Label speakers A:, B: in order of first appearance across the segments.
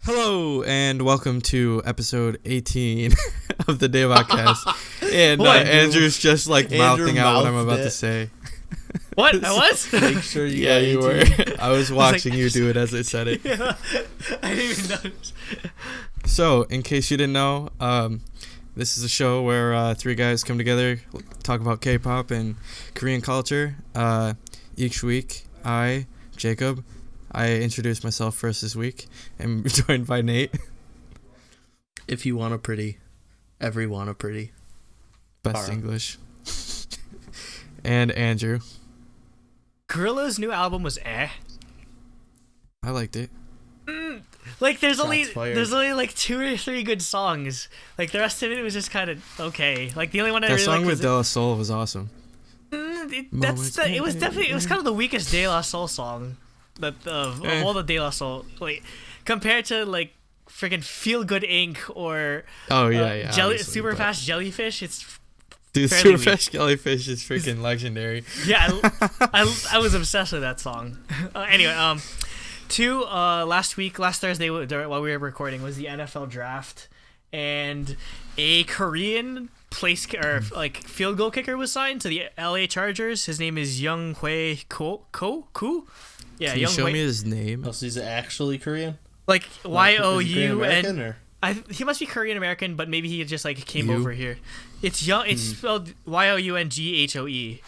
A: Hello and welcome to episode 18 of the DaebakCast. And Andrew's just like mouthing out what I'm about to say.
B: What? I was?
C: Make sure you
A: Yeah, you were. I was watching you do it as I said it.
B: Yeah, I didn't even notice.
A: So, in case you didn't know, this is a show where three guys come together, talk about K-pop and Korean culture. Each week, Jacob, I introduced myself first this week. I'm joined by Nate.
C: If you want a pretty, everyone a pretty.
A: Best English. And Andrew.
B: Gorilla's new album was eh.
A: I liked it.
B: Like there's only like 2 or 3 good songs. Like the rest of it was just kind of okay. Like the only one I really
A: song
B: liked
A: with De La Soul was awesome.
B: it was kind of the weakest De La Soul song of all the De La Soul. Like compared to like freaking Feel Good Inc. or Super Fast Jellyfish, it's
A: dude, Super Fast Jellyfish is freaking legendary.
B: Yeah, I was obsessed with that song. Anyway, last Thursday while we were recording was the NFL draft, and a Korean field goal kicker was signed to the LA Chargers. His name is Hyukoh. Yeah,
A: Can you show me his name?
C: Oh, so he's actually Korean?
B: Like Youn. He must be Korean American, but maybe he just like came over here. It's young. It's spelled Younghoe.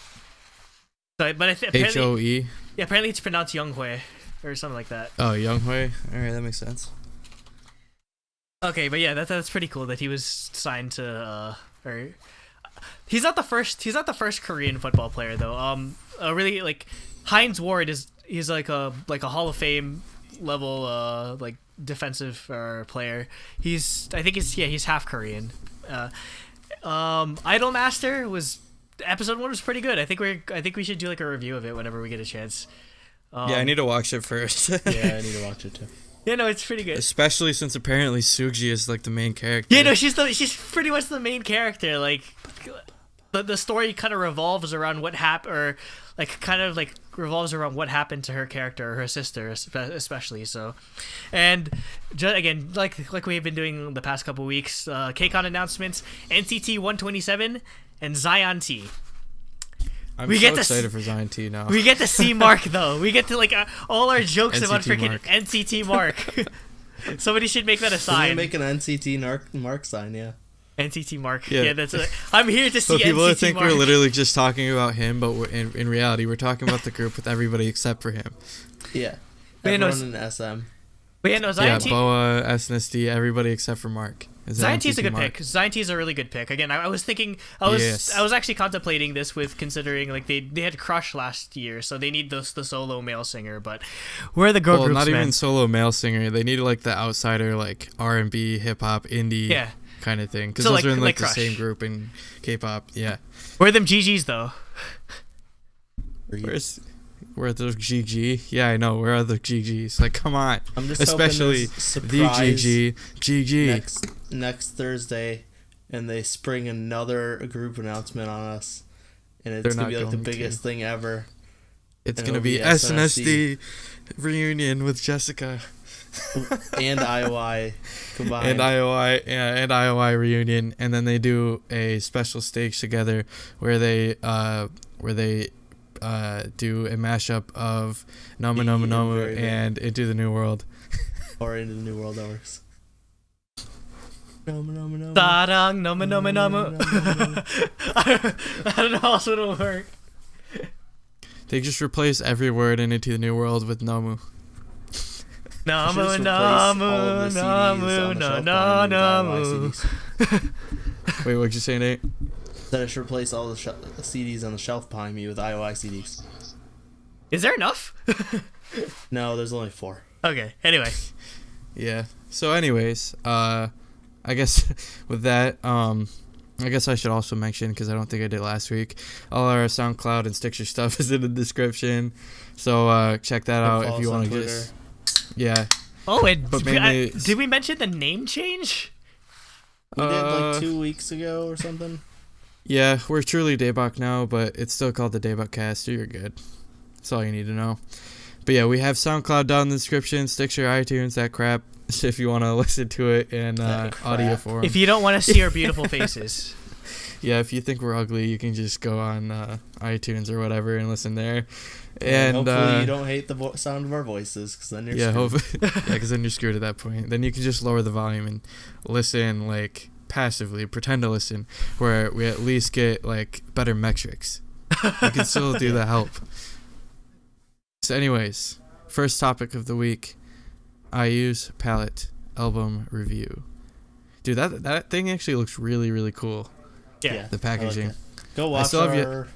B: So, but apparently,
A: Hoe.
B: Yeah, apparently it's pronounced Younghoe or something like that.
A: Oh, Younghoe. All right, that makes sense.
B: Okay, but yeah, that's pretty cool that he was signed to. He's not the first Korean football player though. Really like Hines Ward he's like a Hall of Fame level defensive player. He's half Korean. Idolmaster was episode 1 was pretty good. I think we should do like a review of it whenever we get a chance.
A: Yeah, I need to watch it first.
C: Yeah, I need to watch it too.
B: Yeah, no, it's pretty good.
A: Especially since apparently Suji is like the main character.
B: Yeah, no, she's pretty much the main character. Like the story kind of revolves around what happened, or like kind of like revolves around what happened to her character, or her sister especially. So, and again, like we've been doing the past couple weeks, KCON announcements: NCT 127 and Zion T.
A: I'm excited for Zion T now.
B: We get to see Mark though. We get to like all our jokes about freaking
A: Mark.
B: NCT Mark. Somebody should make that a sign.
C: Make an NCT Mark sign, yeah.
B: NCT Mark. Yeah, that's it. I'm here to see NCT Mark.
A: People think we're literally just talking about him, but in reality, we're talking about the group with everybody except for him.
C: Yeah. Everyone in SM.
B: But yeah, no, Zion T.
A: Boa, SNSD, everybody except for Mark.
B: Zion T is a good pick. Zion T is a really good pick. Again, I was actually contemplating this with considering like they had Crush last year, so they need the solo male singer, but where are the girl groups,
A: not even solo male singer. They need like the outsider, like R&B, hip hop, indie kind of thing, because those are in like the same group in K-pop. Yeah.
B: Where are them GGs though?
A: Where are those GG? Yeah, I know. Where are the GGs? Like, come on.
C: I'm just
A: especially the GG.
C: Next Thursday, and they spring another group announcement on us, and it's gonna be like the biggest thing ever.
A: It's gonna be SNSD reunion with Jessica
C: and IOI combined.
A: And IOI reunion, and then they do a special stage together where they do a mashup of Nomu Nomu Nomu and Into the New World.
C: Or Into the New World, that works. Nomu Nomu Nomu.
B: Sarang Nomu Nomu Nomu. I don't know how else it'll work.
A: They just replace every word in Into the New World with Nomu.
B: Nomu Nomu Nomu Nomu.
A: Wait, what'd you say, Nate?
C: That I should replace all the CDs on the shelf behind me with IOI CDs.
B: Is there enough?
C: No, there's only 4.
B: Okay, anyway.
A: Yeah. So anyways, I guess with that, I guess I should also mention, because I don't think I did last week, all our SoundCloud and Stitcher stuff is in the description. So check that out if you want to just... Yeah.
B: Oh, and did we mention the name change?
C: We did like 2 weeks ago or something.
A: Yeah, we're truly Daebak now, but it's still called the DaebakCast, so you're good. That's all you need to know. But yeah, we have SoundCloud down in the description, Stitcher, iTunes, that crap. if you want to listen to it in audio form.
B: If you don't want to see our beautiful faces.
A: Yeah, if you think we're ugly, you can just go on iTunes or whatever and listen there. And
C: hopefully you don't hate the sound of our voices, because then you're screwed.
A: because then you're screwed at that point. Then you can just lower the volume and listen like passively, pretend to listen, where we at least get like better metrics. You can still do the help. So anyways, first topic of the week, IU's Palette album review. Dude, that thing actually looks really, really cool.
B: Yeah.
A: The packaging.
C: Like go watch our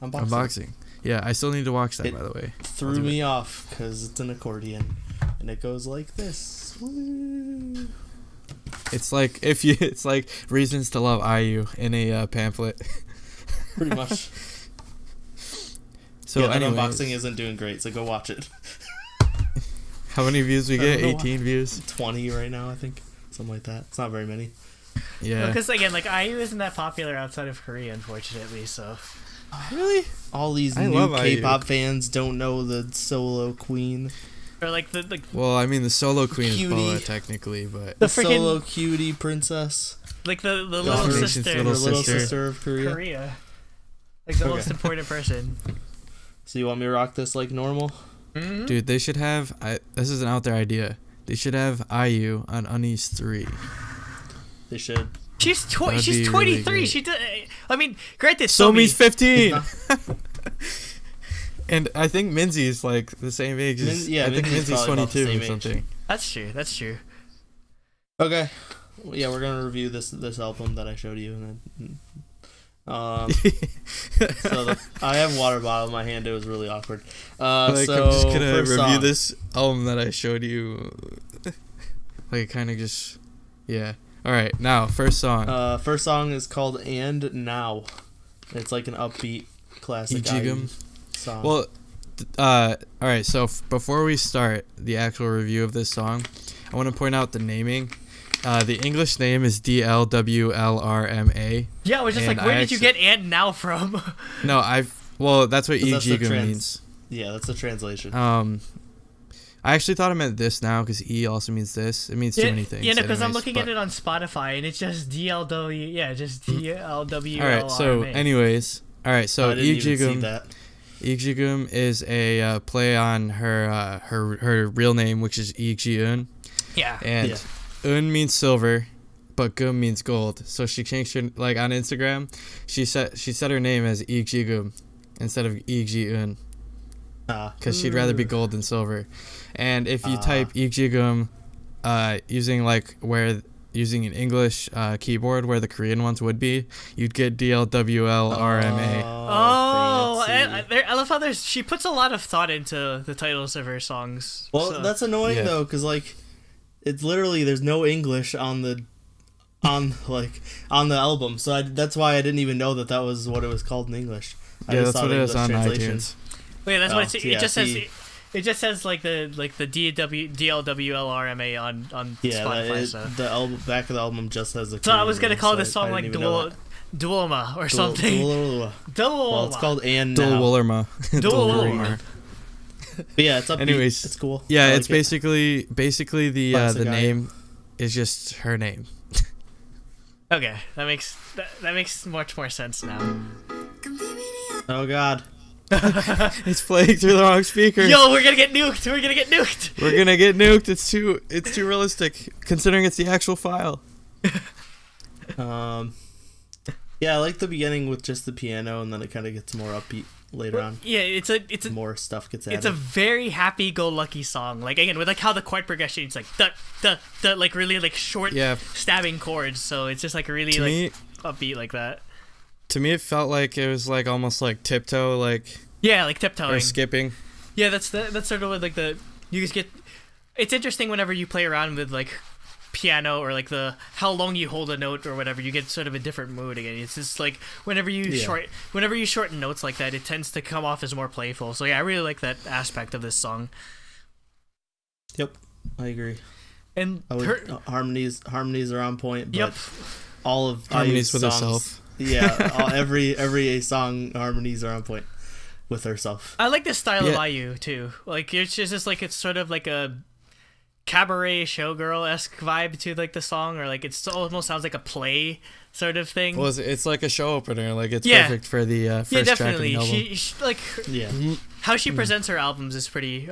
C: unboxing.
A: Yeah, I still need to watch that, by the way.
C: Threw me off because it's an accordion and it goes like this. Woo.
A: It's like it's like reasons to love IU in a pamphlet.
C: Pretty much.
A: So
C: that
A: anyways,
C: unboxing isn't doing great, so go watch it.
A: How many views we get? 18 views.
C: 20 right now, I think, something like that. It's not very many.
A: Yeah.
B: Because again, like IU isn't that popular outside of Korea, unfortunately. So.
A: Really?
C: All these new K-pop fans don't know the solo queen.
B: Or like the.
A: Well, I mean, the solo queen
C: cutie.
A: is Boa technically, but
C: the solo cutie princess.
B: Like the little sister.
C: Little sister of Korea.
B: Like the most important person.
C: So you want me to rock this like normal?
B: Mm-hmm.
A: Dude, they should have. This is an out there idea. They should have IU on Unis 3.
C: They should.
B: She's 23. Really she did. I mean, granted,
A: Somi's 15. And I think Minzy's like the same age. I think Minzy's 22 or something.
B: That's true.
C: Okay. Yeah, we're gonna review this album that I showed you, and so I have water bottle in my hand. It was really awkward.
A: Like,
C: so
A: I'm just gonna review
C: song.
A: this album that I showed you. Like, kind of just, yeah. All right, now first song.
C: First song is called "And Now." It's like an upbeat classic song.
A: Well, all right. So before we start the actual review of this song, I want to point out the naming. The English name is DLWLRMA.
B: Yeah, I was just like, where did you get "and now" from?
A: No, well, that's what EGGUM means.
C: Yeah, that's the translation.
A: I actually thought it meant this now because E also means this. It means too many things.
B: Yeah, no, because I'm looking at it on Spotify and it's just DLW. Yeah, just DLW.
A: All right. So, anyways, all right. So EGGUM is a play on her real name, which is EGGUN.
B: Yeah.
A: And Un means silver, but Gum means gold. So she changed her, like on Instagram, she set her name as EGGUM instead of EGGUN. Because she'd rather be gold than silver. And if you type EGGUM using an English keyboard where the Korean ones would be, you'd get DLWLRMA.
B: I love how she puts a lot of thought into the titles of her songs.
C: Well, that's annoying though, because like it's literally there's no English on the album, so that's why I didn't even know that was what it was called in English.
A: That's what it is on iTunes.
B: Wait, that's what it just says. It just says like the DLWLRMA on Spotify.
C: The album back of the album just has the.
B: So I was gonna call this song like Duolma or something.
C: Duolma. Well, it's called "And Now."
A: Duolma.
C: But yeah, it's upbeat.
A: Anyways,
C: it's cool.
A: Yeah, it's basically the name is just her name.
B: Okay, that makes much more sense now.
C: Oh God.
A: It's playing through the wrong speaker.
B: Yo, we're gonna get nuked.
A: We're gonna get nuked. It's too realistic considering it's the actual file.
C: Yeah, I like the beginning with just the piano, and then it kind of gets more upbeat later on.
B: Yeah, it's a
C: more stuff gets added.
B: It's a very happy-go-lucky song. Like again, with like how the chord progression, it's like the like really like short stabbing chords. So it's just like really upbeat like that.
A: To me, it felt like it was like almost like tiptoe, like
B: like tiptoeing
A: or skipping.
B: Yeah, that's sort of like you just get. It's interesting whenever you play around with like piano or like how long you hold a note or whatever, you get sort of a different mood again. It's just like whenever you shorten notes like that, it tends to come off as more playful. So yeah, I really like that aspect of this song.
C: Yep, I agree.
B: And
C: harmonies are on point. But all of
A: harmonies with
C: songs,
A: herself.
C: Yeah, every song harmonies are on point with herself.
B: I like this style of IU too. Like it's just like it's sort of like a cabaret showgirl-esque vibe to like the song, or like it almost sounds like a play sort of thing.
A: Well, it's like a show opener. Like it's perfect for the first track of the album.
B: She like how she presents her albums is pretty.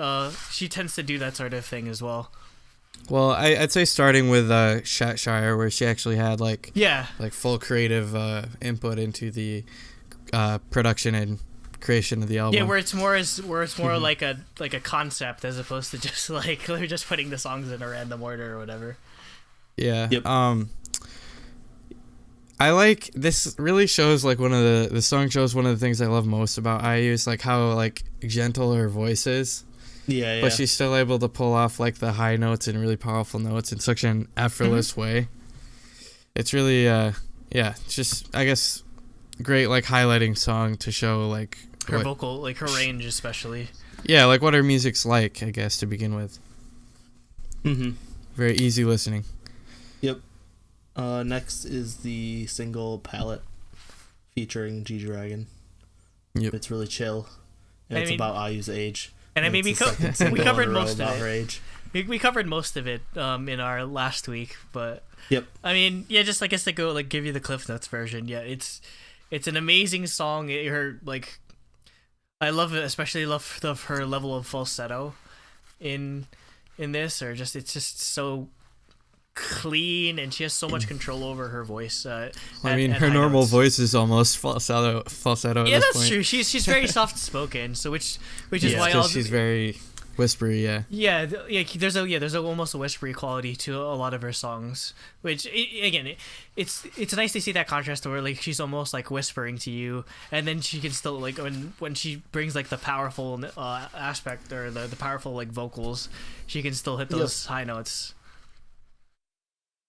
B: She tends to do that sort of thing as well.
A: Well, I'd say starting with Shatshire, where she actually had like full creative input into the production and creation of the album.
B: Yeah, where it's more like a concept as opposed to just like they're just putting the songs in a random order or whatever.
A: Yeah.
C: Yep.
A: I like this. Really shows like the song shows one of the things I love most about IU is like how like gentle her voice is.
C: Yeah.
A: But she's still able to pull off like the high notes and really powerful notes in such an effortless way. It's really it's just I guess great like highlighting song to show like
B: her vocal, like her range especially.
A: Yeah, like what her music's like, I guess, to begin with. Very easy listening.
C: Yep. Next is the single Palette featuring G-Dragon.
A: Yep.
C: It's really chill. And it's about IU's age.
B: And I mean, we covered most of it.
C: Her age.
B: We covered most of it in our last week, but
C: yep.
B: I mean, yeah, just I guess to go like give you the Cliff Notes version. Yeah, it's an amazing song. I love it, especially love her level of falsetto in this, or just it's just so clean, and she has so much control over her voice. Her
A: normal voice is almost falsetto.
B: Yeah, that's true. She's very soft spoken, so which is why
A: she's very whispery.
B: Yeah. There's almost a whispery quality to a lot of her songs, which it's nice to see that contrast where like she's almost like whispering to you, and then she can still like when she brings like the powerful aspect or the powerful like vocals, she can still hit those high notes.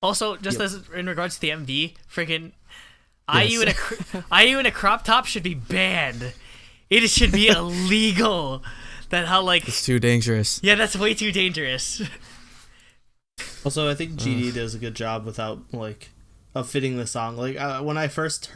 B: Also, just as in regards to the MV, freaking IU in a crop top should be banned. It should be illegal. It's
A: too dangerous.
B: Yeah, that's way too dangerous.
C: Also, I think GD does a good job of fitting the song. Like when I first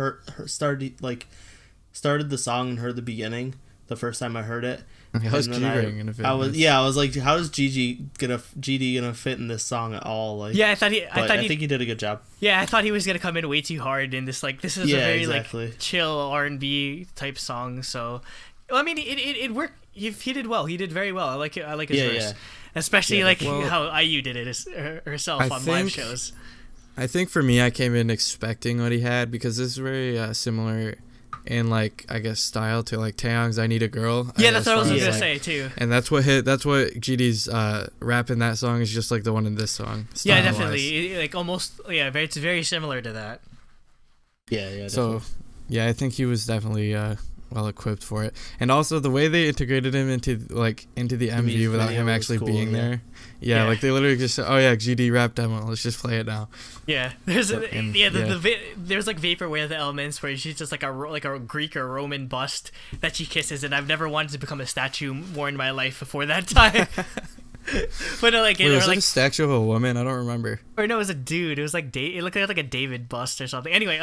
C: started the song and heard the beginning, the first time I heard it.
A: How's GD gonna fit?
C: I was like, how is GD gonna fit in this song at all? Like,
B: yeah, I think
C: he did a good job.
B: Yeah, I thought he was gonna come in way too hard in this. Like, this is a very like chill R&B type song. So, well, I mean, it worked. He did well. He did very well. I like it. I like his verse, especially how IU did it herself on live shows.
A: I think for me, I came in expecting what he had because this is very similar in like I guess style to like Taeyong's "I Need a Girl."
B: Yeah, that's what I was gonna say too.
A: And that's what GD's rap in that song is just like the one in this song.
B: Yeah, definitely. Like almost. Yeah, it's very similar to that.
C: Yeah. Definitely.
A: So, yeah, I think he was definitely well equipped for it, and also the way they integrated him into the MV without him actually being there. Yeah, like they literally just said, "Oh yeah, GD rap demo. Let's just play it now."
B: Yeah, there's like vaporwave elements where she's just like a Greek or Roman bust that she kisses, and I've never wanted to become a statue more in my life before that time. But was
A: it a statue of a woman? I don't remember.
B: Or no, it was a dude. It was like it looked like a David bust or something. Anyway,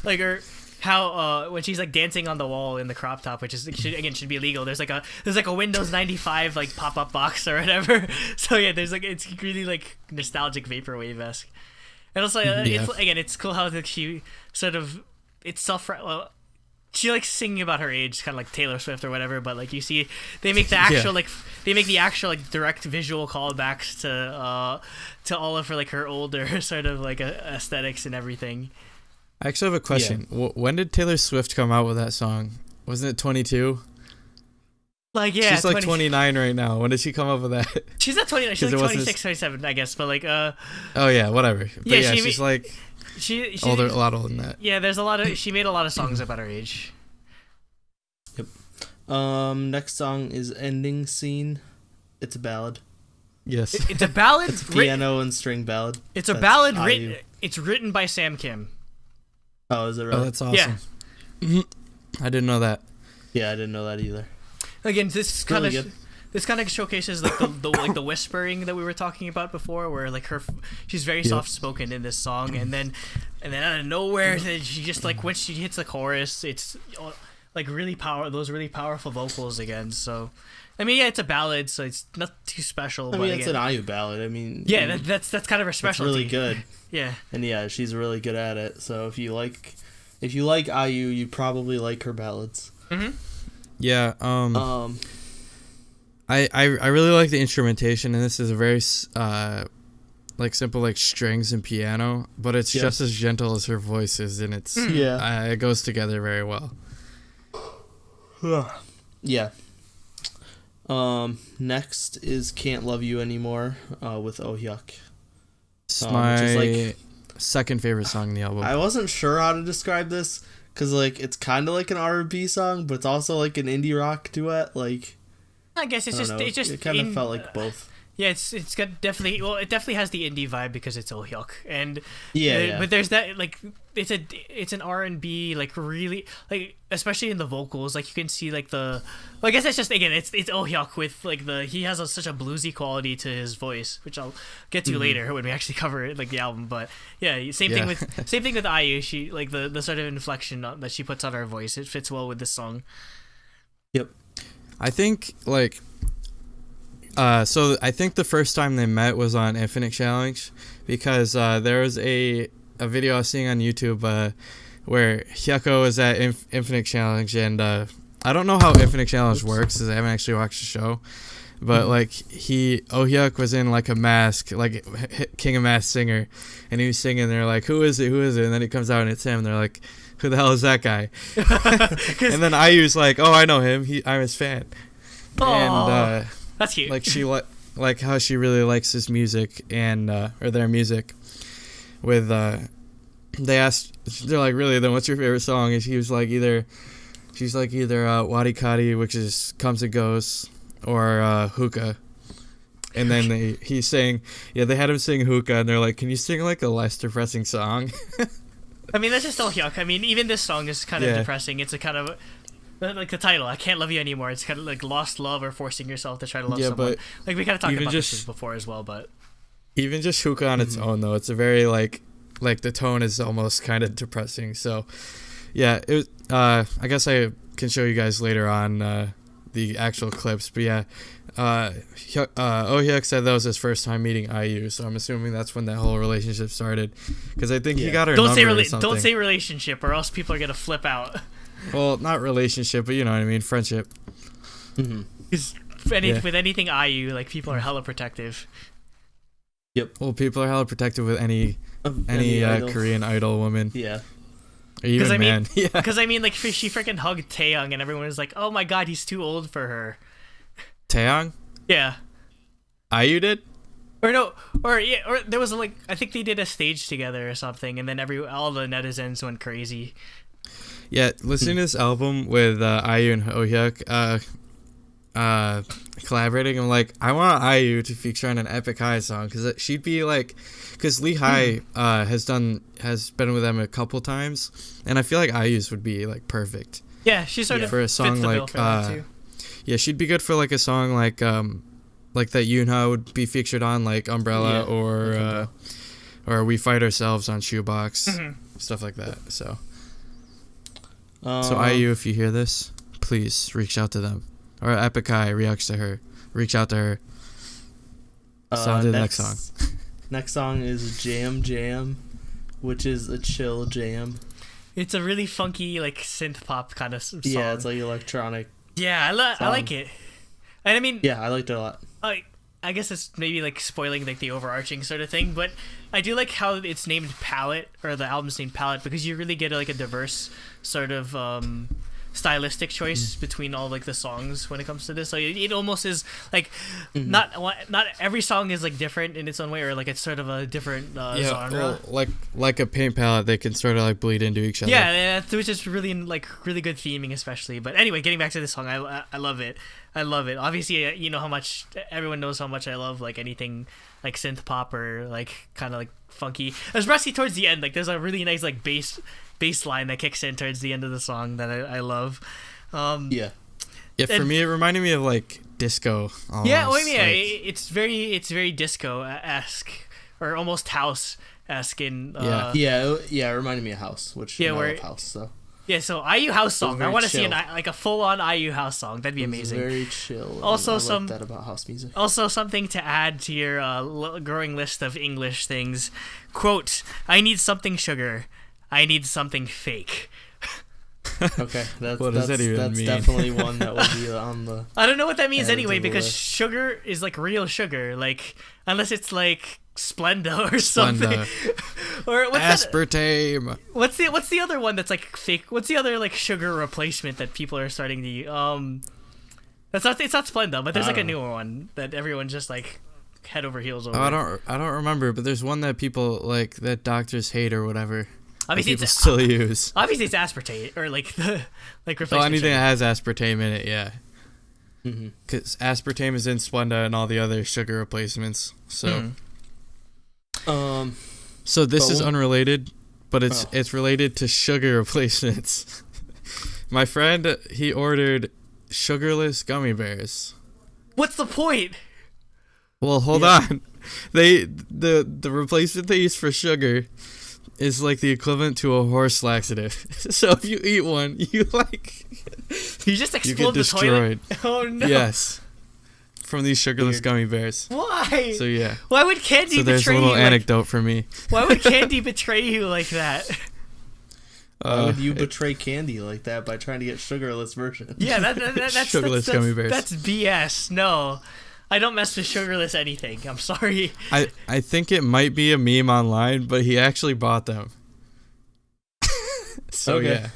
B: like her. How when she's like dancing on the wall in the crop top, which should be illegal. There's like a Windows 95 like pop up box or whatever. So yeah, there's like it's really like nostalgic vaporwave-esque. And also it's cool how she sort of she likes singing about her age, kind of like Taylor Swift or whatever. But like you see, they make the actual direct visual callbacks to all of her like her older sort of like aesthetics and everything.
A: I actually have a question. Yeah. When did Taylor Swift come out with that song? Wasn't it 22?
B: Like, yeah.
A: She's like 29 right now. When did she come up with that?
B: She's not 29. She's like 26, 27, I guess. But like,
A: oh yeah, whatever. But yeah, she's like a lot older than that.
B: Yeah, she made a lot of songs about her age.
C: Yep. Next song is Ending Scene. It's a ballad.
A: Yes.
B: It's a ballad.
C: It's piano and string ballad.
B: It's a ballad written. It's written by Sam Kim.
C: Oh, is it really?
A: Oh, that's awesome. Yeah. I didn't know that.
C: Yeah, I didn't know that either.
B: Again, this kind of showcases like the whispering that we were talking about before, where like she's very soft spoken in this song, and then out of nowhere, she just like when she hits the chorus, it's like really powerful vocals again. So I mean, yeah, it's a ballad, so it's not too special.
C: I
B: but
C: mean, it's
B: again,
C: an IU ballad. I mean,
B: yeah, that's kind of her
C: it's
B: specialty.
C: really good.
B: Yeah.
C: And yeah, she's really good at it. So if you like IU, you probably like her ballads.
B: Mm-hmm.
A: Yeah. I really like the instrumentation, and this is a very like simple like strings and piano, but it's just as gentle as her voice is, and it's it goes together very well.
C: Yeah. Next is Can't Love You Anymore with Oh Hyuk.
A: It's my second favorite song in the album.
C: I wasn't sure how to describe this because like it's kind of like an R&B song, but it's also like an indie rock duet. Like
B: I guess it
C: kind of felt like both.
B: Yeah, it's got it definitely has the indie vibe because it's Oh Hyuk, and
C: yeah.
B: But there's that like it's an R&B like really like especially in the vocals, like you can see like I guess it's just again it's Oh Hyuk with like he has such a bluesy quality to his voice, which I'll get to later when we actually cover it, like the album. But yeah, same thing with IU. She like the sort of inflection that she puts on her voice, it fits well with this song.
C: Yep.
A: I think like. So I think the first time they met was on Infinite Challenge, because there was a video I was seeing on YouTube where Hyukoh was at Infinite Challenge, and I don't know how Infinite Challenge works because I haven't actually watched the show, but like Oh Hyuk was in like a mask, like King of Mask singer, and he was singing, and they're like, who is it, and then he comes out and it's him, and they're like, who the hell is that guy? And then IU's like, oh, I know him, I'm his fan. And
B: that's cute.
A: Like she like how she really likes his music and or their music. With they're like, really, then what's your favorite song? And she's like either Wadi Kadi, which is Comes and Goes, or Hyukoh. And then he's saying, they had him sing Hyukoh, and they're like, can you sing like a less depressing song?
B: I mean, that's just all Hyuk. I mean, even this song is kind of depressing. It's a kind of like the title, I Can't Love You Anymore. It's kind of like lost love or forcing yourself to try to love someone. But like we kind of talked about this before as well, but
A: even just Hyukoh on its own though, it's a very like the tone is almost kind of depressing. So yeah, it was, I guess I can show you guys later on the actual clips, but yeah, Oh Hyuk said that was his first time meeting IU, so I'm assuming that's when that whole relationship started, because I think he got her number or something.
B: Don't say relationship, or else people are gonna flip out.
A: Well, not relationship, but you know what I mean, friendship.
B: Because with anything IU, like people are hella protective.
C: Yep.
A: Well, people are hella protective with any Korean idol woman.
C: Yeah.
A: Or even man. Yeah.
B: Because I mean, like she freaking hugged Taeyong, and everyone was like, "Oh my god, he's too old for her."
A: Taeyong?
B: Yeah.
A: IU did?
B: Or there was like, I think they did a stage together or something, and then all the netizens went crazy.
A: Yeah, listening to this album with IU and Oh Hyuk collaborating, I'm like, I want IU to feature on an Epic High song, because she'd be like, because Lee High has been with them a couple times, and I feel like IU's would be like perfect.
B: Yeah, she sort of
A: for a song
B: fits the
A: like
B: bill for that too.
A: Yeah, she'd be good for like a song like that Yoonha would be featured on, like Umbrella, or We Fight Ourselves on Shoebox, stuff like that. So IU, if you hear this, please reach out to them, or Epic High reach out to her. So on to the next song.
C: Next song is Jam Jam, which is a chill jam.
B: It's a really funky like synth pop kind of song.
C: Yeah, it's like electronic.
B: Yeah, I like it. And I mean,
C: yeah, I liked it a lot.
B: I guess it's maybe like spoiling like the overarching sort of thing, but I do like how it's named Palette, or the album's named Palette, because you really get like a diverse sort of stylistic choice between all like the songs when it comes to this. So it almost is like not every song is like different in its own way, or like it's sort of a different genre.
A: Well, like a paint palette, they can sort of like bleed into each other.
B: Yeah, which is really really good theming, especially. But anyway, getting back to this song, I love it. I love it. Obviously, you know how much everyone knows how much I love like anything like synth pop or like kind of like funky, especially towards the end. Like there's a really nice like bass line that kicks in towards the end of the song that I love.
C: Yeah,
A: for me it reminded me of like disco almost.
B: Yeah, well, yeah, it's very disco-esque, or almost house-esque in
C: it reminded me of house, which I love house. So
B: Yeah, so IU house song. I want to see
C: chill.
B: a full-on IU house song. That'd be amazing.
C: Very chill.
B: Also,
C: I like that about house music.
B: Also, something to add to your growing list of English things. Quote: "I need something sugar. I need something fake."
C: Okay, that's
A: mean?
C: definitely one that will be on the.
B: I don't know what that means
C: added
B: anyway,
C: to the
B: because
C: list.
B: sugar is like real sugar, like unless it's like Splenda or something. Or what's
A: aspartame.
B: What's the other one that's like fake? What's the other like sugar replacement that people are starting to use? It's not Splenda, but there's like a newer one that everyone just like head over heels over.
A: I don't remember, but there's one that people like that doctors hate or whatever.
B: Obviously,
A: people still use.
B: Obviously, it's aspartate or like the replacement.
A: Oh, anything
B: sugar.
A: that has aspartame in it, yeah. Because aspartame is in Splenda and all the other sugar replacements. So, so this is unrelated, but it's related to sugar replacements. My friend, he ordered sugarless gummy bears.
B: What's the point?
A: Well, hold on. The replacement they use for sugar is like the equivalent to a horse laxative. So if you eat one, you
B: just explode
A: you get destroyed.
B: The toilet. Oh no.
A: Yes. From these sugarless gummy bears.
B: Why?
A: So yeah.
B: Why would candy
A: so there's
B: betray
A: a little
B: you?
A: anecdote for me.
B: Why would candy betray you like that?
C: Why would you betray candy like that by trying to get sugarless version?
B: Yeah, that's
A: sugarless gummy bears.
B: That's BS. No. I don't mess with sugarless anything. I'm sorry.
A: I think it might be a meme online, but he actually bought them. So
C: okay.
A: yeah.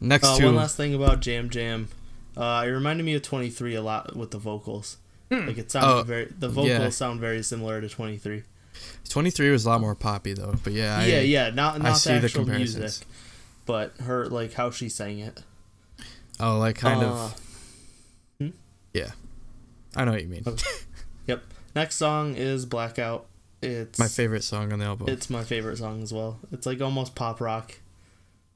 A: Next two.
C: One last thing about Jam Jam. It reminded me of 23 a lot with the vocals. Like it sounded the vocals sound very similar to 23.
A: 23 was a lot more poppy though, but yeah.
C: Not
A: I
C: the
A: see the
C: actual
A: comparisons.
C: music, but her like how she sang it.
A: Oh, like kind of. Yeah. I know what you mean.
C: Okay. Yep. Next song is Blackout. It's
A: my favorite song on the album.
C: It's my favorite song as well. It's like almost pop rock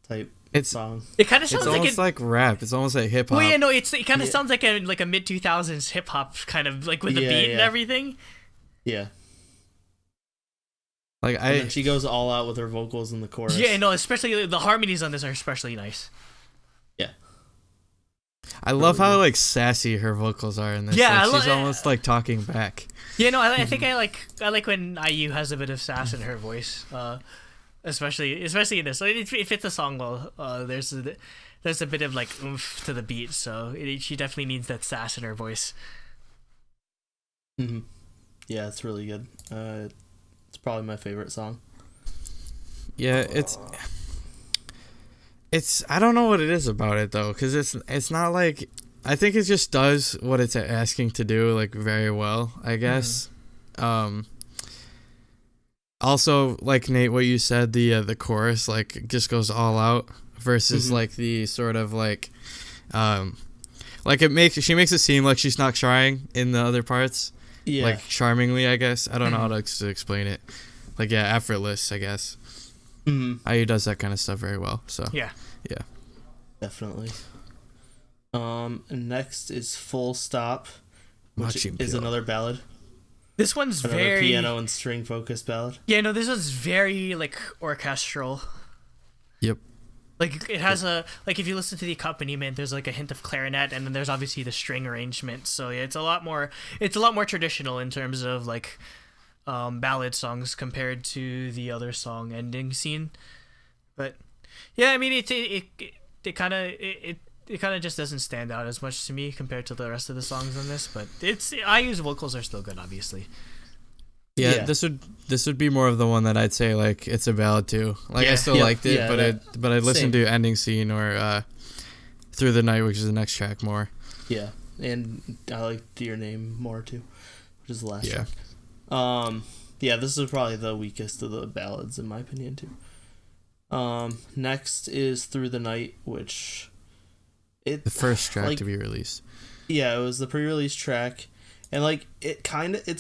C: type song.
B: It kind of sounds
A: like rap. It's almost like hip hop.
B: Well, yeah, no, it kind of sounds like a mid 2000s hip hop kind of like with the beat and everything.
C: Yeah.
A: Like
C: and then she goes all out with her vocals in the chorus.
B: Yeah, no, especially the harmonies on this are especially nice.
C: Yeah.
A: I love how like sassy her vocals are in this.
B: Yeah,
A: like, she's almost like talking back.
B: Yeah, no, I think I like when IU has a bit of sass in her voice, especially in this. So it fits the song well. There's a bit of like oomph to the beat, so she definitely needs that sass in her voice.
C: Mm-hmm. Yeah, it's really good. It's probably my favorite song.
A: Yeah, it's I don't know what it is about it though, because it's not like, I think it just does what it's asking to do like very well, I guess. Also, like Nate, what you said, the chorus like just goes all out versus like the sort of like she makes it seem like she's not trying in the other parts. Yeah. Like charmingly, I guess. I don't know how to explain it. Like effortless, I guess. IU does that kind of stuff very well. So
B: yeah,
C: definitely. And next is Full Stop, which is another ballad.
B: This one's very
C: piano and string focused ballad.
B: Yeah, no, this one's very like orchestral.
A: Yep.
B: Like it has if you listen to the accompaniment, there's like a hint of clarinet, and then there's obviously the string arrangement. So yeah, it's a lot more traditional in terms of like ballad songs compared to the other song ending scene. But yeah, I mean it kind of just doesn't stand out as much to me compared to the rest of the songs on this. But IU's vocals are still good, obviously.
A: Yeah, this would be more of the one that I'd say like it's a ballad too. Like I still liked it, but I listened to Ending Scene or Through the Night, which is the next track, more.
C: Yeah, and I like Dear Name more too, which is the last track. This is probably the weakest of the ballads in my opinion too. Next is Through the Night, which the
A: first track to be released. Yeah,
C: it was the pre-release track. And like it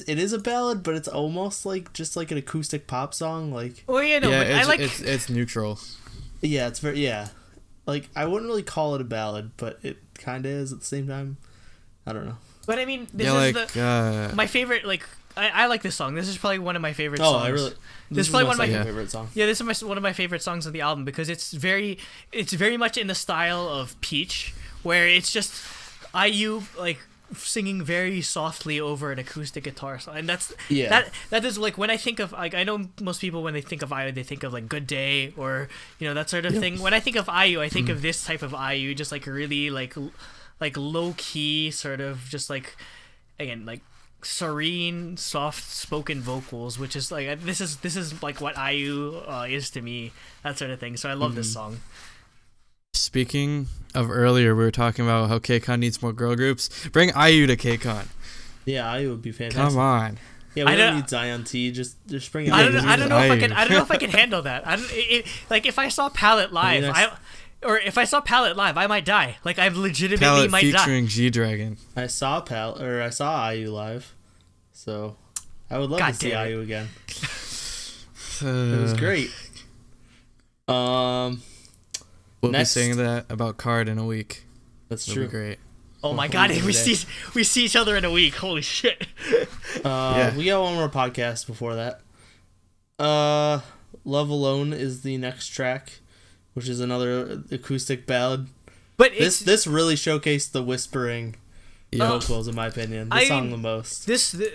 C: is a ballad, but it's almost like just like an acoustic pop song. Like
B: but
A: it's neutral.
C: Yeah, it's very like I wouldn't really call it a ballad, but it kind of is at the same time. I don't know.
B: But I mean, this is my favorite like I like this song. This is probably one of my favorite
C: Oh,
B: songs.
C: This is
B: probably
C: my
B: one of my
C: second favorite song.
B: Yeah, this is one of my favorite songs on the album because it's very much in the style of Peach, where it's just IU like singing very softly over an acoustic guitar song, and that is like when I think of like I know most people when they think of IU they think of like Good Day or that sort of thing. When I think of IU, I think of this type of IU, just like really like low key sort of just like again like serene soft spoken vocals, which is like this is like what IU is to me, that sort of thing. So I love this song.
A: Speaking of earlier, we were talking about how KCON needs more girl groups. Bring IU to KCON.
C: Yeah, IU would be fantastic.
A: Come on.
C: Yeah, we don't need Zion T. Just bring it.
B: I don't know if I can handle that. Like if I saw Palette live, if I saw Palette live, I might die. Like I legitimately
A: Palette
B: might die.
A: featuring G-Dragon.
C: I saw IU live, so I would love to see IU again. It was great.
A: We'll
C: Next.
A: be saying that about Card in a week.
C: That's
A: It'll
C: true.
A: be great.
B: Oh my god, we see each other in a week. Holy shit.
C: We got one more podcast before that. Love Alone is the next track, which is another acoustic ballad.
B: But
C: this really showcased the whispering vocals, in my opinion. The song the most.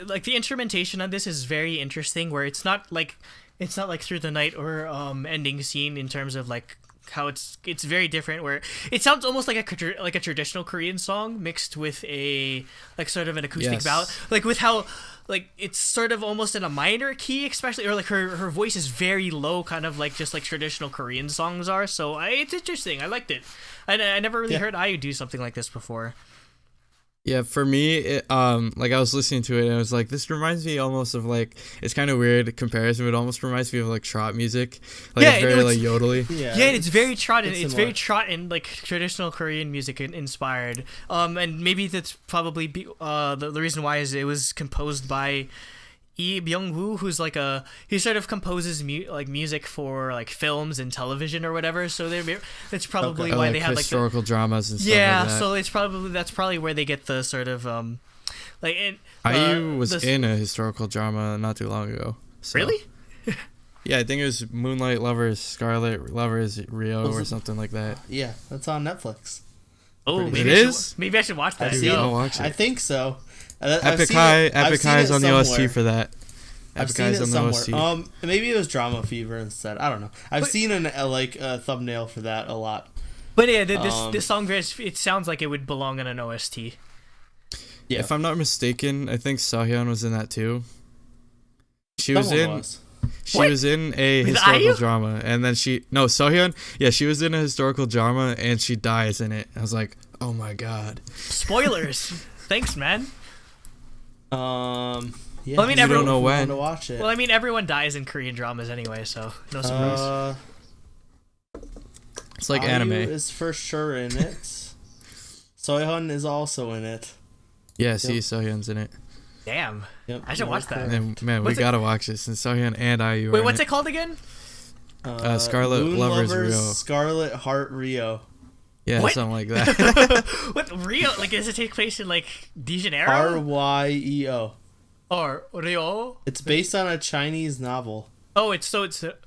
B: Like the instrumentation on this is very interesting, where it's not like Through the Night or Ending Scene in terms of like how it's very different, where it sounds almost like a traditional Korean song mixed with a like sort of an acoustic ballad, like with how like it's sort of almost in a minor key, especially, or like her voice is very low, kind of like just like traditional Korean songs are. So it's interesting. I liked it. I never really heard IU do something like this before.
A: Yeah, for me, it, like I was listening to it and I was like, this reminds me almost of like, it's kind of weird comparison, but it almost reminds me of like trot music. Like it's very like yodely.
B: Yeah, it's very trot and it's very trot and like traditional Korean music inspired. And maybe that's probably the reason why is it was composed by Lee Byung-woo, who's like he sort of composes music for like films and television or whatever. So that's probably why they have like
A: historical dramas and stuff.
B: Yeah,
A: like that.
B: So that's probably where they get the sort of like
A: IU was in a historical drama not too long ago. So.
B: Really?
A: Yeah, I think it was Moonlight Lovers, Scarlet Lovers, Rio, or something like that.
C: Yeah, that's on Netflix.
B: Oh,
A: maybe I
B: should watch that.
A: I'll watch it.
C: I think so.
A: Epic High is on the OST for that.
C: I've seen it somewhere. Maybe it was Drama Fever instead. I don't know. I've seen a thumbnail for that a lot.
B: But yeah, this song, it sounds like it would belong in an OST.
C: Yeah.
A: If I'm not mistaken, I think Sohyun was in that too. She was in a historical drama, and then Sohyun. Yeah, she was in a historical drama, and she dies in it. I was like, oh my god.
B: Spoilers. Thanks, man.
C: Yeah,
B: well, I mean, everyone
A: don't know when
C: to watch it.
B: Well, I mean, everyone dies in Korean dramas anyway, so no surprise.
A: It's like
C: IU
A: anime.
C: Is for sure in it. Sohyun is also in it.
A: Yeah, see, Sohyun's in it.
B: Damn.
C: Yep,
B: I should watch that.
A: And, man, we gotta watch it since Sohyun and IU.
B: Wait, what's it called again?
A: Scarlet Lovers Rio.
C: Scarlet Heart Rio.
A: Yeah, something like that.
B: What Rio? Like, does it take place in like De Janeiro?
C: Ryo.
B: Or Rio?
C: It's based on a Chinese novel.
B: Oh, it's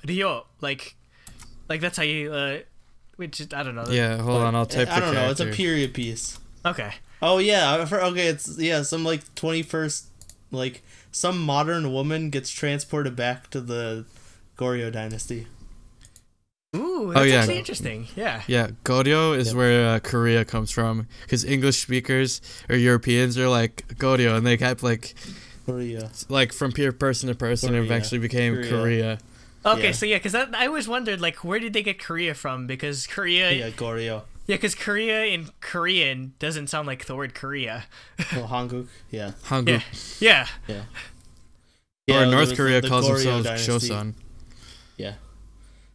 B: Rio. Like that's how you. Which I don't know.
A: Yeah, hold on, I'll type.
C: I don't know.
A: character.
C: It's a period piece.
B: Okay.
C: Oh yeah, it's some like 21st, like some modern woman gets transported back to the Goryeo dynasty.
B: Ooh, that's actually interesting. Yeah.
A: Yeah, Goryeo is where Korea comes from, because English speakers or Europeans are like Goryeo, and they kept like
C: Korea.
A: Like from person to person, it eventually became Korea.
B: Okay, so because I always wondered like where did they get Korea from, because Korea.
C: Yeah, Goryeo.
B: Yeah, because Korea in Korean doesn't sound like the word Korea.
C: Well, Hanguk, yeah.
A: Hanguk.
B: Yeah.
A: Or North Korea calls themselves Joseon.
C: Yeah.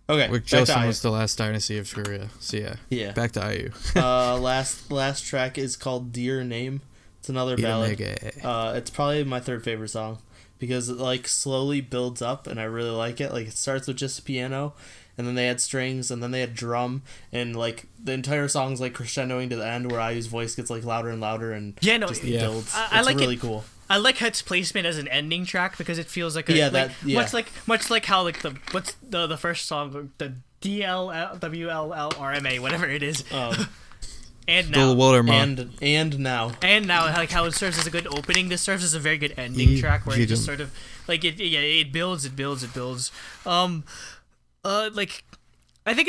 C: Okay.
A: Which Joseon was the last dynasty of Korea. So yeah. Back to IU.
C: Last track is called Dear Name. It's another ballad. It's probably my third favorite song because it like slowly builds up and I really like it. Like it starts with just piano, and then they had strings, and then they had drum, and like the entire song's like crescendoing to the end where IU's voice gets like louder and louder and just builds.
B: I like
C: really
B: it.
C: Cool.
B: I like its placement as an ending track because it feels like a much like how like the first song, the DLWLLRMA, whatever it is. And now,
C: and now,
B: like how it serves as a good opening. This serves as a very good ending track where it just sort of like it builds. Like I think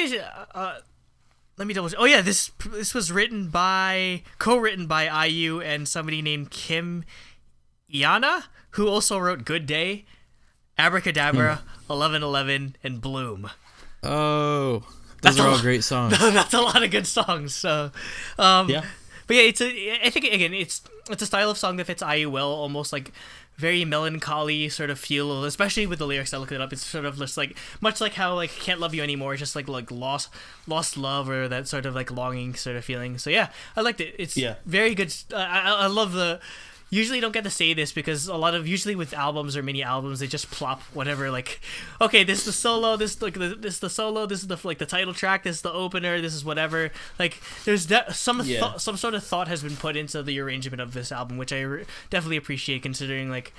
B: let me double check. Oh yeah, this was co-written by IU and somebody named Kim Iana, who also wrote Good Day, Abracadabra, 1111, and Bloom.
A: Oh. Those are all great songs.
B: That's a lot of good songs. So, yeah. But yeah, I think again, it's a style of song that fits IU well, almost like very melancholy sort of feel, especially with the lyrics. I looked it up. It's sort of just like much like how like Can't Love You Anymore. It's just like lost love or that sort of like longing sort of feeling. So yeah, I liked it. It's very good. I love the. Usually don't get to say this because usually with albums or mini albums they just plop whatever, like, okay, this is the solo, this is the solo, this is the like the title track, this is the opener, this is whatever. Like there's some sort of thought has been put into the arrangement of this album, which I definitely appreciate considering like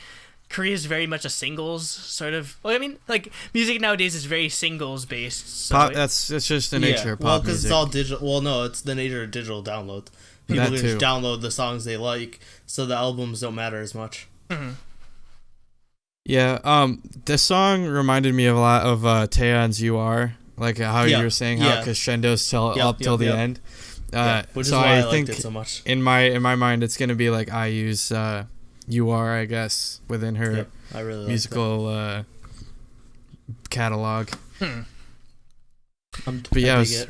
B: Korea is very much a singles sort of. Well, I mean, like music nowadays is very singles based. So
A: that's just the nature of pop music.
C: Well, because it's all digital. Well, no, it's the nature of digital download. People can just download the songs they like, so the albums don't matter as much.
B: Mm-hmm.
A: Yeah, the song reminded me of a lot of Taeyeon's "You Are," like how you were saying how crescendos till the end.
C: Which is
A: so
C: why I
A: think
C: liked it so much.
A: In my mind, it's gonna be like IU's "You Are," I guess, within her
C: I really
A: musical catalog.
C: But
A: yeah, it's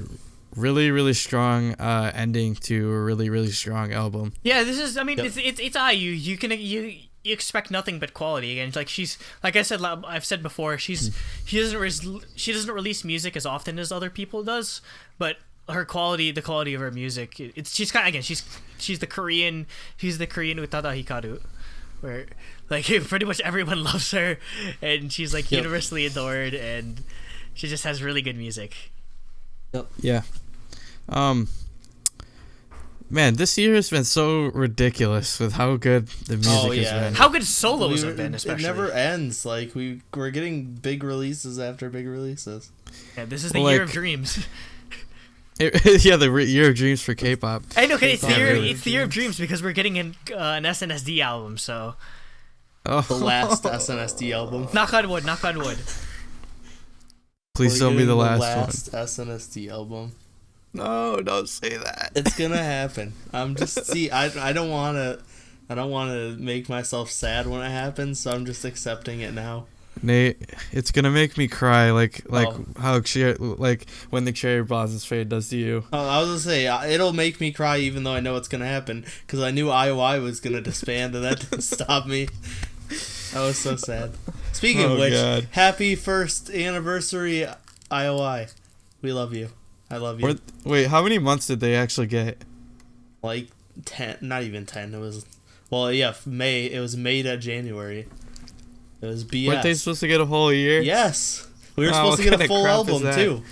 A: really, really strong ending to a really, really strong album.
B: Yeah, this is. I mean, it's IU. You expect nothing but quality. Again, like she's like I've said before. She doesn't release music as often as other people does, but the quality of her music. She's the Korean. She's the Korean Utada Hikaru, where like pretty much everyone loves her, and she's like universally adored, and she just has really good music.
A: Yeah. Man, this year has been so ridiculous with how good the music has been.
B: How good solos have been, especially.
C: It never ends. Like we're getting big releases after big releases.
B: Yeah, this is the year of dreams.
A: The year of dreams for K-pop.
B: I know, it's the year of dreams because we're getting an SNSD album. So.
C: The last SNSD album.
B: Knock on wood.
A: Please don't be the last
C: one. SNSD album.
A: No, don't say that.
C: It's gonna happen. I'm just I don't wanna make myself sad when it happens, so I'm just accepting it now.
A: Nate, it's gonna make me cry like how when the cherry blossoms fade does to you.
C: I was gonna say it'll make me cry even though I know it's gonna happen because I knew IOI was gonna disband and that didn't stop me. I was so sad. Speaking of which, happy first anniversary, IOI. We love you. I love you.
A: Wait, how many months did they actually get?
C: Like 10, not even 10. It was, May. It was May to January. It was BS.
A: Weren't they supposed to get a whole year?
C: Yes. We were supposed to get a full album, too.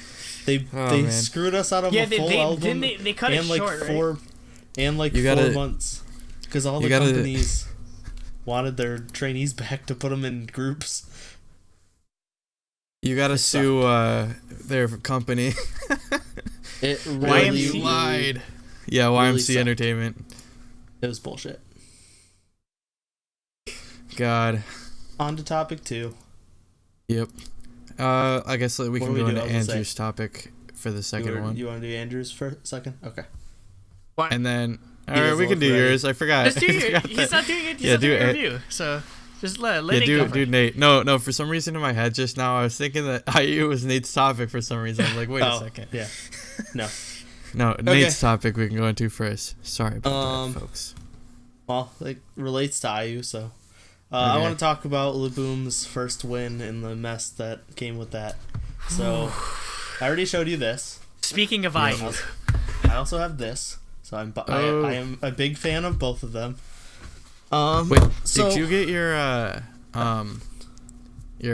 C: They screwed us out of a full album.
B: They cut it short,
C: right? 4 months. Because all the companies wanted their trainees back to put them in groups.
A: You gotta sue their company.
C: It really
A: YMC lied. Yeah, YMC really Entertainment.
C: It was bullshit.
A: God.
C: On to topic 2.
A: Yep. I guess we can go into Andrew's topic for the second one.
C: You want to do Andrew's for a second? Okay.
B: What?
A: And then, alright, we can do yours. I forgot.
B: Let's do yours. He's not doing it. He's not doing a review. So. Just let Nate
A: do Nate. No. For some reason in my head just now, I was thinking that IU was Nate's topic for some reason. I was like, wait a second.
C: Yeah. No.
A: No, okay. Nate's topic we can go into first. Sorry about that, folks.
C: Well, it relates to IU, so I want to talk about Laboum's first win and the mess that came with that. So I already showed you this.
B: Speaking of IU,
C: I also have this. So I am a big fan of both of them.
A: Wait, did you get your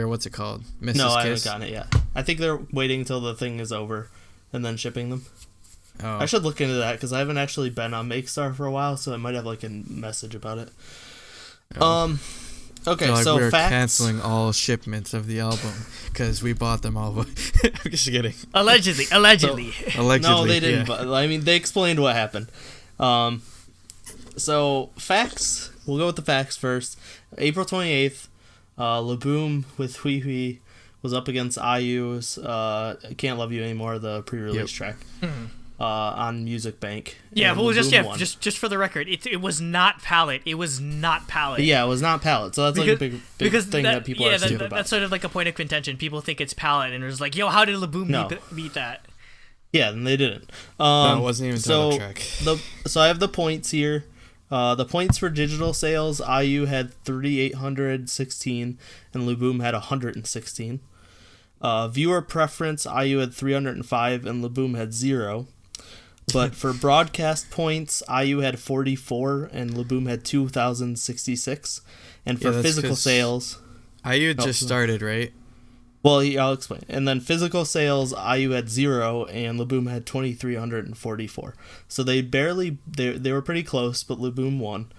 A: what's it called? Mrs.
C: No,
A: Kiss?
C: I haven't gotten it yet. I think they're waiting until the thing is over and then shipping them.
A: Oh.
C: I should look into that because I haven't actually been on Makestar for a while, so I might have like a message about it. Okay,
A: So, like,
C: so
A: we're
C: facts.
A: canceling all shipments of the album because we bought them all. I'm just kidding.
B: Allegedly.
A: Allegedly.
C: No, they didn't.
A: Yeah.
C: But I mean, they explained what happened. So facts. We'll go with the facts first. April 28th, Laboum with Hyukoh was up against IU's "Can't Love You Anymore," the pre-release track, on Music Bank.
B: Yeah,
C: And
B: well,
C: Laboum won.
B: just for the record, it was not Palette. It was not Palette.
C: Yeah, it was not Palette. So that's like a big thing that people are stupid about.
B: That's sort of like a point of contention. People think it's Palette, and it was like, yo, how did Laboum beat that?
C: Yeah, and they didn't.
A: No, it wasn't even title track.
C: So I have the points here. The points for digital sales, IU had 3,816 and Laboum had 116. Viewer preference, IU had 305 and Laboum had 0. But for broadcast points, IU had 44 and Laboum had 2,066. And for physical sales,
A: IU just started, right?
C: well, I'll explain. And then physical sales, IU had 0 and Laboum had 2,344. So they were pretty close, but Laboum won.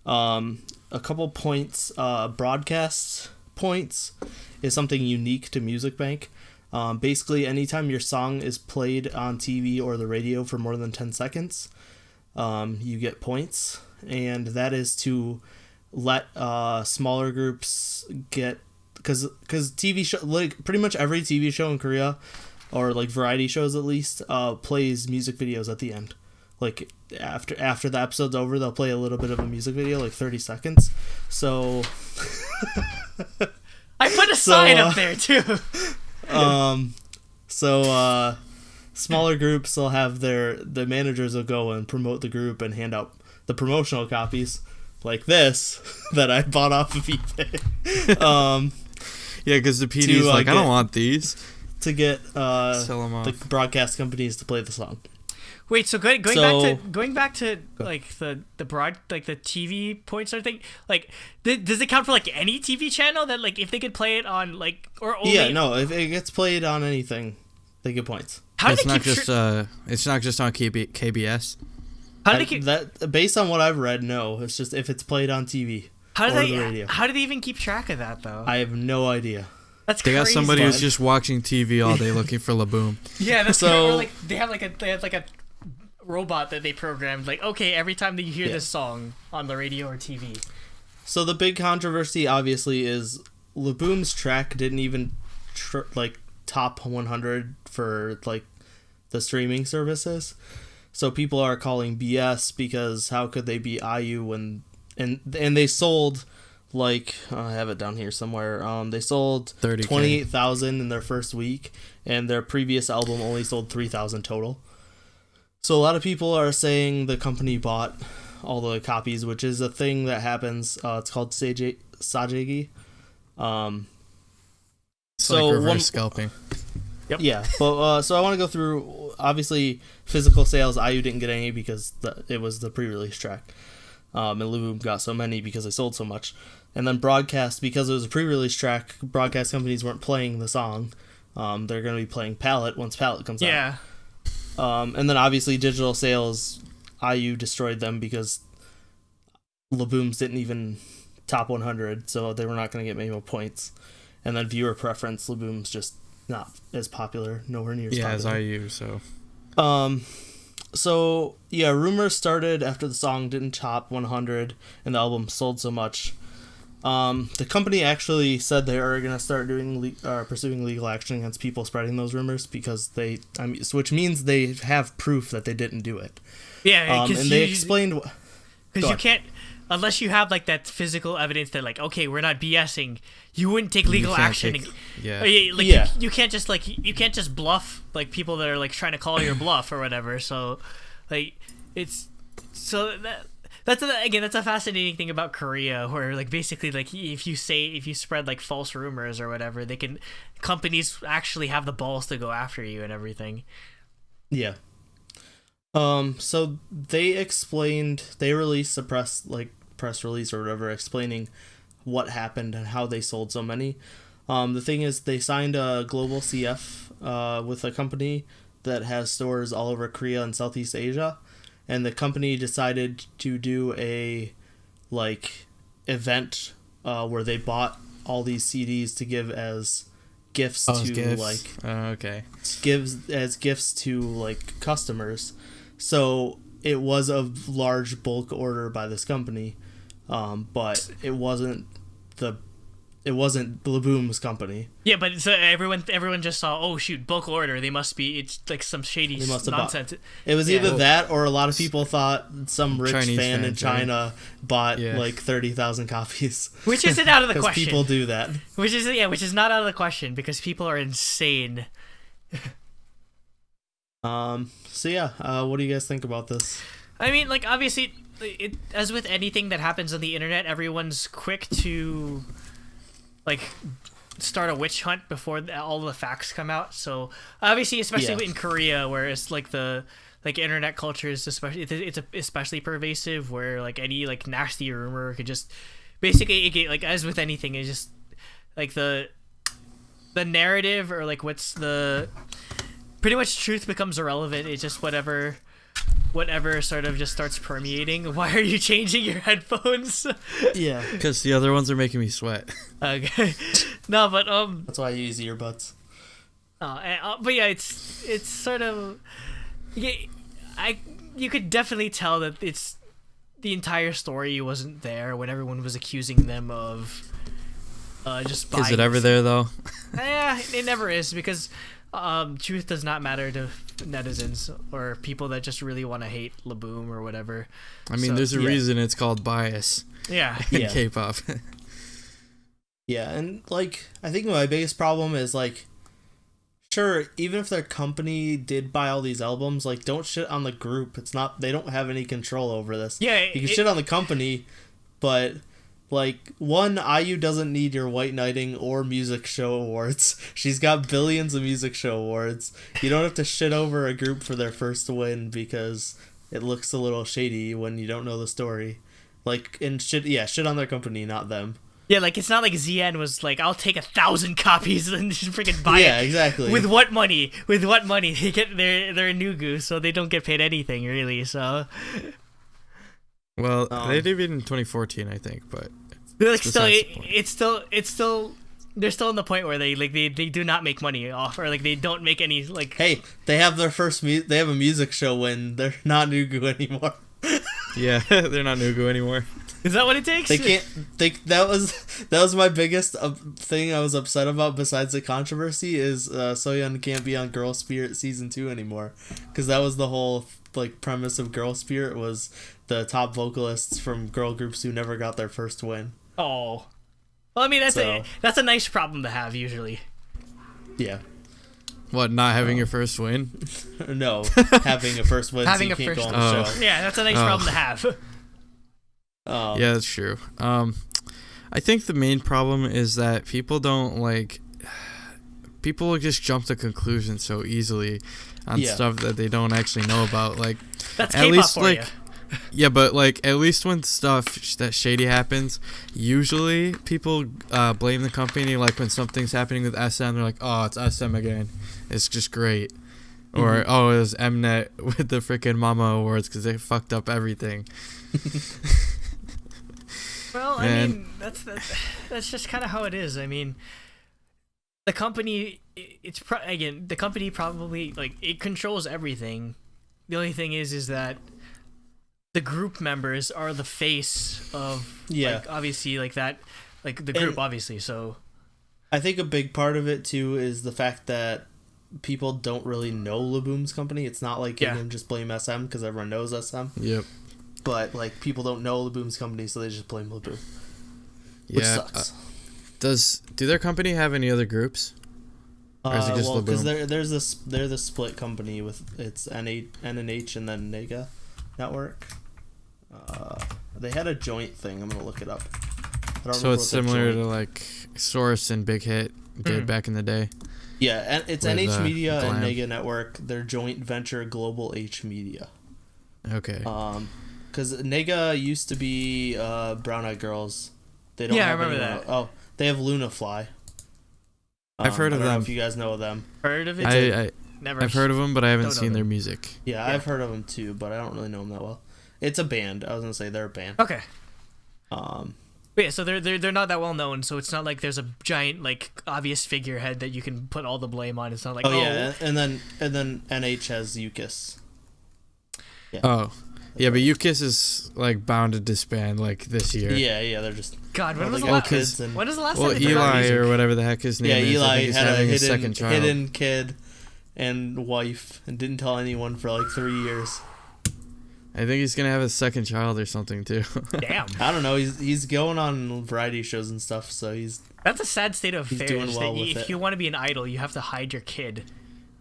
C: A couple points, broadcast points is something unique to Music Bank. Basically, anytime your song is played on TV or the radio for more than 10 seconds, you get points. And that is to let smaller groups get... Because TV show, like pretty much every TV show in Korea, or like variety shows at least, plays music videos at the end. Like after the episode's over, they'll play a little bit of a music video, like 30 seconds. So
B: I put a sign up there too.
C: Smaller groups will have the managers will go and promote the group and hand out the promotional copies like this that I bought off of eBay.
A: Yeah, because the PD's I don't want these.
C: To get
A: Sell 'em off.
C: the broadcast companies to play the song.
B: Wait, so going back to like the TV points or thing, like does it count for like any TV channel that like if they could play it on like or only?
C: Yeah, no, if it gets played on anything, they get points.
B: How
A: It's
B: do they
A: not
B: keep
A: just it's not just on KBS.
B: How do they keep
C: that? Based on what I've read, no, it's just if it's played on TV.
B: How do
C: the radio.
B: How do they even keep track of that though?
C: I have no idea.
B: That's
A: They
B: crazy.
A: got somebody who's just watching TV all day looking for Laboum.
B: Yeah, that's
C: So-
B: or like they have like a robot that they programmed. Like, okay, every time that you hear this song on the radio or TV.
C: So the big controversy, obviously, is Laboum's track didn't even top 100 for like the streaming services. So people are calling BS because how could they be IU when and they sold like I have it down here somewhere. They sold
A: 30K.
C: 28,000 in their first week, and their previous album only sold 3,000 total. So a lot of people are saying the company bought all the copies, which is a thing that happens. It's called sajegi.
A: It's like reverse scalping.
B: Yep.
C: Yeah, but so I want to go through. Obviously, physical sales, IU didn't get any because it was the pre-release track, and Laboum got so many because they sold so much. And then broadcast, because it was a pre-release track, broadcast companies weren't playing the song. They're going to be playing Palette once Palette comes out.
B: Yeah.
C: And then obviously digital sales, IU destroyed them because Laboum's didn't even top 100, so they were not going to get many more points. And then viewer preference, Laboum's just not as popular, nowhere near as popular.
A: As IU, so.
C: So yeah, rumors started after the song didn't top 100 and the album sold so much. The company actually said they are going to start doing pursuing legal action against people spreading those rumors because which means they have proof that they didn't do it.
B: Yeah,
C: and they explained
B: because you can't unless you have like that physical evidence that like okay we're not BSing. You wouldn't take legal action. You can't just bluff like people that are like trying to call your bluff or whatever. So like it's so that. That's a fascinating thing about Korea, where like basically like if you spread like false rumors or whatever, companies actually have the balls to go after you and everything.
C: Yeah. So they released a press release or whatever explaining what happened and how they sold so many. The thing is they signed a global CF with a company that has stores all over Korea and Southeast Asia. And the company decided to do a event where they bought all these CDs to give as gifts
A: okay.
C: gives as gifts to like customers. So it was a large bulk order by this company, but it wasn't Laboum's company.
B: Yeah, but so everyone just saw, oh shoot, bulk order. They must be. It's like some shady nonsense.
C: It was either that, or a lot of people thought some rich
A: Chinese
C: fan in
A: fans,
C: China bought like 30,000 copies.
B: Which isn't out of the question.
C: Because people do that.
B: Which is not out of the question because people are insane.
C: So yeah, what do you guys think about this?
B: I mean, like obviously, as with anything that happens on the internet, everyone's quick to like start a witch hunt before all the facts come out. So obviously, especially in Korea, where it's like the internet culture is especially pervasive, where like any like nasty rumor could just basically, like as with anything, it's just like the narrative, or like what's the pretty much truth becomes irrelevant. It's just whatever sort of just starts permeating. Why are you changing your headphones?
C: Yeah,
A: because the other ones are making me sweat.
B: Okay. No, but
C: that's why I use earbuds.
B: But yeah, it's sort of, you could definitely tell that it's the entire story wasn't there when everyone was accusing them of just buying.
A: Is it ever there though?
B: Yeah, it never is, because truth does not matter to netizens or people that just really want to hate Laboum or whatever.
A: I mean, there's a reason it's called bias.
B: Yeah.
A: In K-pop.
C: Yeah, and like I think my biggest problem is like, sure, even if their company did buy all these albums, like don't shit on the group. It's not, they don't have any control over this.
B: Yeah,
C: you can shit on the company, but like, one, IU doesn't need your White Knighting or music show awards. She's got billions of music show awards. You don't have to shit over a group for their first win because it looks a little shady when you don't know the story. Like, and shit on their company, not them.
B: Yeah, like it's not like ZN was like, I'll take 1,000 copies and just freaking buy it.
C: Yeah, exactly.
B: With what money? They get their Nugu, so they don't get paid anything really. So.
A: Well, they did it in 2014, I think, but
B: like it's still they're still in the point where they do not make money off, or like they don't make any like.
C: Hey, they have their first they have a music show when they're not Nugu anymore.
A: Yeah, they're not Nugu anymore.
B: Is that what it takes?
C: They can't. That was my biggest thing I was upset about. Besides the controversy, is Soyeon can't be on Girl Spirit season 2 anymore, because that was the whole like premise of Girl Spirit, was the top vocalists from girl groups who never got their first win.
B: Oh, well, I mean that's a nice problem to have usually.
C: Yeah.
A: What, not having your first win?
C: No, having a first win.
B: Having
C: so
B: a
C: you
B: first.
C: can't go on the show.
B: Yeah, that's a nice problem to have.
A: Yeah, that's true. I think the main problem is that people just jump to conclusions so easily on stuff that they don't actually know about. Like,
B: that's
A: at
B: K-pop
A: least
B: for
A: like,
B: you.
A: yeah, but like at least when stuff that shady happens, usually people blame the company. Like when something's happening with SM, they're like, "Oh, it's SM again. It's just great." Or, "Oh, it was Mnet with the freaking Mama Awards because they fucked up everything."
B: Well, I mean, that's just kind of how it is. I mean, the company, the company probably, like, it controls everything. The only thing is that the group members are the face of, like, obviously, like that, like the group, obviously. So
C: I think a big part of it too is the fact that people don't really know Laboum's company. It's not like you can just blame SM because everyone knows SM.
A: Yep.
C: But like people don't know Laboum's company, so they just blame Laboum. Which sucks.
A: Do their company have any other groups? Or is it just
C: well, because
A: Laboum?
C: they're the split company with it's NNH and then Nega Network. They had a joint thing. I'm gonna look it up.
A: So it's similar to like Source and Big Hit did back in the day.
C: Yeah, and it's
A: with,
C: NH Media
A: Glam.
C: and Nega Network. Their joint venture, Global H Media.
A: Okay.
C: Because Nega used to be Brown Eyed Girls. They don't.
B: Yeah,
C: have
B: I remember
C: anyone
B: that.
C: Oh, they have Luna Fly.
A: I've heard of
C: I don't
A: them.
C: know if you guys know of them.
B: Heard of it?
A: I've heard of them, but I haven't seen their music.
C: Yeah, I've heard of them too, but I don't really know them that well. It's a band. I was gonna say they're a band.
B: Okay.
C: But
B: But yeah, so they're not that well known, so it's not like there's a giant like obvious figurehead that you can put all the blame on. It's not like
C: yeah, and then NH has Yukis.
A: Yeah. Oh. Yeah, but Yukis is like bound to disband like this year.
C: Yeah, they're just
B: God. When was the last time?
A: Well, Eli or whatever the heck his name is.
C: Eli
A: I think
C: had
A: having
C: a
A: his second child.
C: hidden kid and wife, and didn't tell anyone for like 3 years.
A: I think he's gonna have a second child or something too.
B: Damn.
C: I don't know. He's going on variety shows and stuff, so
B: That's a sad state of affairs.
C: doing well
B: that
C: with
B: if
C: it.
B: you want to be an idol, you have to hide your kid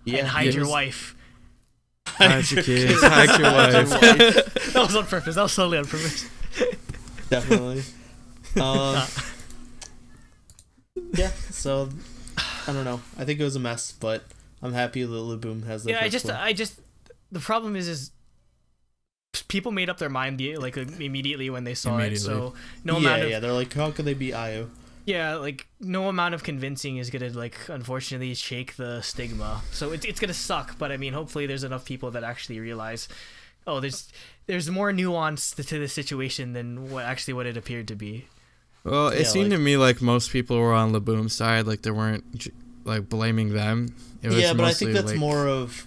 C: yeah,
B: and hide your wife.
A: Hide your kids, hide your wife.
B: That was on purpose. That was totally on purpose.
C: Definitely. Yeah. So I don't know. I think it was a mess, but I'm happy that Laboum has the.
B: Yeah, I just the problem is people made up their mind like immediately when they saw it. So no amount of
C: they're like, how could they be IU?
B: Yeah, like no amount of convincing is gonna like unfortunately shake the stigma. So it's gonna suck, but I mean, hopefully there's enough people that actually realize, oh, there's more nuance to the situation than what it appeared to be.
A: Well, it seemed to me like most people were on Laboum's side, like they weren't like blaming them. It was
C: but I think that's
A: like,
C: more of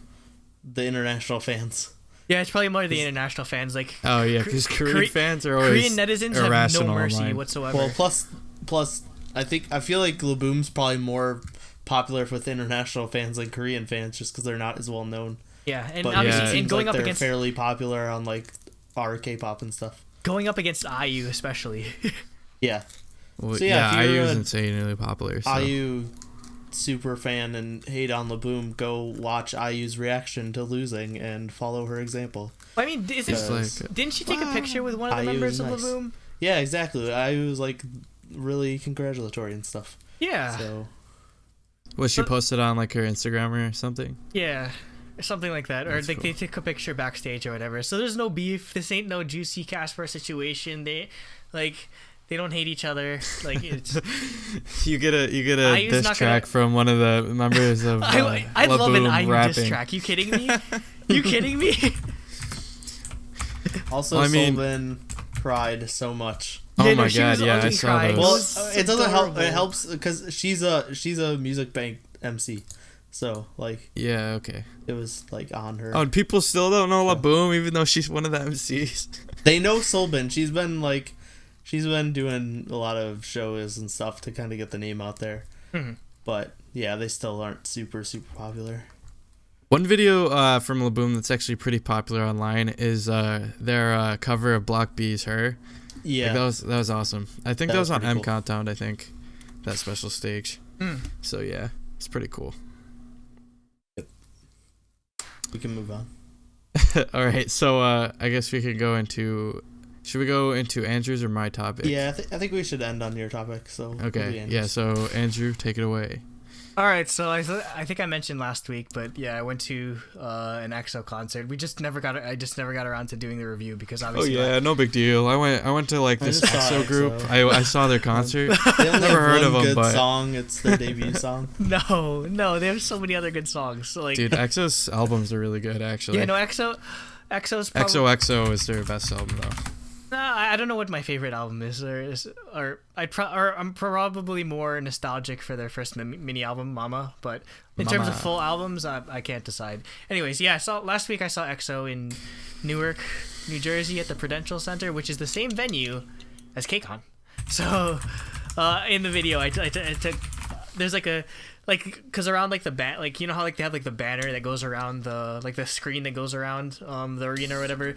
C: the international fans.
B: Yeah, it's probably more the international fans. Like,
A: oh yeah, because Korean fans are always
B: Korean netizens have no mercy
A: online.
B: whatsoever.
C: Well, plus, I feel like Laboum's probably more popular with international fans than Korean fans, just because they're not as well known.
B: Yeah, and
C: but
B: obviously, and going
C: like
B: up
C: they're
B: against
C: fairly popular on like our K-pop and stuff.
B: Going up against IU especially.
C: Yeah.
A: Well,
C: so yeah,
A: IU is insanely popular. So.
C: IU super fan and hate on Laboum, go watch IU's reaction to losing and follow her example.
B: I mean, didn't she take a picture with one of the members of Laboum?
C: Yeah, exactly. IU was like really congratulatory and stuff.
B: Yeah.
C: So
A: was she posted on like her Instagram or something?
B: Yeah. Something like that. Or like they took a picture backstage or whatever. So there's no beef. This ain't no Juicy Casper situation. They don't hate each other. Like it's
A: you get a diss track from one of the members of
B: I'd love an IU
A: rapping.
B: diss track. You kidding me? You kidding me?
C: Also, Solvin cried so much.
A: Oh my god, yeah, I saw those.
C: Well, it doesn't help. It helps because she's a music bank MC. So like
A: yeah, okay.
C: It was like on her.
A: Oh, and people still don't know Laboum even though she's one of the MCs.
C: They know Solbin. She's been doing a lot of shows and stuff to kind of get the name out there.
B: Mm-hmm.
C: But yeah, they still aren't super popular.
A: One video from Laboum that's actually pretty popular online is their cover of Block B's Her.
C: Yeah,
A: like, that was awesome. I think that was on M
C: cool.
A: Countdown. I think that special stage. So yeah, it's pretty cool.
C: Yep. We can move on.
A: All right, so I guess we could go into. Should we go into Andrew's or my topic?
C: Yeah, I think we should end on your topic. So
A: okay, yeah. So Andrew, take it away.
B: All right, so I think I mentioned last week, but yeah, I went to an EXO concert. I just never got around to doing the review because obviously.
A: Oh yeah, no big deal. I went to like this EXO group. I saw their concert.
C: They only
A: never heard of them,
C: good
A: but
C: song. It's their debut song.
B: No, they have so many other good songs. So, like,
A: dude, EXO's albums are really good actually.
B: Yeah, no, EXO's
A: XOXO is their best album though.
B: I don't know what my favorite album is, I'm probably more nostalgic for their first mini album, Mama. But in terms of full albums, I can't decide. Anyways, yeah, last week I saw EXO in Newark, New Jersey, at the Prudential Center, which is the same venue as KCON. So, in the video, I took there's because around like the like you know how like they have like the banner that goes around the screen that goes around the arena or whatever.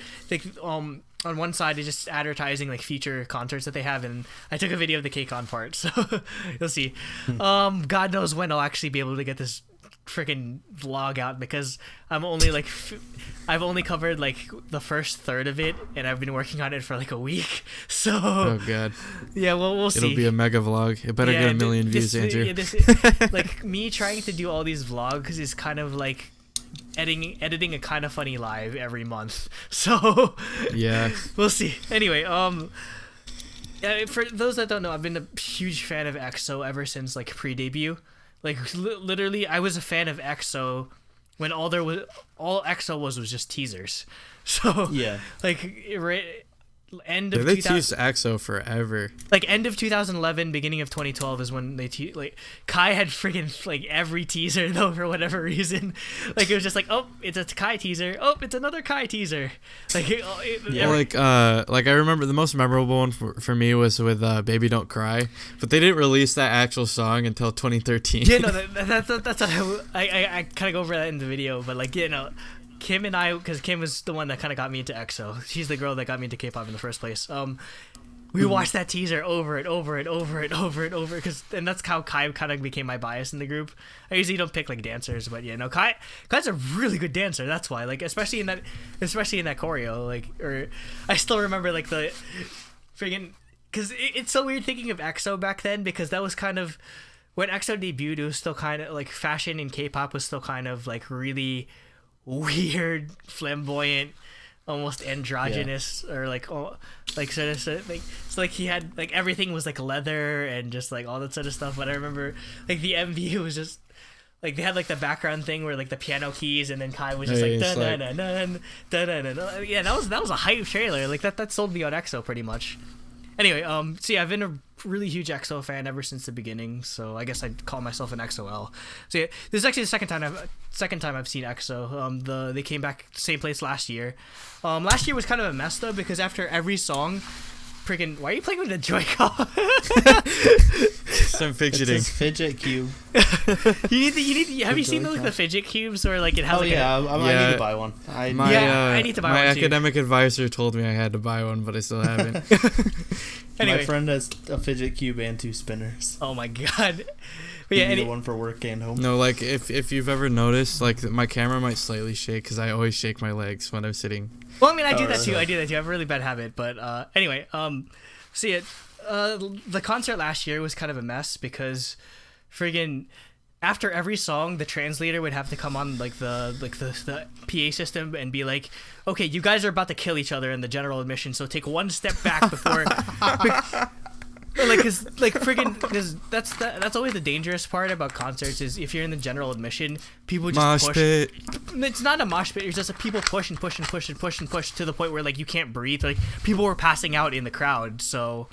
B: On one side it's just advertising like future concerts that they have, and I took a video of the KCON part, so you'll see. God knows when I'll actually be able to get this freaking vlog out because I'm only like I've only covered like the first third of it, and I've been working on it for like a week. So
A: oh god,
B: yeah, well we'll see.
A: It'll be a mega vlog. It better get a million views, Andrew.
B: Like me trying to do all these vlogs is kind of like editing a kind of funny live every month. So
A: yeah,
B: we'll see. Anyway, for those that don't know, I've been a huge fan of EXO ever since like pre-debut. Like literally, I was a fan of EXO when all EXO was just teasers. So
C: yeah,
B: like end of
A: They
B: 2000,
A: teased EXO forever.
B: like end of 2011, beginning of 2012 is when they like Kai had friggin' like every teaser though for whatever reason. Like it was just like, oh, it's a Kai teaser. Oh, it's another Kai teaser. Like
A: Like I remember the most memorable one for me was with Baby Don't Cry, but they didn't release that actual song until 2013.
B: Yeah, no, that's what I kind of go over that in the video, but like Kim and I, because Kim was the one that kind of got me into EXO. She's the girl that got me into K-pop in the first place. We watched that teaser over and over and over and over and over, and that's how Kai kind of became my bias in the group. I usually don't pick like dancers, but yeah, no, Kai's a really good dancer. That's why, like, especially in that choreo, like, or I still remember like the friggin', because it's so weird thinking of EXO back then, because that was kind of when EXO debuted. It was still kind of like fashion in K-pop was still kind of like really weird, flamboyant, almost androgynous, or like sort of like, so like he had like everything was like leather and just like all that sort of stuff. But I remember like the MV was just like they had like the background thing where like the piano keys, and then Kai was just like dun dun dun dun dun dun. Yeah, that was a hype trailer. Like that sold me on EXO pretty much. Anyway, so yeah, I've been a really huge EXO fan ever since the beginning, so I guess I'd call myself an XOL. So yeah, this is actually the second time I've seen EXO. They came back same place last year. Last year was kind of a mess though, because after every song, freaking, why are you playing with the Joy-Con?
A: I'm fidgeting.
C: It's his fidget cube.
B: you need. Have you seen the fidget cubes where like it has?
C: I need to buy one. I
B: need to buy one.
A: My academic advisor told me I had to buy one, but I still haven't.
B: Anyway.
C: My friend has a fidget cube and 2 spinners.
B: Oh my god. But
C: yeah, one for work and home.
A: No, like if you've ever noticed, like my camera might slightly shake because I always shake my legs when I'm sitting.
B: Well, I mean, I do that too. I have a really bad habit. But anyway, see it. The concert last year was kind of a mess because, friggin', after every song, the translator would have to come on like the PA system and be like, "Okay, you guys are about to kill each other in the general admission, so take one step back before." Because that's always the dangerous part about concerts is if you're in the general admission, people just
A: mosh
B: push.
A: Pit.
B: It's not a mosh pit. It's just people push and push and push and push and push to the point where like you can't breathe. Like people were passing out in the crowd. So.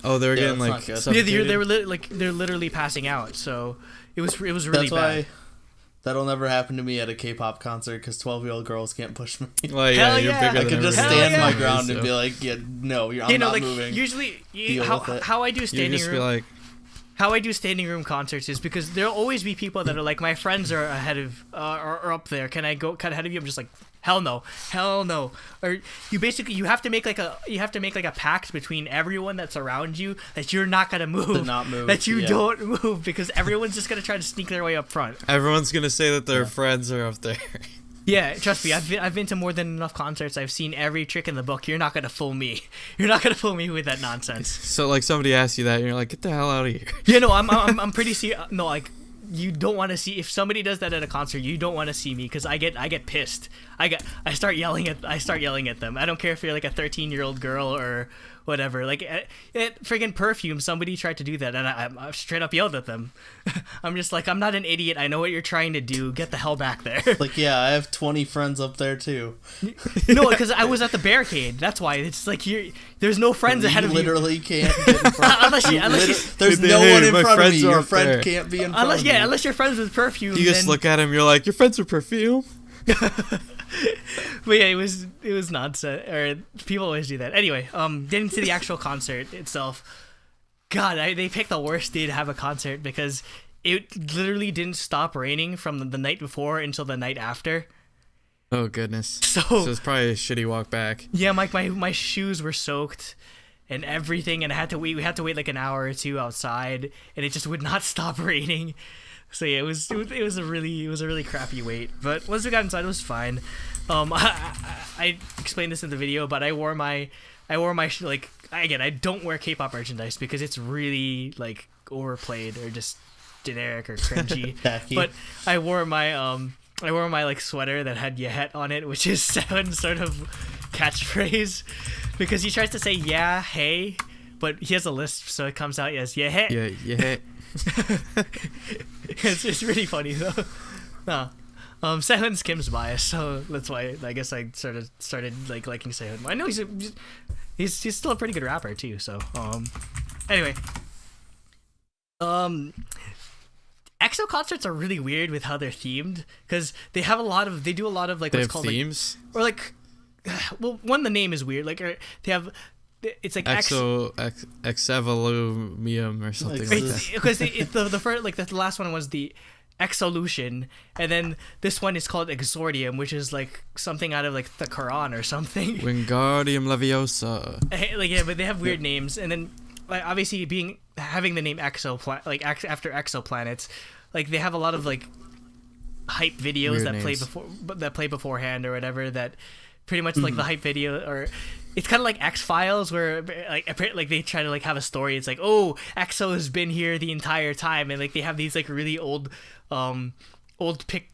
A: Oh, they were getting like.
B: Yeah, they're literally passing out. So it was really
C: that's
B: bad.
C: Why that'll never happen to me at a K-pop concert because 12-year-old girls can't push me.
A: Like, yeah, you're bigger
C: I
A: than
C: could just stand my ground and be like, yeah, no, I'm not
B: like,
C: moving.
B: Usually, how I do standing room.
A: Be like,
B: how I do standing room concerts is because there'll always be people that are like, my friends are ahead of, are up there. Can I go cut ahead of you? I'm just like, hell no. Or you have to make like a pact between everyone that's around you that you're not gonna move.
C: To not move.
B: That you don't move because everyone's just gonna try to sneak their way up front.
A: Everyone's gonna say that their friends are up there.
B: Yeah, trust me. I've been to more than enough concerts. I've seen every trick in the book. You're not gonna fool me. You're not gonna fool me with that nonsense.
A: So like somebody asks you that, and you're like, get the hell out of here.
B: Yeah, no, I'm pretty serious. No, like you don't want to see if somebody does that at a concert. You don't want to see me because I get pissed. I start yelling at them. I don't care if you're like a 13-year-old girl or whatever. Like at friggin' Perfume, somebody tried to do that, and I straight up yelled at them. I'm just like, I'm not an idiot. I know what you're trying to do. Get the hell back there.
C: Like, yeah, I have 20 friends up there too.
B: No, because I was at the barricade. That's why. It's like there's no friends ahead of you.
C: Literally can't get in front.
B: unless
C: there's no one in front of me. Your friend can't be in front of me.
B: Unless you're friends with Perfume.
A: You just look at him. You're like, your friends with Perfume.
B: But yeah, it was nonsense. Or people always do that. Anyway, getting to the actual concert itself. God, they picked the worst day to have a concert because it literally didn't stop raining from the night before until the night after.
A: Oh goodness. So it's probably a shitty walk back.
B: Yeah, my shoes were soaked and everything, and we had to wait like an hour or two outside, and it just would not stop raining. So yeah, it was a really crappy wait. But once we got inside, it was fine. I explained this in the video, but I wore my like, again, I don't wear K-pop merchandise because it's really like overplayed or just generic or cringy. But I wore my like sweater that had Yehet on it, which is Sehun's sort of catchphrase, because he tries to say yeah, hey, but he has a lisp, so it comes out as Yehet.
A: Yeah, Yehet.
B: It's really funny though. No. Sehun's Kim's bias, so that's why I guess I sort of started like liking Sehun. I know he's he's still a pretty good rapper too. So anyway, EXO concerts are really weird with how they're themed because they do a lot of like
A: They
B: what's
A: have
B: called
A: themes.
B: like, or like, well, one, the name is weird. Like they have, it's like
A: EXO Exevolumium or something like that.
B: because the first, like the last one was the Exolution, and then this one is called Exordium, which is like something out of like the Quran or something.
A: Wingardium Leviosa.
B: Like yeah, but they have weird names, and then like obviously having the name after exoplanets, like they have a lot of like hype videos that play beforehand or whatever, that pretty much like the hype video, or it's kind of like X-Files where like they try to like have a story. It's like, oh, EXO has been here the entire time, and like they have these like really old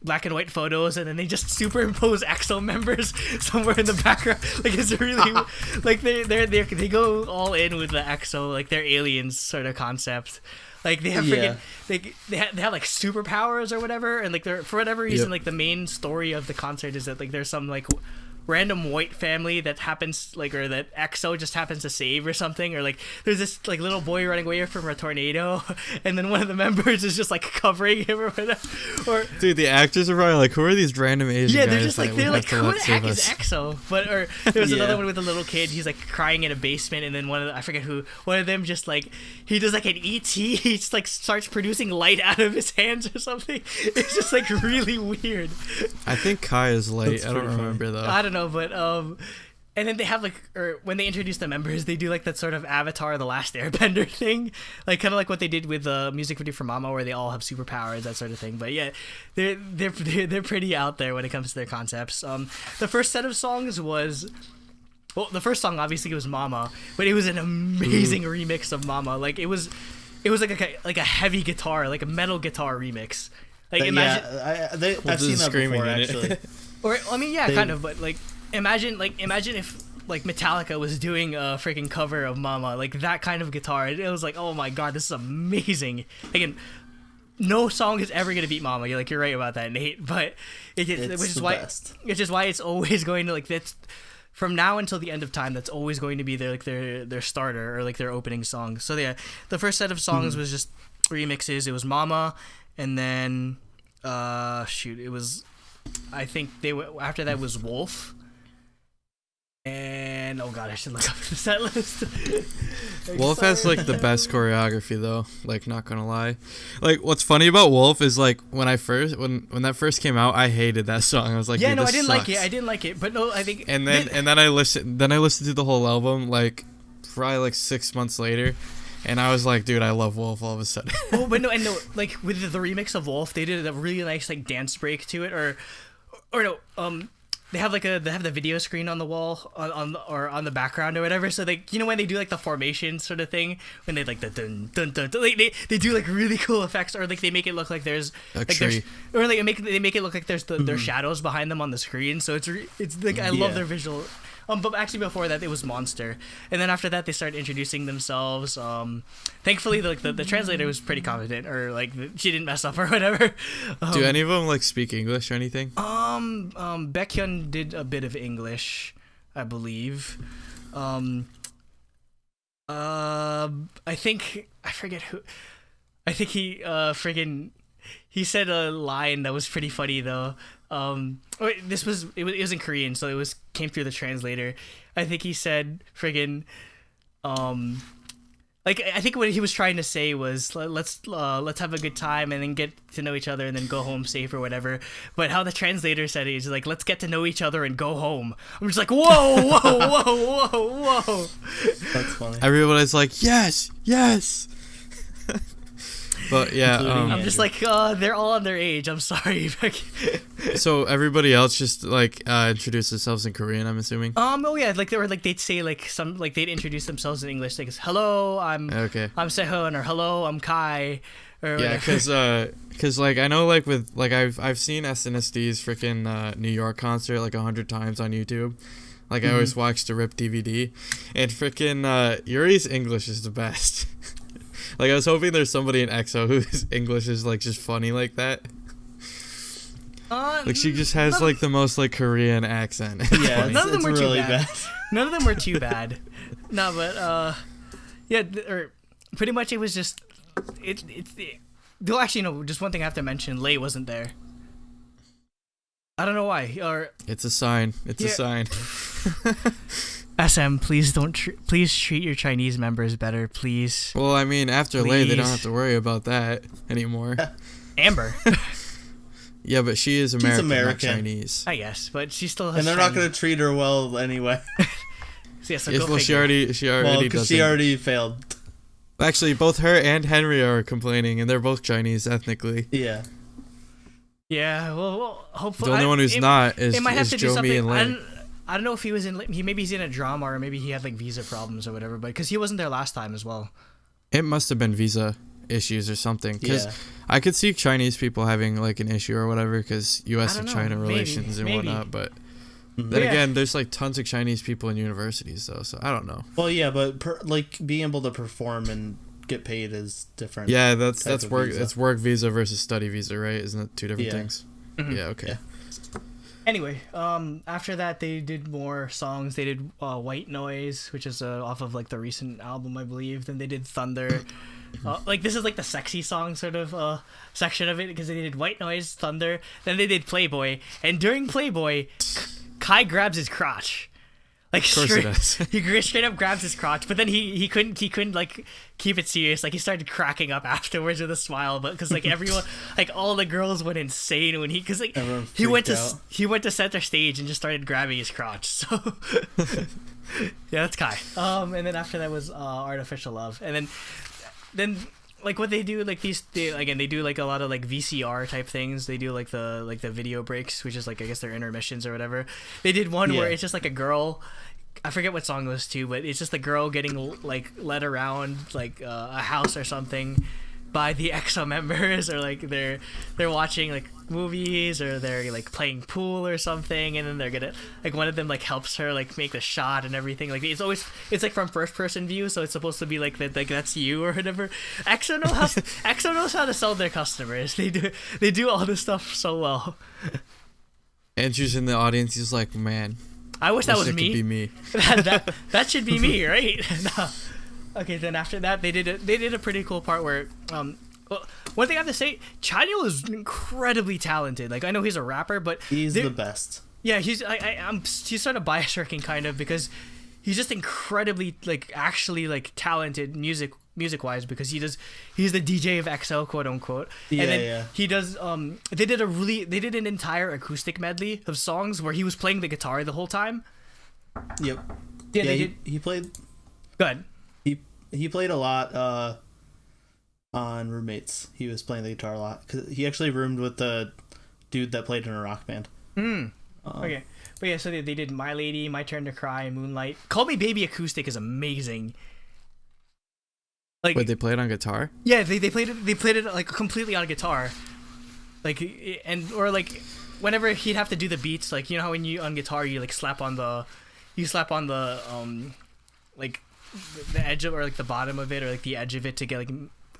B: black and white photos, and then they just superimpose EXO members somewhere in the background. Like it's really like they go all in with the EXO, like they're aliens sort of concept. Like they have they have like superpowers or whatever, and like they're, for whatever reason, like the main story of the concert is that like there's some like random white family that happens like, or that EXO just happens to save or something, or like there's this like little boy running away from a tornado, and then one of the members is just like covering him or whatever. Or
A: dude, the actors are probably like, who are these random Asian guys?
B: Yeah, they're just like, who the heck is
A: us?
B: EXO? But or there was another one with a little kid. He's like crying in a basement, and then one of them just like, he does like an ET. He just like starts producing light out of his hands or something. It's just like really weird.
A: I think Kai is late. I don't remember though.
B: I don't know, but and then they have like, or when they introduce the members, they do like that sort of Avatar: The Last Airbender thing, like kind of like what they did with the music video for Mama, where they all have superpowers, that sort of thing. But yeah, they're pretty out there when it comes to their concepts. The first set of songs was, well, the first song obviously was Mama, but it was an amazing remix of Mama. Like it was like a heavy guitar, like a metal guitar remix. Like imagine,
C: I've seen that before actually.
B: Or I mean, yeah, kind of, but like imagine if like Metallica was doing a freaking cover of Mama, like that kind of guitar. It was like, oh my god, this is amazing. Again, no song is ever gonna beat Mama. You're right about that, Nate. But which is why it's always going to, like, that's from now until the end of time, that's always going to be their starter, or like their opening song. So yeah, the first set of songs was just remixes. It was Mama, and then it was, I think after that was Wolf. And oh god, I should look up the set list.
A: Wolf has like the best choreography though, like, not gonna lie. Like, what's funny about Wolf is like when that first came out, I hated that song. I was like,
B: yeah, no,
A: this
B: I
A: sucks.
B: didn't like it, but no, I think,
A: and then I listened to the whole album like probably like 6 months later, and I was like, dude, I love Wolf all of a sudden.
B: Oh, but no, like with the remix of Wolf, they did a really nice like dance break to it, or no, they have the video screen on the wall on the background or whatever. So like, you know, when they do like the formation sort of thing, when they like the dun dun dun, like they do like really cool effects, or like they make it look like there's
A: a
B: like
A: tree,
B: or like they make it look like there's their shadows behind them on the screen. So it's like, I love their visual. But actually before that it was Monster, and then after that they started introducing themselves. Thankfully the translator was pretty competent, or like she didn't mess up or whatever.
A: Do any of them like speak English or anything?
B: Baekhyun did a bit of English, I believe. I think, I forget who. I think he said a line that was pretty funny though. It was in Korean, so it came through the translator. I think he said friggin' like, I think what he was trying to say was, let's have a good time and then get to know each other and then go home safe or whatever. But how the translator said it is like, let's get to know each other and go home. I'm just like, whoa.
C: That's funny.
A: Everybody's like, yes. But yeah,
B: I'm just like, they're all on their age. I'm sorry.
A: So everybody else just like introduce themselves in Korean, I'm assuming.
B: Oh yeah, like they'd say like they'd introduce themselves in English, like, hello, I'm Sehun, or hello, I'm Kai, or whatever.
A: Yeah, cause like I know, like with like I've seen SNSD''s freaking New York concert like 100 times on YouTube. Like I always watch the RIP DVD, and freaking Yuri's English is the best. Like, I was hoping there's somebody in EXO whose English is like just funny like that. Like she just has like the most like Korean accent.
C: Yeah,
B: None of them were
C: really
B: too bad.
C: bad.
B: None of them were too bad. No, but yeah, or pretty much it was just though actually no, just one thing I have to mention, Lay wasn't there. I don't know why. Or
A: It's a sign. It's a sign.
B: SM, please please treat your Chinese members better, please.
A: Well, I mean, after Lay, they don't have to worry about that anymore.
B: Amber.
A: Yeah, but she is American, not
C: American.
A: Chinese.
B: I guess, but she still has
C: And they're not going to treat her well anyway.
B: So, yeah, so
A: Yes,
B: go
A: well,
B: figure.
A: she already
C: Because
A: doesn't.
C: she already failed.
A: Actually, both her and Henry are complaining, and they're both Chinese ethnically.
C: Yeah.
B: Yeah, well hopefully.
A: The only one who's not is
B: it might have to do
A: Jomi
B: something.
A: and Lay.
B: I don't know if he was in. Maybe he's in a drama, or maybe he had like visa problems or whatever. But because he wasn't there last time as well.
A: It must have been visa issues or something. Because
C: Yeah.
A: I could see Chinese people having like an issue or whatever, because U.S.
B: I
A: and
B: don't know.
A: China
B: Maybe.
A: relations and
B: Maybe.
A: whatnot. But
C: Mhm.
A: then
B: Yeah.
A: again, there's like tons of Chinese people in universities though, so I don't know.
C: Well, yeah, but like being able to perform and get paid is different.
A: Yeah, that's
C: type of
A: work.
C: visa.
A: It's work visa versus study visa, right? Isn't it two different
C: Yeah.
A: things?
B: Mhm.
A: Yeah. Okay.
C: Yeah.
B: Anyway, after that they did more songs. They did White Noise, which is off of like the recent album, I believe. Then they did Thunder. Like this is like the sexy song sort of section of it, because they did White Noise, Thunder. Then they did Playboy, and during Playboy, Kai grabs his crotch. Like
A: Of course he does.
B: he straight up grabs his crotch, but then he couldn't like keep it serious. Like he started cracking up afterwards with a smile, but because like everyone, like all the girls went insane when because like
C: Everyone
B: he went
C: freaked
B: to
C: out.
B: he went to center stage and just started grabbing his crotch. So yeah, that's Kai. And then after that was Artificial Love, and then like what they do, like they do like a lot of like VCR type things. They do like the video breaks, which is like I guess their intermissions or whatever. They did one where
C: Yeah.
B: it's just like a girl. I forget what song it was to, but it's just a girl getting like led around like a house or something by the EXO members, or like they're watching like movies, or they're like playing pool or something, and then they're gonna like one of them like helps her like make the shot and everything. Like it's like from first person view, so it's supposed to be like that, like that's you or whatever. EXO knows how to sell their customers. They do all this stuff so well.
A: Andrew's in the audience. He's like, man,
B: I wish that was
A: it
B: me.
A: could be me.
B: that should be me, right? No. Okay, then after that, they did a pretty cool part where well, one thing I have to say, Chanyeol is incredibly talented. Like I know he's a rapper, but
C: He's the best.
B: yeah, he's sort of bias working kind of, because he's just incredibly like actually like talented music wise, because he's the DJ of EXO, quote unquote.
C: Yeah,
B: and then
C: yeah.
B: he does they did an entire acoustic medley of songs where he was playing the guitar the whole time.
C: Yep.
B: Yeah,
C: Yeah,
B: they did.
C: he played.
B: Good.
C: He played a lot on Roommates. He was playing the guitar a lot because he actually roomed with the dude that played in a rock band.
B: Okay. But yeah, so they did My Lady, My Turn to Cry, Moonlight. Call Me Baby acoustic is amazing. Like
A: Wait, they play it on guitar?
B: yeah, they played it like completely on guitar. Like and or like whenever he'd have to do the beats, like you know how when you on guitar you like slap on the like the edge of, or like the bottom of it, or like the edge of it to get like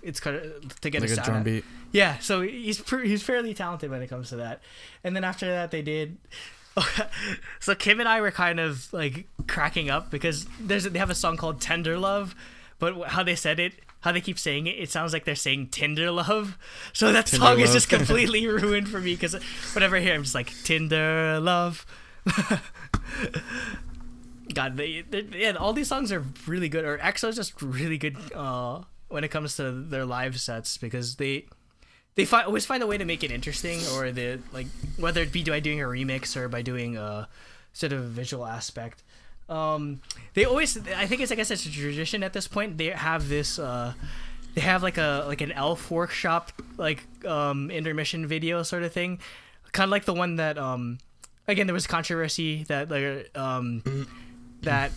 B: it's kind of to get
A: Like
B: a
A: a
B: sound
A: drum
B: out.
A: beat.
B: Yeah, so he's fairly talented when it comes to that. And then after that, they did. So Kim and I were kind of like cracking up because they have a song called Tender Love, but how they said it, how they keep saying it, it sounds like they're saying Tinder Love. So that
A: Tinder
B: song is
A: Love.
B: just completely ruined for me, because whenever I hear it, I'm just like Tinder Love. God, yeah, all these songs are really good. Or EXO's just really good when it comes to their live sets, because they always find a way to make it interesting, or the like whether it be by doing a remix or by doing a sort of visual aspect. They always, I think it's, I guess it's a tradition at this point. They have this they have like an elf workshop like intermission video sort of thing, kind of like the one that again there was controversy that like that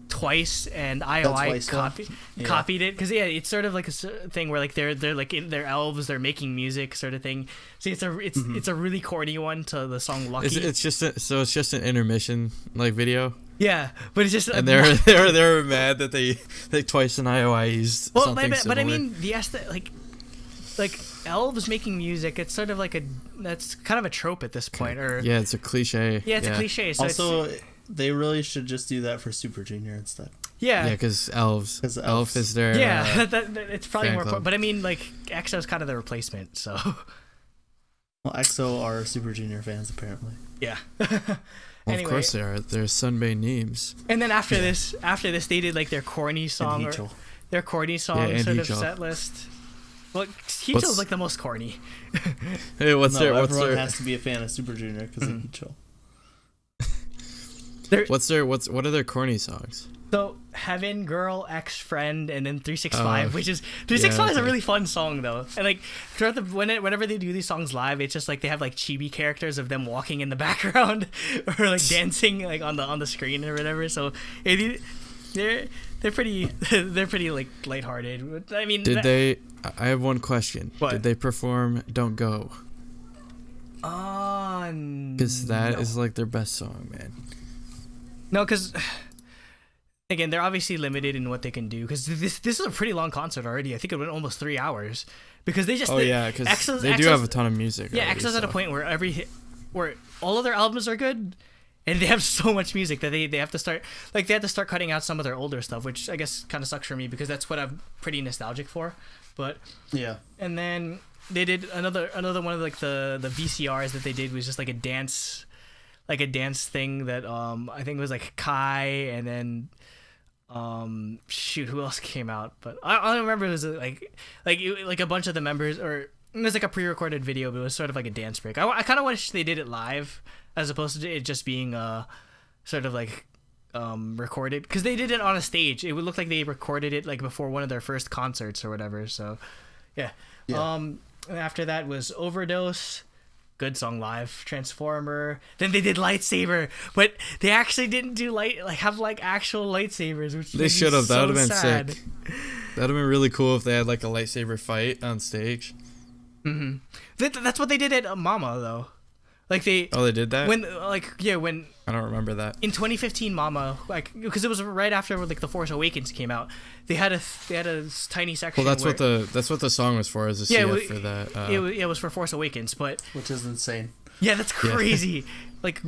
B: Twice and IOI copied it, because yeah, it's sort of like a thing where like they're like they're elves, they're making music sort of thing. See, it's a really corny one to the song Lucky.
A: It's just an intermission like video.
B: Yeah, but it's just
A: And they're mad that they Twice and IOI used something
B: but I
A: similar.
B: mean the like like elves making music, it's sort of like that's kind of a trope at this point, or
A: yeah, it's a cliche.
B: Yeah, it's a cliche. So
C: also, they really should just do that for Super Junior instead.
B: Yeah,
A: because elves. Elf is their
B: it's probably more
A: club.
B: but I mean, like, EXO's kind of the replacement, so
C: well, EXO are Super Junior fans apparently.
B: Yeah.
A: Well,
B: Anyway,
A: of course they are. They're Sunbae Neems.
B: and then after this they did like their corny song,
C: And Hyukoh.
B: their corny song
A: and
B: sort of
A: Hyukoh.
B: set list. Well, Hyukoh's like the most corny.
A: Hey, what's
C: everyone
A: their
C: has to be a fan of Super Junior because of Hyukoh.
A: what are their corny songs?
B: So Heaven Girl, Ex Friend, and then 365, which is 365 is a really fun song though. And like throughout whenever they do these songs live, it's just like they have like chibi characters of them walking in the background or like dancing like on the screen or whatever. So they're pretty like lighthearted. I mean,
A: I have one question.
B: What?
A: Did they perform "Don't Go"? Because that is like their best song, man.
B: No, because again, they're obviously limited in what they can do. Because this is a pretty long concert already. I think it went almost 3 hours. Because they just
A: because they do have a ton of music.
B: Yeah,
A: already,
B: EXO's at a point where where all of their albums are good, and they have so much music that they have to start cutting out some of their older stuff, which I guess kind of sucks for me because that's what I'm pretty nostalgic for. But
C: yeah,
B: and then they did another one of like the VCRs that they did was just like a dance thing that I think it was like Kai, and then who else came out? But I don't remember. It was like a bunch of the members, or it was like a pre-recorded video, but it was sort of like a dance break. I kind of wish they did it live as opposed to it just being sort of like recorded, because they did it on a stage. It would look like they recorded it like before one of their first concerts or whatever. So yeah. And after that was Overdose. Good song live. Transformer. Then they did Lightsaber, but they actually didn't do actual lightsabers, which
A: they should have. That would have been
B: sad.
A: sick. That would have been really cool if they had like a lightsaber fight on stage.
B: Mm-hmm. That's what they did at Mama though. Like they
A: did that?
B: when
A: I don't remember that.
B: in 2015 Mama, like, because it was right after like The Force Awakens came out, they had a tiny section.
A: Well, that's what the song was for, as a CF for that.
B: It was for Force Awakens, but
C: which is insane.
B: yeah, that's crazy. Like,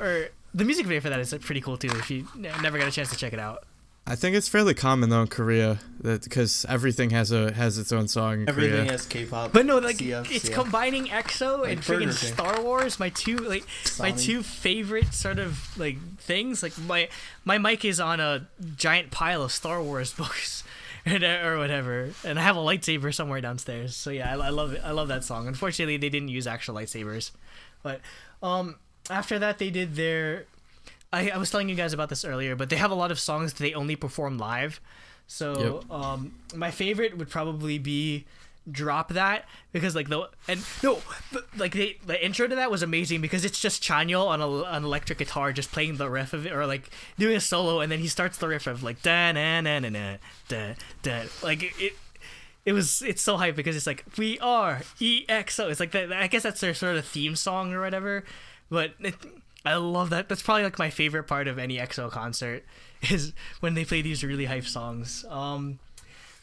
B: or the music video for that is pretty cool too. If you never got a chance to check it out.
A: I think it's fairly common though in Korea, that because everything has its own song in
C: Everything
A: Korea.
C: has K-pop.
B: But no, like
C: CF,
B: it's
C: CF.
B: combining EXO
C: Like
B: and freaking
C: Burger King.
B: Star Wars. My two favorite sort of like things. Like my mic is on a giant pile of Star Wars books, or whatever, and I have a lightsaber somewhere downstairs. So yeah, I love it. I love that song. Unfortunately, they didn't use actual lightsabers, but after that they did their. I was telling you guys about this earlier, but they have a lot of songs that they only perform live. So my favorite would probably be Drop That, because like the intro to that was amazing because it's just Chanyeol on an electric guitar just playing the riff of it, or like doing a solo, and then he starts the riff of like da na na na na da da, like it's so hype because it's like we are EXO. It's like that. I guess that's their sort of theme song or whatever, but I love that. That's probably like my favorite part of any EXO concert is when they play these really hype songs.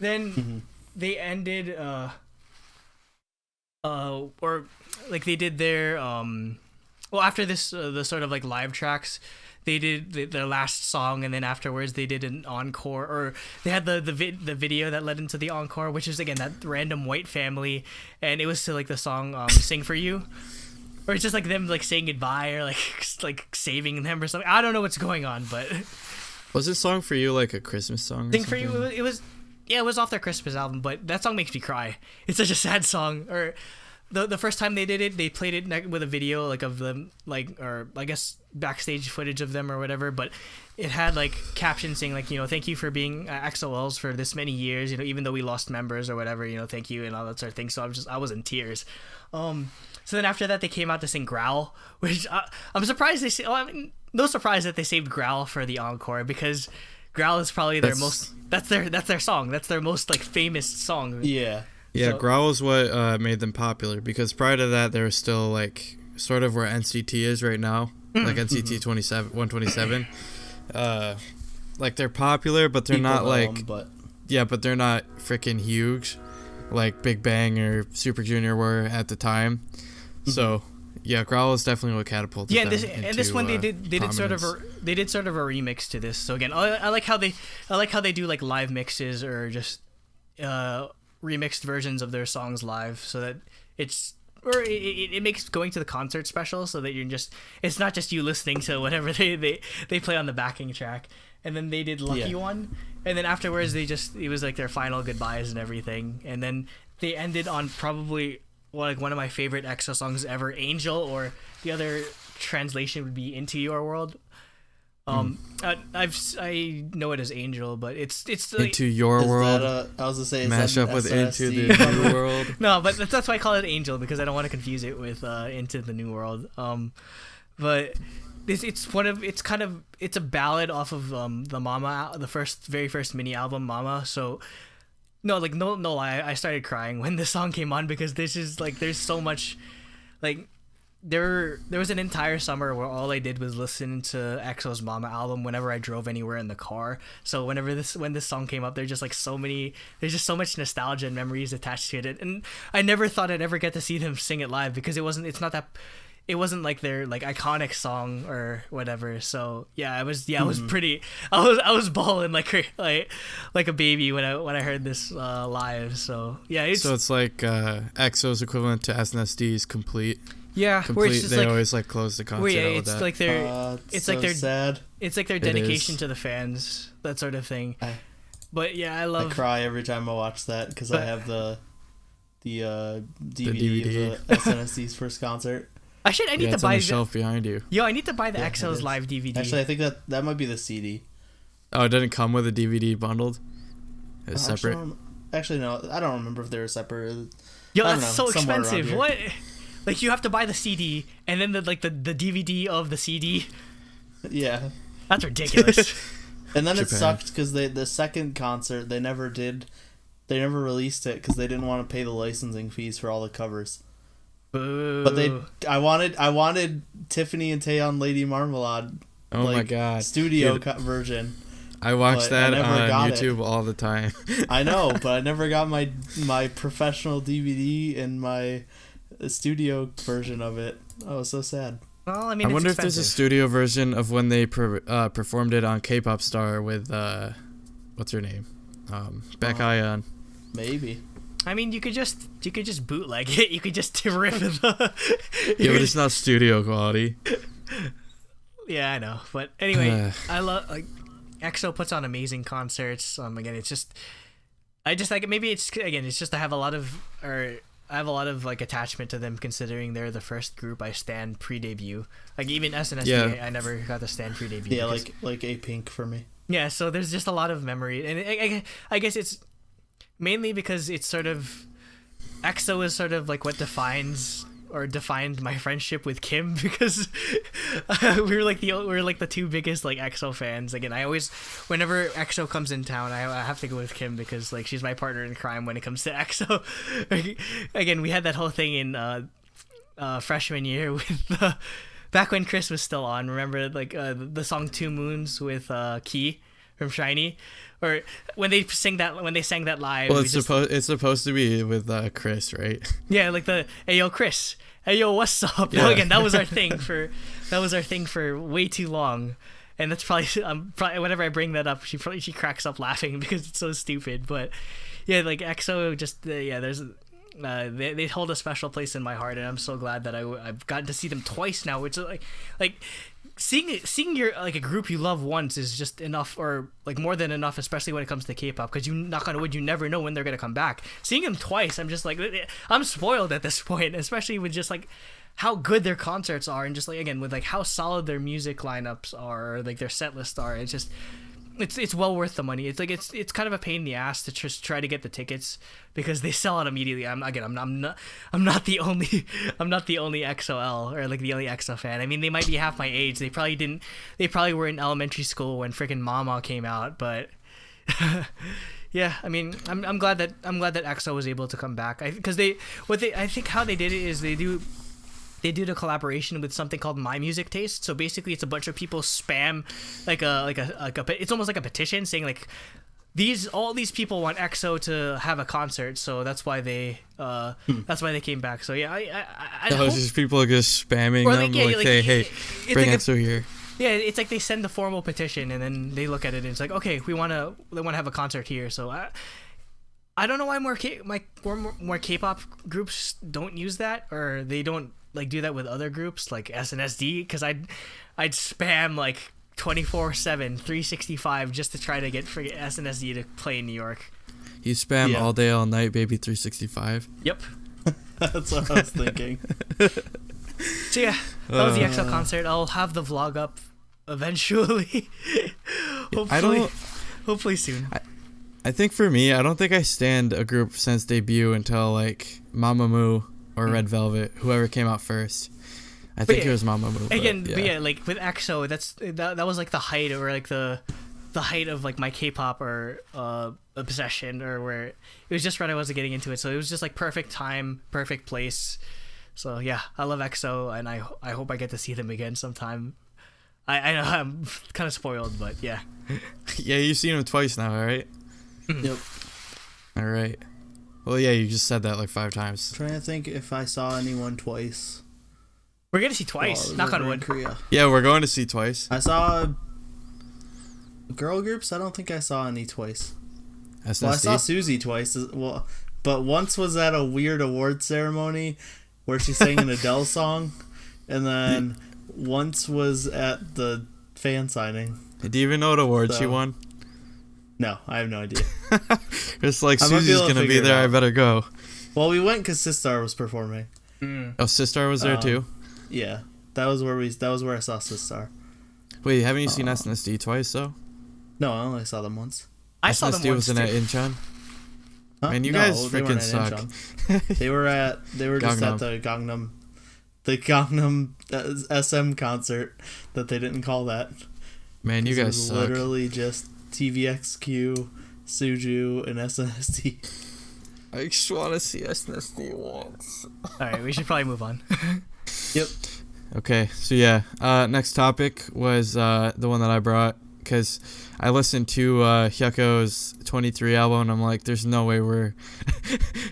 B: Then they ended or like they did their after this the sort of like live tracks, they did their last song, and then afterwards they did an encore, or they had the video that led into the encore, which is again that random white family, and it was to like the song Sing For You. Or it's just like them like saying goodbye, or like saving them or something. I don't know what's going on, but
A: Was this Song For You like a Christmas song?
B: Sing For You, it was off their Christmas album, but that song makes me cry. It's such a sad song. Or the first time they did it, they played it with a video like of them, like, or I guess backstage footage of them or whatever, but it had like captions saying like, thank you for being XOLs for this many years, even though we lost members or whatever, thank you and all that sort of thing. So I was in tears. So then after that, they came out to sing Growl, which I'm surprised no surprise that they saved Growl for the encore, because Growl is probably their most. That's their song. That's their most like famous song.
C: Yeah.
A: Yeah,
B: So-
A: Growl is what made them popular, because prior to that, they were still like sort of where NCT is right now, like NCT 127. Like they're popular, but they're
C: People
A: not
C: know
A: like
C: 'em, but
A: but they're not freaking huge. like Big Bang or Super Junior were at the time. So yeah, Growl was definitely what catapulted.
B: Yeah,
A: them
B: and this one they did sort of a remix to this. So again, I like how they do like live mixes or just remixed versions of their songs live, so that it makes going to the concert special, so that it's not just you listening to whatever they play on the backing track. And then they did Lucky One, and then afterwards it was like their final goodbyes and everything, and then they ended on probably like one of my favorite EXO songs ever, Angel, or the other translation would be Into Your World. I know it as Angel, but it's like,
A: Into Your World.
C: I was gonna say
A: mash up with Into the New World.
B: No, but that's why I call it Angel, because I don't want to confuse it with Into the New World. But it's a ballad off of the Mama, the very first mini album Mama. So no lie, I started crying when this song came on, because this is like, there's so much, like there was an entire summer where all I did was listen to EXO's Mama album whenever I drove anywhere in the car. So when this song came up, there's just so much nostalgia and memories attached to it, and I never thought I'd ever get to see them sing it live, because it wasn't like their like iconic song or whatever. So yeah, I was I was bawling like a baby when I heard this live. So yeah,
A: it's like EXO's equivalent to SNSD Complete.
B: Yeah,
A: Complete.
B: Where it's just
A: they always like close the concert out with that.
B: Like their it's so like their
C: sad.
B: It's like their dedication to the fans, that sort of thing. But yeah, I
C: cry every time I watch that, because I have the DVD of the SNSD first concert.
B: I need to buy
A: on the shelf behind you.
B: Yo, I need to buy the EXO's live DVD.
C: Actually, I think that might be the CD.
A: Oh, it didn't come with a DVD bundled? It's separate?
C: Actually, no. I don't remember if they were separate.
B: Yo, that's so expensive. What? Like, you have to buy the CD and then the DVD of the CD.
C: Yeah.
B: That's ridiculous.
C: And then Japan. It sucked because the second concert they never released it because they didn't want to pay the licensing fees for all the covers.
B: Boo.
C: But I wanted Tiffany and Taeyeon Lady Marmalade.
A: Oh my god.
C: Studio version.
A: I watch that on YouTube all the time.
C: I know, but I never got my professional DVD and my studio version of it. Oh, it's so sad.
B: Well, I mean,
A: I wonder if there's a studio version of when they performed it on K-Pop Star with what's her name, Baek Hyeon.
C: Maybe.
B: I mean, you could just bootleg it. You could just rip the.
A: Yeah, but it's not studio quality.
B: Yeah, I know. But anyway, I love EXO puts on amazing concerts. Again, it's just I just like maybe it's just I have a lot of like attachment to them, considering they're the first group I stan pre-debut. Like even SNSD, I never got to stan pre-debut.
C: Yeah, like A Pink for me.
B: Yeah, so there's just a lot of memory, and I guess it's mainly because it's sort of EXO is sort of like what defined my friendship with Kim, because we were like the two biggest like EXO fans. Again, I always, whenever EXO comes in town, I have to go with Kim, because like she's my partner in crime when it comes to EXO. Again, we had that whole thing in freshman year with back when Chris was still on. Remember like the song Two Moons with Key from SHINee, or when they sang that live.
A: Well, it's supposed to be with Chris, right?
B: Yeah, like the "Hey yo, Chris, hey yo, what's up?" Yeah. Again, that was our thing for way too long, and that's probably whenever I bring that up, she cracks up laughing because it's so stupid. But yeah, like EXO, just there's. They hold a special place in my heart, and I'm so glad that I've gotten to see them twice now, which is like seeing your like a group you love once is just enough, or like more than enough, especially when it comes to K-pop, because you knock on wood, you never know when they're gonna come back. Seeing them twice, I'm just like, I'm spoiled at this point, especially with just like how good their concerts are, and just like again with like how solid their music lineups are, or like their set list are. It's just it's well worth the money. It's like it's kind of a pain in the ass to just try to get the tickets because they sell out immediately. I'm not the only XOL or like the only EXO fan. I mean, they might be half my age. They probably were in elementary school when freaking Mama came out, but yeah, I mean, I'm glad that EXO was able to come back. I think how they did it is they did a collaboration with something called My Music Taste. So basically, it's a bunch of people spam like a it's almost like a petition saying like all these people want EXO to have a concert, so that's why they came back. So yeah, I hope,
A: just people just spamming
B: or
A: them hey, bring
B: like
A: EXO here.
B: yeah, it's like they send the formal petition and then they look at it and it's like, okay, they want to have a concert here. So I don't know why more K-pop groups don't use that, or they don't like do that with other groups like SNSD, because I'd spam like 24/7 365 just to try to get freaking SNSD to play in New York.
A: You spam all day all night baby 365.
B: Yep.
C: That's what I was thinking.
B: So yeah, that was the EXO concert. I'll have the vlog up eventually. Hopefully soon.
A: I think for me, I don't think I stand a group since debut until like Mamamoo or Red Velvet, whoever came out first. I think it was Mamamoo.
B: But yeah, like with EXO, that was like the height, or like the height of like my K-pop or obsession, or where it was just right I wasn't getting into it, so it was just like perfect time, perfect place. So yeah, I love EXO, and I hope I get to see them again sometime. I know I'm kind of spoiled, but yeah.
A: Yeah, you've seen them twice now, right?
C: Yep.
A: All right. Well, yeah, you just said that like 5 times.
C: I'm trying to think if I saw anyone twice.
B: We're gonna see twice. Knock on wood.
C: Korea.
A: Yeah, we're going to see twice.
C: I saw girl groups. I don't think I saw any twice.
A: SNSD?
C: Well, I saw Suzy twice. Well, but once was at a weird award ceremony where she sang an Adele song, and then once was at the fan signing.
A: Do you even know what award she won?
C: No, I have no idea.
A: It's like Susie's gonna be there. I better go.
C: Well, we went because Sistar was performing.
A: Oh, Sistar was there too.
C: Yeah, that was where I saw Sistar.
A: Wait, haven't you seen SNSD twice though?
C: No, I only saw them once.
B: I saw them once.
A: SNSD was in at Incheon.
C: Huh?
A: Man, you guys freaking suck.
C: They were just at the Gangnam SM concert that they didn't call that.
A: Man, you guys suck.
C: Literally just TVXQ, Suju, and SNSD.
A: I just want to see SNSD once.
B: Alright, we should probably move on.
C: Yep.
A: Okay, so yeah, next topic was the one that I brought, because I listened to Hyukoh's 23 album, and I'm like, there's no way we're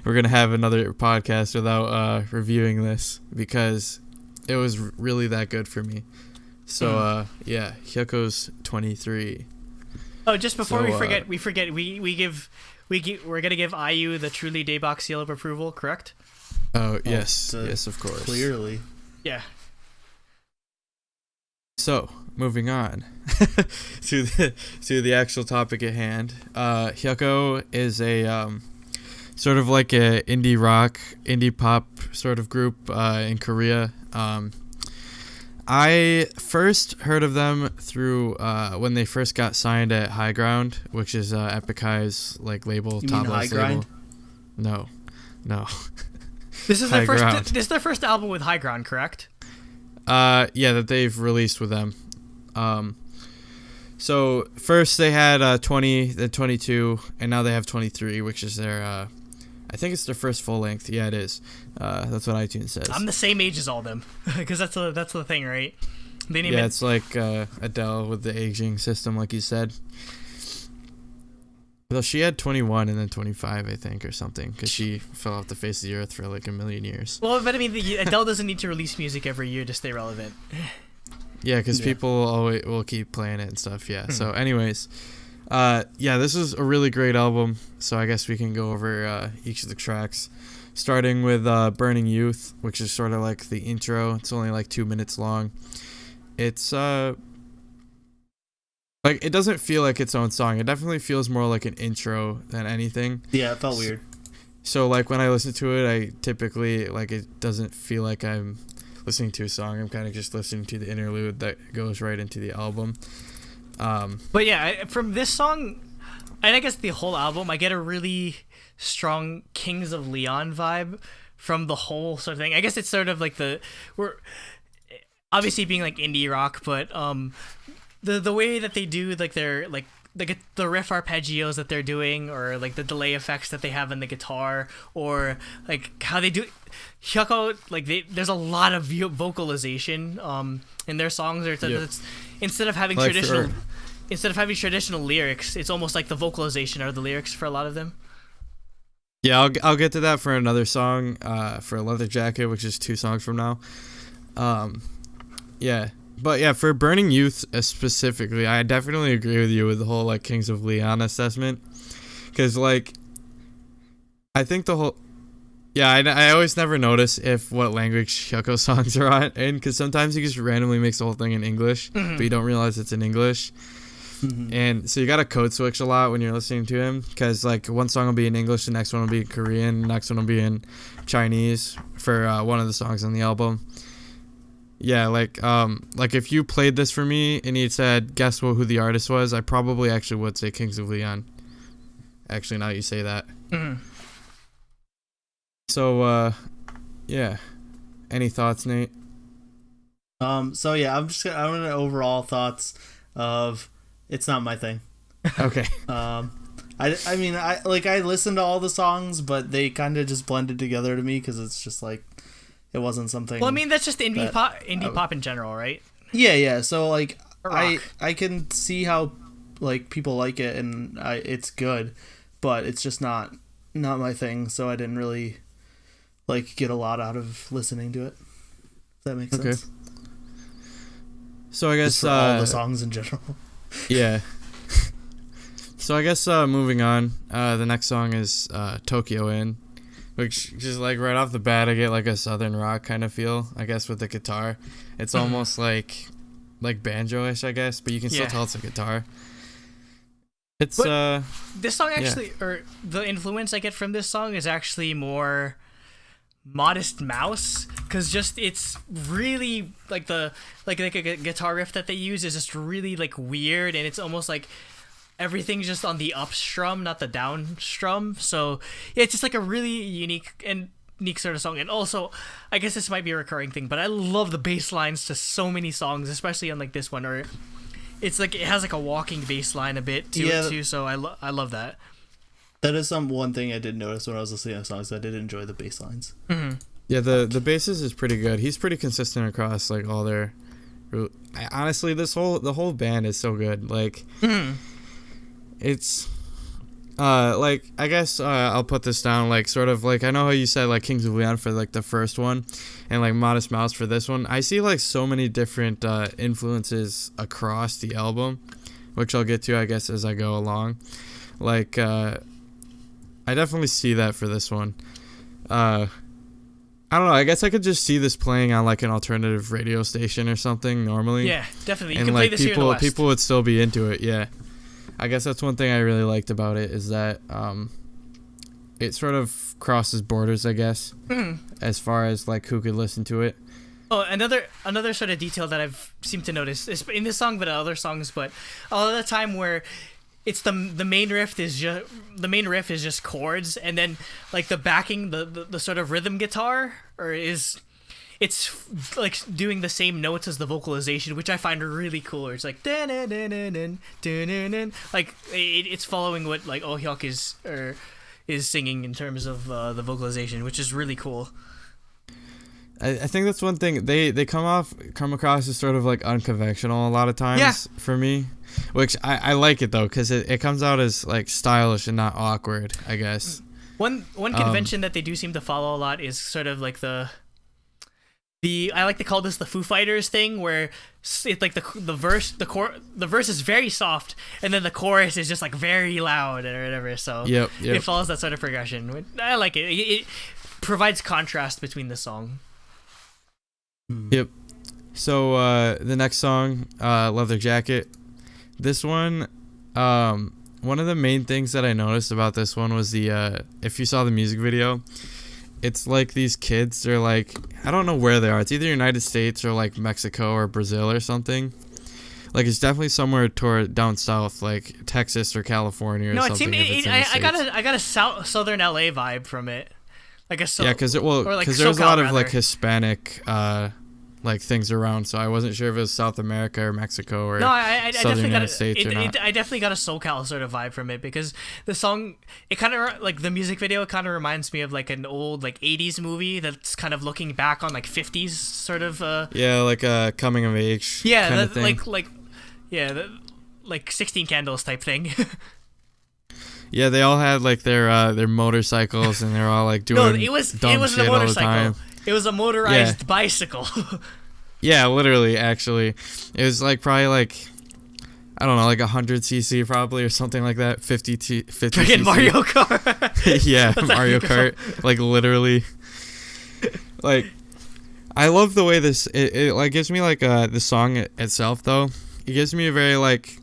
A: gonna have another podcast without reviewing this, because it was really that good for me. So yeah, Hyukoh's 23.
B: Oh, just before we forget, we're gonna give IU the truly Daebak seal of approval, correct?
A: Oh yes, yes, of course.
C: Clearly.
B: Yeah.
A: So moving on to the actual topic at hand. Hyukoh is a sort of like a indie rock, indie pop sort of group in Korea. I first heard of them through when they first got signed at High Ground, which is Epic High's like label, top label. No.
B: This is their first. This is their first album with High Ground, correct?
A: Yeah, that they've released with them. So first they had 20, then 22, and now they have 23, which is their. I think it's their first full length. Yeah, it is. That's what iTunes says.
B: I'm the same age as all them, because that's the thing, right?
A: It's like Adele with the aging system, like you said. Though she had 21 and then 25, I think, or something, because she fell off the face of the earth for like a million years.
B: Well, but I mean, Adele doesn't need to release music every year to stay relevant.
A: Yeah, because people always will keep playing it and stuff. Yeah. So, anyways, yeah, this is a really great album. So I guess we can go over each of the tracks, starting with "Burning Youth," which is sort of like the intro. It's only like 2 minutes long. It's like, it doesn't feel like its own song. It definitely feels more like an intro than anything.
C: Yeah, it felt weird.
A: So like when I listen to it, I typically like, it doesn't feel like I'm listening to a song. I'm kind of just listening to the interlude that goes right into the album.
B: But yeah, from this song, and I guess the whole album, I get a really strong Kings of Leon vibe from the whole sort of thing. I guess it's sort of like we're obviously being like indie rock, but the way that they do like their like the riff arpeggios that they're doing, or like the delay effects that they have in the guitar, or like how they do Hyukoh, like there's a lot of vocalization in their songs. It's instead of having like traditional instead of having traditional lyrics, it's almost like the vocalization are the lyrics for a lot of them.
A: Yeah, I'll get to that for another song, for Leather Jacket, which is 2 songs from now. Yeah. But yeah, for Burning Youth specifically, I definitely agree with you with the whole like Kings of Leon assessment. Because like, I think the whole... Yeah, I always never notice what language Hyukoh songs are in, because sometimes he just randomly makes the whole thing in English, but you don't realize it's in English. And so you gotta code switch a lot when you're listening to him, because like one song will be in English, the next one will be in Korean, the next one will be in Chinese for one of the songs on the album. Yeah, like if you played this for me and you said guess who the artist was, I probably actually would say Kings of Leon. Actually, now you say that. So, yeah. Any thoughts, Nate?
C: So yeah, I'm gonna overall thoughts of it's not my thing.
A: Okay.
C: I mean, I listened to all the songs, but they kind of just blended together to me because it's just like it wasn't something.
B: Well, I mean, that's just indie pop in general, right?
C: Yeah. So like,
B: I
C: can see how like people like it and it's good, but it's just not my thing. So I didn't really like get a lot out of listening to it. If that makes sense.
A: So I guess
C: just for all the songs in general.
A: Yeah. So I guess moving on, the next song is Tokyo In, which just like right off the bat I get like a southern rock kind of feel, I guess, with the guitar. It's almost like banjo-ish, I guess, but you can still tell it's a guitar. It's
B: this song actually, or the influence I get from this song is actually more Modest Mouse, because just it's really like the like a guitar riff that they use is just really like weird, and it's almost like everything's just on the up strum, not the down strum. So yeah, it's just like a really unique sort of song. And also, I guess this might be a recurring thing, but I love the bass lines to so many songs, especially on like this one, or it's like it has like a walking bass line a bit to it too. So I love that.
C: That is one thing I did notice when I was listening to songs. I did enjoy the bass lines.
A: Yeah, the basses is pretty good. He's pretty consistent across like all their. Honestly, the whole band is so good. Like, it's, like I guess I'll put this down like sort of like I know how you said like Kings of Leon for like the first one, and like Modest Mouse for this one. I see like so many different influences across the album, which I'll get to I guess as I go along. Like I definitely see that for this one. I don't know. I guess I could just see this playing on like an alternative radio station or something normally.
B: Yeah, definitely. You
A: and
B: can
A: like
B: play this here in the West.
A: people would still be into it. Yeah, I guess that's one thing I really liked about it is that it sort of crosses borders. I guess as far as like who could listen to it.
B: Oh, another sort of detail that I've seemed to notice is in this song, but in other songs, but a lot of the time where it's the main riff is just chords, and then like the backing the sort of rhythm guitar it's like doing the same notes as the vocalization, which I find really cool. It's like like it's following what like Oh Hyuk is singing in terms of the vocalization, which is really cool.
A: I think that's one thing they come across as sort of like unconventional a lot of times for me, which I like it though because it comes out as like stylish and not awkward, I guess.
B: One convention that they do seem to follow a lot is sort of like the I like to call this the Foo Fighters thing, where it's like the verse is very soft and then the chorus is just like very loud or whatever. So
A: yep.
B: It follows that sort of progression. I like it. It provides contrast between the song.
A: Yep. So the next song, Leather Jacket. This one, one of the main things that I noticed about this one was the if you saw the music video, it's like these kids, they're like, I don't know where they are. It's either United States or like Mexico or Brazil or something. Like it's definitely somewhere toward down south, like Texas or California or something.
B: I got a southern LA vibe from it. Like
A: because
B: like
A: there's a lot of like
B: rather.
A: Hispanic like things around, so I wasn't sure if it was South America or Mexico or
B: I
A: Southern United States or not.
B: I definitely got a SoCal sort of vibe from it because the song, it kind of like the music video, it kind of reminds me of like an old like 80s movie that's kind of looking back on like 50s sort of
A: like a coming of age kind of thing.
B: like 16 Candles type thing.
A: Yeah, they all had like their motorcycles, and they're all like doing
B: No, it wasn't
A: dumb
B: a
A: shit all the
B: motorcycle.
A: time.
B: It was a motorized bicycle.
A: Yeah, literally, actually, it was like probably like, I don't know, like 100cc probably, or something like that. 50
B: Freaking
A: cc.
B: Mario Kart.
A: Yeah, Mario Kart, like literally. Like, I love the way it like gives me like the song itself though. It gives me a very like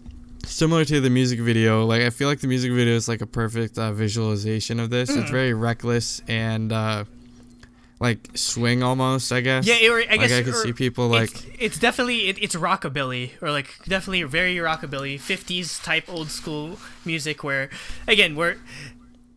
A: similar to the music video. Like, I feel like the music video is like a perfect visualization of this. It's very reckless and like swing almost, I guess.
B: Yeah, I guess
A: I could see people like
B: it's definitely it's rockabilly, or like definitely very rockabilly 50s type old school music where again we're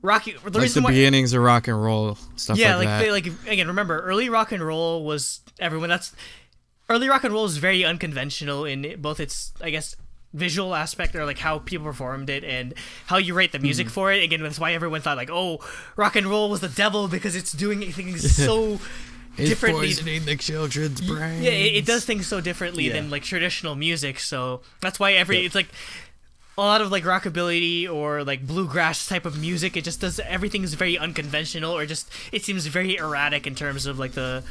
B: rocky the
A: like
B: reason
A: the
B: why,
A: beginnings of rock and roll stuff
B: yeah,
A: like that.
B: like again, remember early rock and roll was early rock and roll is very unconventional in both its, I guess, visual aspect, or like how people performed it and how you write the music for it. Again, that's why everyone thought like, oh, rock and roll was the devil because it's doing things so differently.
A: It's poisoning the children's brains.
B: Yeah, it does things so differently than like traditional music. So that's why it's like a lot of like rockabilly or like bluegrass type of music. It just does, everything is very unconventional, or just it seems very erratic in terms of like the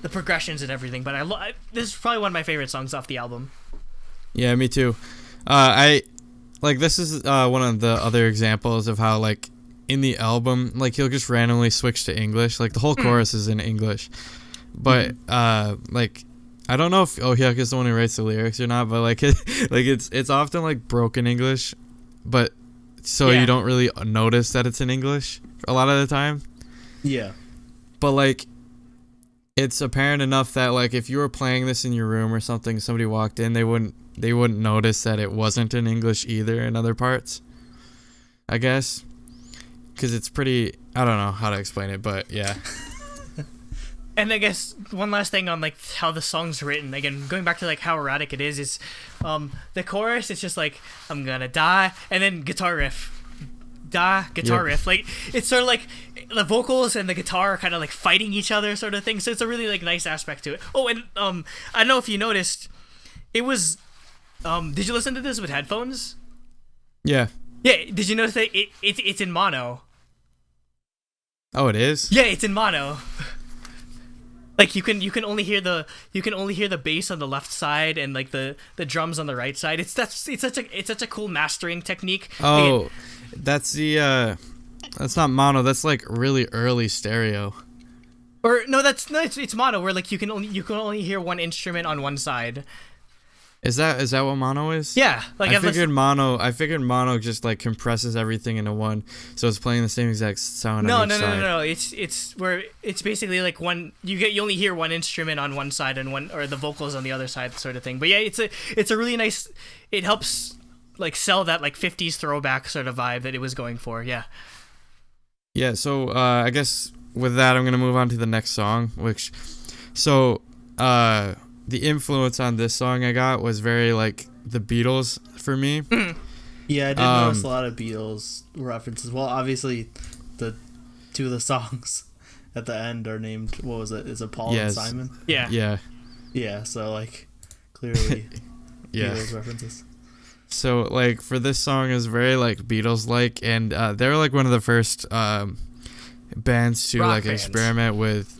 B: progressions and everything. But this is probably one of my favorite songs off the album.
A: Yeah, me too. I like, this is one of the other examples of how like in the album, like he'll just randomly switch to English. Like the whole chorus is in English, but like I don't know if Hyukoh is the one who writes the lyrics or not, but like it's often like broken English, but so you don't really notice that it's in English a lot of the time.
C: Yeah,
A: but like it's apparent enough that like if you were playing this in your room or something, somebody walked in, they wouldn't notice that it wasn't in English either in other parts, I guess, because it's pretty, I don't know how to explain it, but yeah.
B: And I guess one last thing on like how the song's written, again going back to like how erratic it is the chorus, it's just like I'm gonna die, and then guitar riff, riff, like it's sort of like the vocals and the guitar are kind of like fighting each other sort of thing, so it's a really like nice aspect to it. Oh, and I don't know if you noticed, it was did you listen to this with headphones?
A: Yeah.
B: Did you notice that it's in mono?
A: Oh, it is?
B: Yeah, it's in mono. Like you can only hear the bass on the left side and like the drums on the right side. It's such a cool mastering technique.
A: Oh, that's that's not mono. That's like really early stereo.
B: Or no, it's mono, where like you can only hear one instrument on one side.
A: Is that what mono is?
B: Yeah, like
A: I figured mono just like compresses everything into one, so it's playing the same exact sound on each side.
B: No. It's where it's basically like one, you only hear one instrument on one side and one, or the vocals on the other side, sort of thing. But yeah, it's a really nice. It helps like sell that like 50s throwback sort of vibe that it was going for. Yeah.
A: Yeah. So I guess with that, I'm gonna move on to the next song, which, the influence on this song I got was very like the Beatles for me.
C: Yeah, I did notice a lot of Beatles references. Well, obviously, the two of the songs at the end are named, what was it? Is it Paul and Simon?
B: Yeah.
C: Yeah, so like clearly Beatles references.
A: So like for this song, is very like Beatles like, and they're like one of the first bands to like experiment with.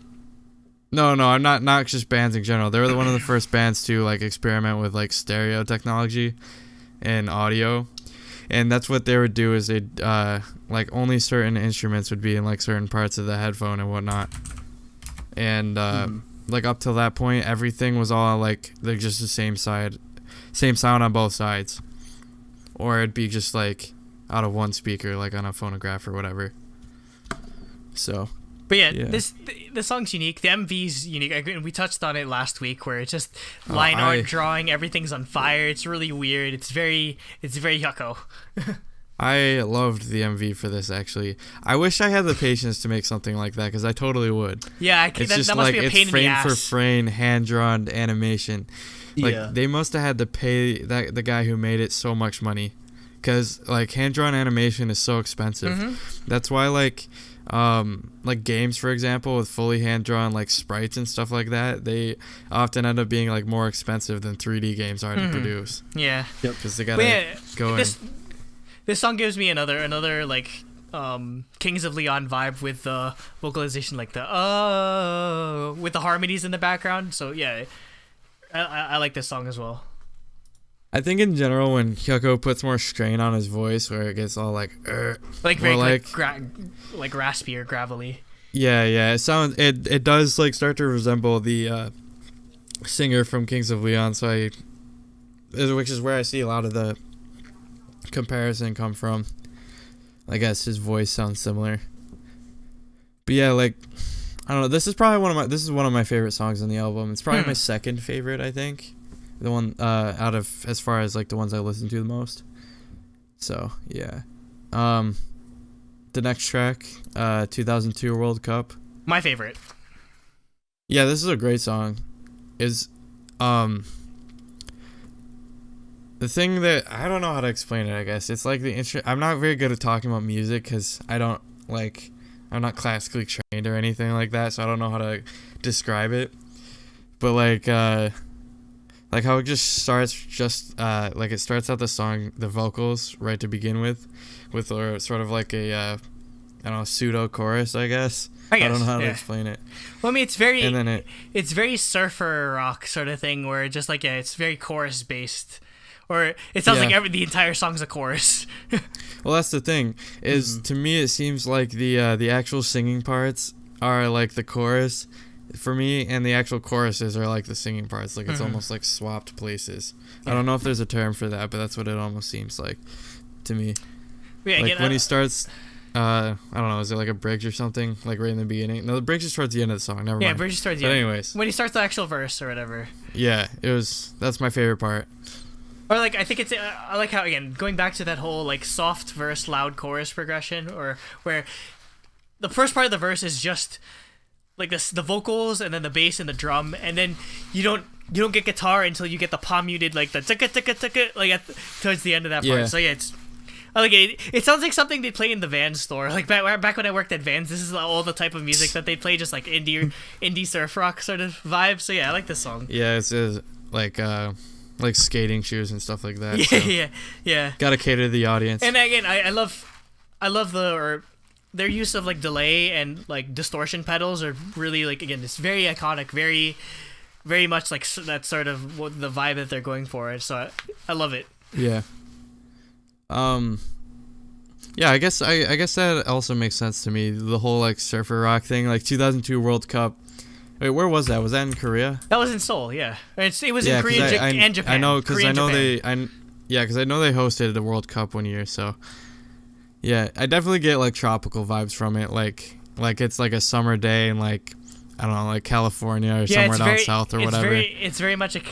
A: No, I'm not just bands in general. They were one of the first bands to like experiment with like stereo technology and audio, and that's what they would do is they'd like only certain instruments would be in like certain parts of the headphone and whatnot, and like up till that point everything was all like just the same sound on both sides, or it'd be just like out of one speaker like on a phonograph or whatever. So.
B: But the song's unique. The MV's unique. We touched on it last week, where it's just line art drawing. Everything's on fire. It's really weird. It's very Hyukoh.
A: I loved the MV for this, actually. I wish I had the patience to make something like that, because I totally would.
B: Yeah, that must be a pain in the ass.
A: It's frame for frame, hand-drawn animation. Like, they must have had to pay the guy who made it so much money, because like hand-drawn animation is so expensive. That's why like like games, for example, with fully hand-drawn like sprites and stuff like that, they often end up being like more expensive than 3D games are to produce.
B: Yeah.
C: Yep.
A: Because they gotta go in.
B: This song gives me another like Kings of Leon vibe with the vocalization, like the with the harmonies in the background. So yeah, I like this song as well.
A: I think in general when Hyukoh puts more strain on his voice, where it gets all like
B: very like raspy or gravelly.
A: Yeah, it does like start to resemble the singer from Kings of Leon, which is where I see a lot of the comparison come from. I guess his voice sounds similar. But yeah, like I don't know, this is one of my favorite songs on the album. It's probably my second favorite, I think. The one out of, as far as like the ones I listen to the most. So yeah. The next track, 2002 World Cup.
B: My favorite.
A: Yeah, this is a great song. The thing that I don't know how to explain it, I guess it's like I'm not very good at talking about music because I'm not classically trained or anything like that, so I don't know how to describe it. But like how it just starts, like it starts out the song, the vocals right to begin with sort of like a I don't know, pseudo chorus, I guess. I don't know how to explain it.
B: Well, I mean, it's very surfer rock sort of thing where it just like it's very chorus based. Or it sounds like the entire song's a chorus.
A: Well, that's the thing. Is to me it seems like the actual singing parts are like the chorus for me, and the actual choruses are like the singing parts. Like it's almost like swapped places. Yeah. I don't know if there's a term for that, but that's what it almost seems like to me. Yeah, like when he starts, I don't know, is it like a bridge or something? Like right in the beginning? No, the bridge is towards the end of the song. Never mind.
B: Yeah, bridge is towards the end.
A: But anyways,
B: when he starts the actual verse or whatever.
A: Yeah, that's my favorite part.
B: Or like I think I like how, again, going back to that whole like soft verse loud chorus progression, or where the first part of the verse is just like the vocals and then the bass and the drum, and then you don't get guitar until you get the palm muted, like the ticka ticka ticka, like towards the end of that part. So yeah, I like it. It sounds like something they play in the Vans store. Like back when I worked at Vans, this is all the type of music that they play, just like indie surf rock sort of vibe. So yeah, I like this song.
A: Yeah, it's like skating shoes and stuff like that.
B: Yeah, so yeah.
A: Gotta cater to the audience.
B: And again, I love their use of like delay and like distortion pedals are really, like, again, it's very iconic, very, very much like that sort of the vibe that they're going for. So I love it.
A: Yeah. Yeah, I guess that also makes sense to me. The whole like surfer rock thing, like 2002 World Cup. Wait, where was that? Was that in Korea?
B: That was in Seoul. Yeah, it was in Korea and Japan.
A: I know because I know they hosted the World Cup one year. So yeah, I definitely get like tropical vibes from it. Like it's like a summer day in like, I don't know, like California or somewhere down south or whatever.
B: It's very much like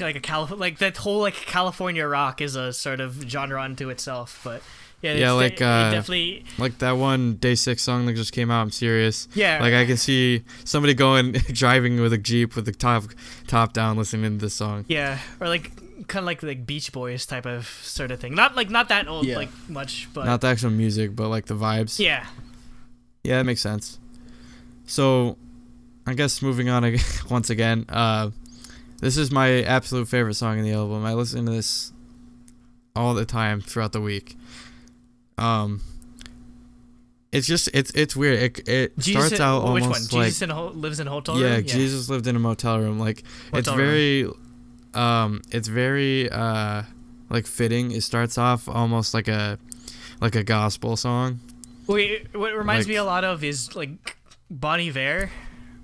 B: that whole like California rock is a sort of genre unto itself, but. Yeah,
A: like
B: definitely
A: like that one Day 6 song that just came out. I'm serious.
B: Yeah,
A: like I can see somebody driving with a Jeep with the top down, listening to this song.
B: Yeah, or like kind of like Beach Boys type of sort of thing. Not that old, like much, but
A: not the actual music, but like the vibes.
B: Yeah,
A: that makes sense. So, I guess moving on once again. This is my absolute favorite song in the album. I listen to this all the time throughout the week. It's just it's weird. It starts out almost like
B: Jesus lives in a hotel room.
A: Yeah, Jesus lived in a motel room. Like it's very like fitting. It starts off almost like a gospel song.
B: Wait, what reminds me a lot of is like Bon Iver.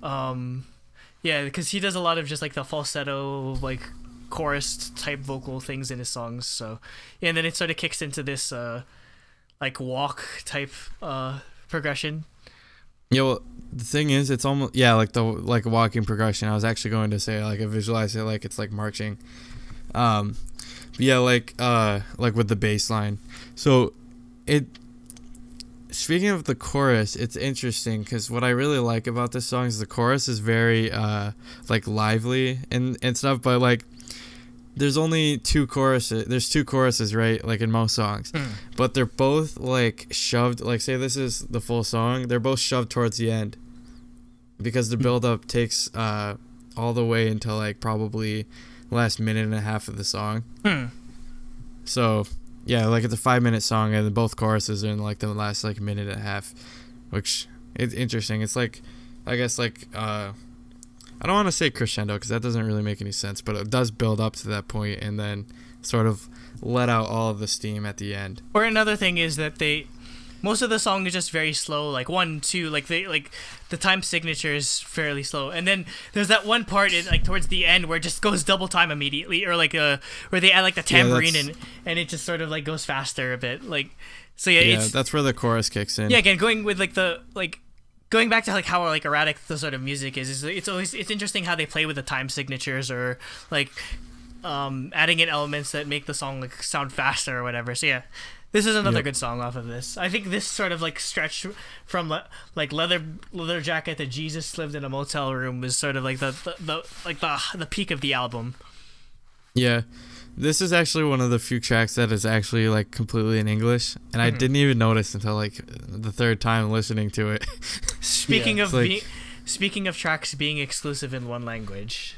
B: Yeah, because he does a lot of just like the falsetto, like chorus type vocal things in his songs. So yeah, and then it sort of kicks into this like walk type progression.
A: Yeah, well, the thing is, it's almost like the walking progression. I was actually going to say like I visualize it like it's like marching. But yeah, like with the bass line. So speaking of the chorus, it's interesting because what I really like about this song is the chorus is very like lively and stuff, but like there's only two choruses. There's two choruses, right? Like in most songs, but they're both like shoved. Like say this is the full song, they're both shoved towards the end, because the build up takes all the way until like probably the last minute and a half of the song. So yeah, like it's a 5-minute song, and both choruses are in like the last like minute and a half, which it's interesting. It's like, I guess like I don't want to say crescendo because that doesn't really make any sense, but it does build up to that point and then sort of let out all of the steam at the end.
B: Or another thing is that most of the song is just very slow, like 1, 2, like the time signature is fairly slow, and then there's that one part like towards the end where it just goes double time immediately, or like where they add like the tambourine and it just sort of like goes faster a bit, like so yeah.
A: That's where the chorus kicks in.
B: Yeah, again going with going back to like how like erratic the sort of music is it's interesting how they play with the time signatures, or like adding in elements that make the song like sound faster or whatever. So yeah, this is another good song off of this. I think this sort of like stretch from like leather jacket to Jesus lived in a motel room is sort of like the peak of the album.
A: Yeah. This is actually one of the few tracks that is actually like completely in English, and I didn't even notice until like the third time listening to it.
B: Speaking of tracks being exclusive in one language,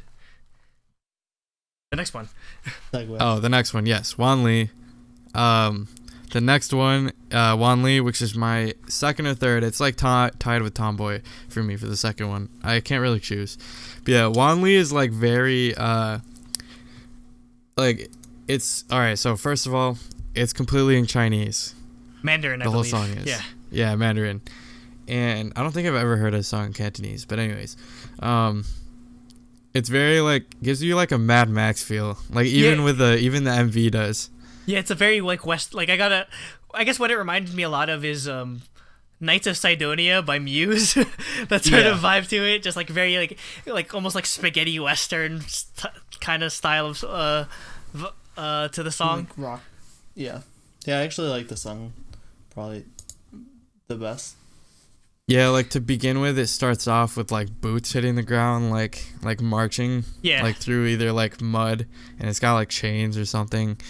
B: the next one.
A: Oh, the next one, yes, Wan Lee. The next one, Wan Lee, which is my second or third. It's like tied with Tomboy for me for the second one. I can't really choose, but yeah, Wan Lee is like very like, it's alright. So first of all, it's completely in Chinese.
B: Mandarin,
A: the whole song is. Yeah, Mandarin. And I don't think I've ever heard a song in Cantonese, but anyways, it's very like gives you like a Mad Max feel, like even the MV does. Yeah,
B: it's a very like West. Like I guess what it reminded me a lot of is Knights of Sidonia by Muse. That sort of vibe to it, just like very like almost like spaghetti western kind of style of to the song.
C: Like rock. Yeah, I actually like the song probably the best.
A: Yeah, like to begin with, it starts off with like boots hitting the ground, like marching, like through either like mud, and it's got like chains or something.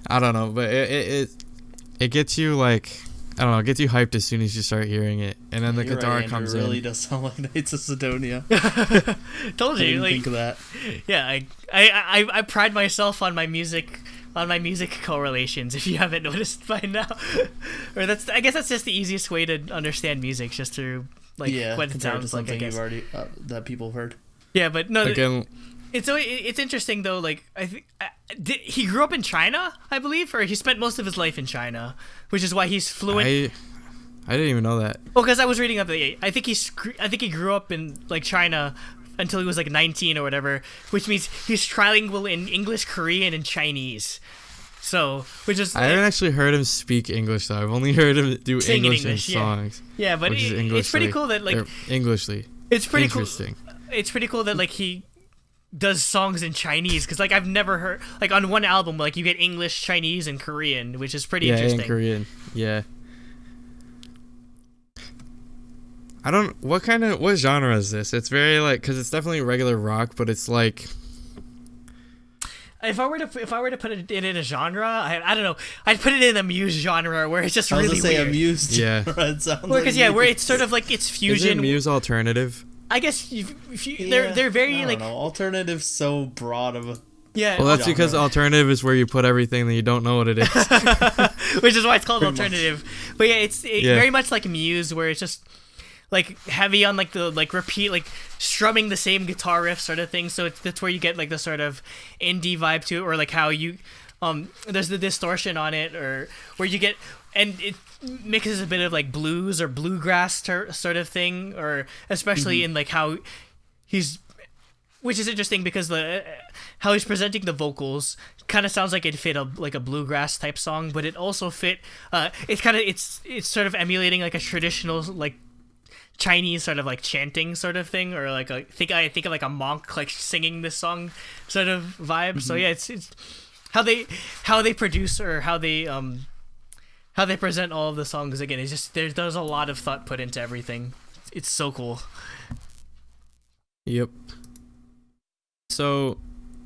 A: I don't know, but it gets you like, I don't know, it gets you hyped as soon as you start hearing it, and then the guitar comes in.
C: It really does sound like Knights of Sidonia.
B: Told you,
C: like, think of that.
B: Yeah, I pride myself on my music correlations, if you haven't noticed by now. Or I guess that's just the easiest way to understand music, just through like what it sounds like, I guess.
C: You've already that people have heard.
B: Yeah, but no.
A: Again,
B: it's interesting though. Like I think he grew up in China, I believe, or he spent most of his life in China, which is why he's fluent.
A: I didn't even know that.
B: Oh, because I was reading up. I think he grew up in like China until he was like 19 or whatever, which means he's trilingual in English, Korean, and Chinese. So, which is
A: I haven't actually heard him speak English though. I've only heard him do English in songs.
B: Yeah, but it's pretty cool that like
A: Englishly.
B: It's pretty
A: interesting.
B: Cool. It's pretty cool that like he does songs in Chinese, because like I've never heard like on one album like you get English, Chinese, and Korean, which is pretty interesting.
A: Yeah, and Korean. Yeah. I don't. What genre is this? It's very like, because it's definitely regular rock, but it's like.
B: If I were to put it in a genre, I don't know. I'd put it in a Muse genre where it's just really weird. I was gonna say a
C: Muse genre. It sounds
B: because where it's sort of like it's fusion.
A: Is it Muse alternative?
B: I guess they're very like
C: alternative. So broad of a.
B: Yeah.
A: Well, that's because alternative is where you put everything that you don't know what it is.
B: Which is why it's called alternative. But yeah, it's very much like Muse, where it's just like heavy on like the like repeat, like strumming the same guitar riff sort of thing. So that's where you get like the sort of indie vibe to it, or like how you there's the distortion on it, or where you get, and it mixes a bit of like blues or bluegrass sort of thing, or especially in like how he's, which is interesting because how he's presenting the vocals kind of sounds like it fit like a bluegrass type song, but it also fit it's sort of emulating like a traditional like Chinese sort of like chanting sort of thing, or like I think of like a monk like singing this song sort of vibe. So yeah, it's how they produce, or how they present all of the songs. Again, it's just there's a lot of thought put into everything. It's so cool.
A: Yep. So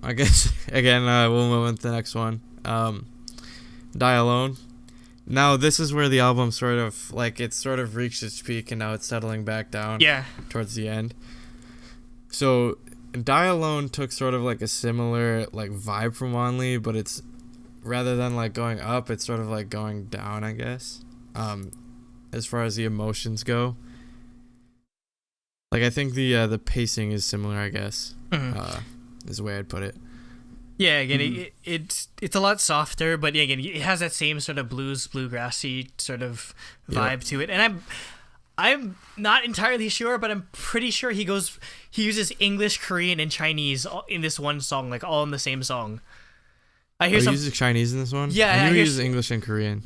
A: I guess again we'll move on to the next one. Die Alone. Now this is where the album sort of like it sort of reached its peak and now it's settling back down.
B: Yeah.
A: Towards the end. So Die Alone took sort of like a similar like vibe from Wanli, but it's rather than like going up, it's sort of like going down, I guess. As far as the emotions go. Like I think the pacing is similar, I guess. Is the way I'd put it.
B: Yeah, again, it's a lot softer, but yeah, again, it has that same sort of bluegrassy sort of vibe to it. And I'm not entirely sure, but I'm pretty sure he uses English, Korean, and Chinese in this one song, like all in the same song. I hear
A: he uses Chinese in this one?
B: Yeah,
A: I knew he uses English and Korean.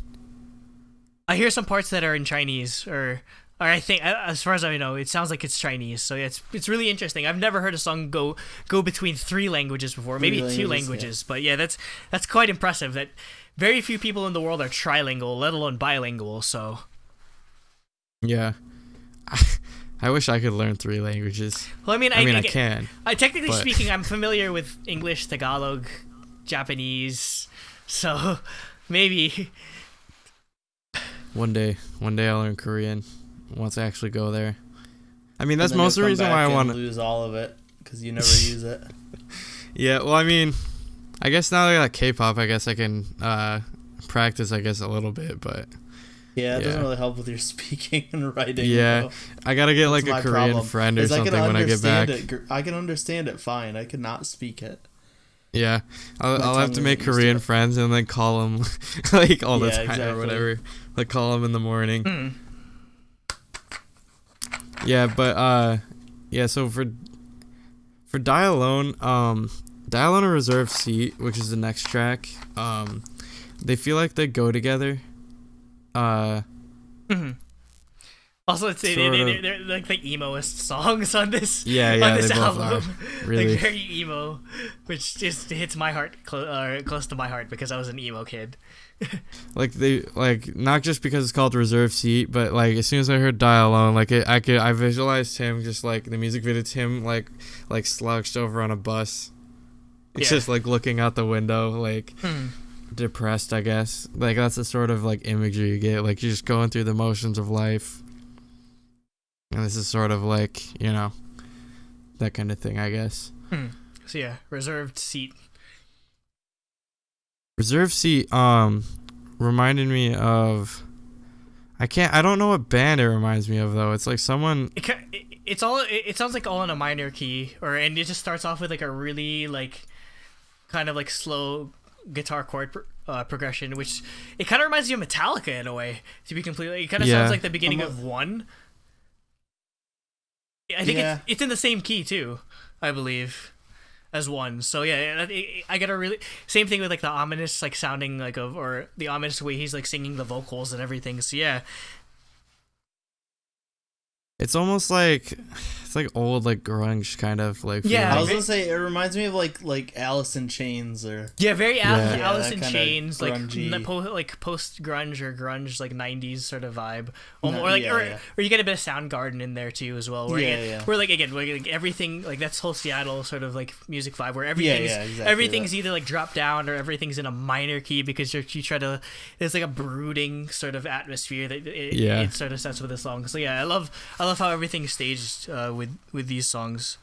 B: I hear some parts that are in Chinese, or I think, as far as I know, it sounds like it's Chinese. So yeah, it's really interesting. I've never heard a song go between 3 languages before, maybe 2 languages. Yeah. But yeah, that's quite impressive. That very few people in the world are trilingual, let alone bilingual. So
A: yeah, I wish I could learn 3 languages.
B: Well, I
A: can.
B: Technically speaking, I'm familiar with English, Tagalog, Japanese. So maybe
A: one day I'll learn Korean. Once I actually go there. I mean, that's most of the reason why I want to
C: lose all of it because you never use it.
A: Yeah, well, I mean, I guess now that I got K-pop, I guess I can practice, I guess, a little bit, but
C: yeah, it doesn't really help with your speaking and writing.
A: Yeah,
C: though.
A: I gotta get like a Korean friend or something when I get back.
C: I can understand it fine. I cannot speak it.
A: Yeah, I'll have to make Korean friends and then call them like all the time or whatever. Like call them in the morning. Yeah, but so for Die Alone, Die Alone a Reserved Seat, which is the next track, they feel like they go together.
B: Also, they're like the emo-est songs on this
A: this
B: album.
A: Really.
B: Like very emo, which just hits my heart close to my heart because I was an emo kid.
A: Like they not just because it's called Reserved Seat, but like as soon as I heard Die Alone, like I visualized him just like the music video, it's him like slouched over on a bus. It's just like looking out the window, like depressed, I guess. Like that's the sort of like imagery you get. Like you're just going through the motions of life, and this is sort of like, you know, that kind of thing, I guess.
B: So yeah, Reserved Seat.
A: Reserved Seat reminded me of I don't know what band it reminds me of though. It's like someone
B: it sounds like all in a minor key, and it just starts off with like a really like kind of like slow guitar chord progression, which it kind of reminds you of Metallica in a way, to be completely. It kind of sounds like the beginning of One. I think it's in the same key too, I believe, as One. So yeah, I get a really same thing with like the ominous like sounding like or the ominous way he's like singing the vocals and everything. So yeah,
A: it's almost like it's like old like grunge kind of like
C: I was gonna say it reminds me of like Alice in Chains or
B: very Alice in Chains, like post grunge or grunge like 90s sort of vibe, or you get a bit of Soundgarden in there too as well, where like again like everything like that's whole Seattle sort of like music vibe where everything's either like dropped down or everything's in a minor key because you try to, it's like a brooding sort of atmosphere that it sort of sets with the song. So yeah, I love how everything's staged with these songs.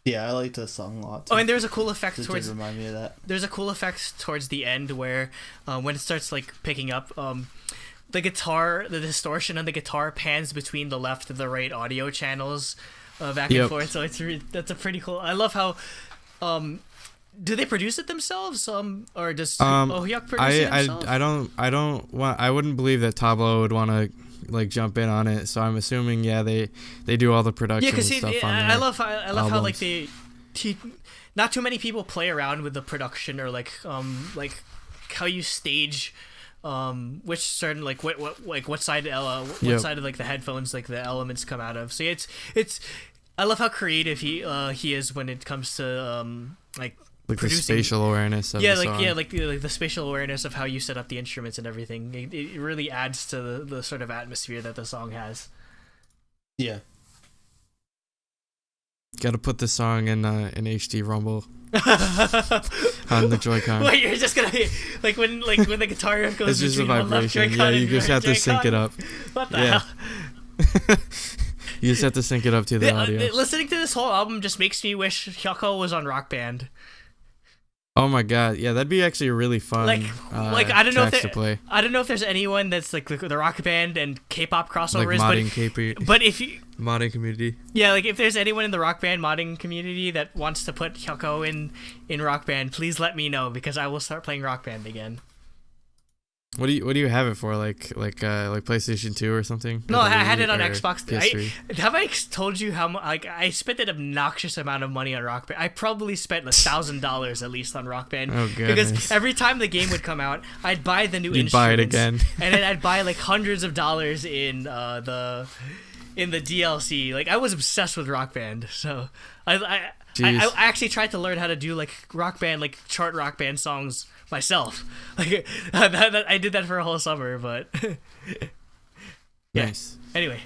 C: Yeah, I like this song a lot too.
B: Oh, and there's a cool effect towards.
C: Remind me of that.
B: There's a cool effect towards the end where, when it starts like picking up, the distortion on the guitar pans between the left and the right audio channels, back and forth. So that's a pretty cool. I love how, do they produce it themselves? Or does Hyukoh produce it himself?
A: I wouldn't believe that Tablo would want to like jump in on it, so I'm assuming they do all the production and stuff on
B: I love how like not too many people play around with the production or like how you stage which certain like what side side of like the headphones like the elements come out of. So yeah, it's I love how creative he is when it comes to like
A: the spatial awareness of the song.
B: Like the spatial awareness of how you set up the instruments and everything. It really adds to the sort of atmosphere that the song has.
C: Yeah.
A: Got to put the song in HD Rumble. on the Joy-Con.
B: Wait, you're just gonna be like when the guitar goes
A: It's just a
B: between one left
A: vibration.
B: Joy-Con
A: Yeah, you
B: and
A: just
B: right
A: have to sync it
B: Joy-Con?
A: up.
B: What the
A: Yeah.
B: hell?
A: You just have to sync it up to the audio.
B: Listening to this whole album just makes me wish Hyukoh was on Rock Band.
A: Oh my god, yeah, that'd be actually really fun.
B: Like I don't know if
A: tracks to play.
B: I don't know if there's anyone that's like the Rock Band and K-pop
A: Like
B: crossovers,
A: modding KP,
B: but if you
A: modding community.
B: yeah, like if there's anyone in the Rock Band modding community that wants to put Hyukoh in Rock Band, please let me know because I will start playing Rock Band again.
A: What do you have it for? Like PlayStation 2 or something?
B: No,
A: Or
B: I had
A: Wii
B: it on
A: or
B: PS3. Have I told you how much? Like I spent an obnoxious amount of money on Rock Band. I probably spent $1,000 at least on Rock Band.
A: Oh goodness.
B: Because every time the game would come out, I'd buy the new
A: You'd
B: instruments.
A: buy it again.
B: And then I'd buy like hundreds of dollars in the DLC. Like I was obsessed with Rock Band. So I actually tried to learn how to do like Rock Band, like chart Rock Band songs myself. Like I did that for a whole summer, but yeah.
A: Nice.
B: Anyway,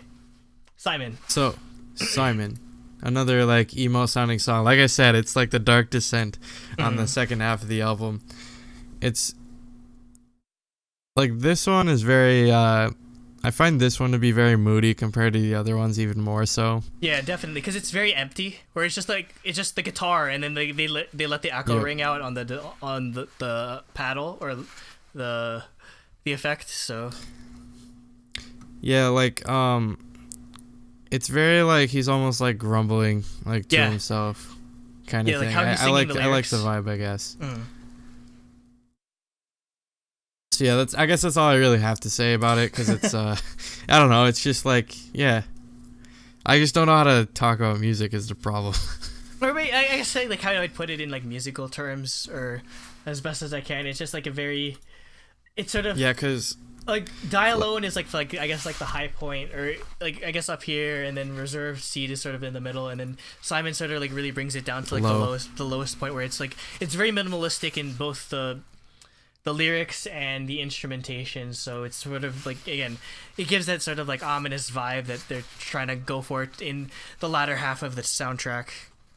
B: Simon.
A: So, Simon, another like emo sounding song. Like I said, it's like the dark descent on the second half of the album. It's like this one is very I find this one to be very moody compared to the other ones even more so.
B: Yeah, definitely, because it's very empty. Where it's just the guitar, and then they let the echo ring out on the paddle or the effect. So
A: yeah, like it's very like he's almost like grumbling like to himself kind of
B: like
A: thing.
B: how he's
A: I
B: singing
A: like
B: the
A: I like the
B: lyrics.
A: vibe, I guess.
B: Mm.
A: So yeah, I guess that's all I really have to say about it because it's I don't know, it's just like yeah, I just don't know how to talk about music is the problem.
B: Or wait, I guess like how I'd put it in like musical terms or as best as I can. It's just like it's sort of
A: Yeah, because
B: like Die Alone is like I guess like the high point, or like I guess up here, and then Reserved Seed is sort of in the middle, and then Simon sort of like really brings it down to like the lowest point where it's like it's very minimalistic in both the lyrics and the instrumentation. So it's sort of like, again, it gives that sort of like ominous vibe that they're trying to go for it in the latter half of the soundtrack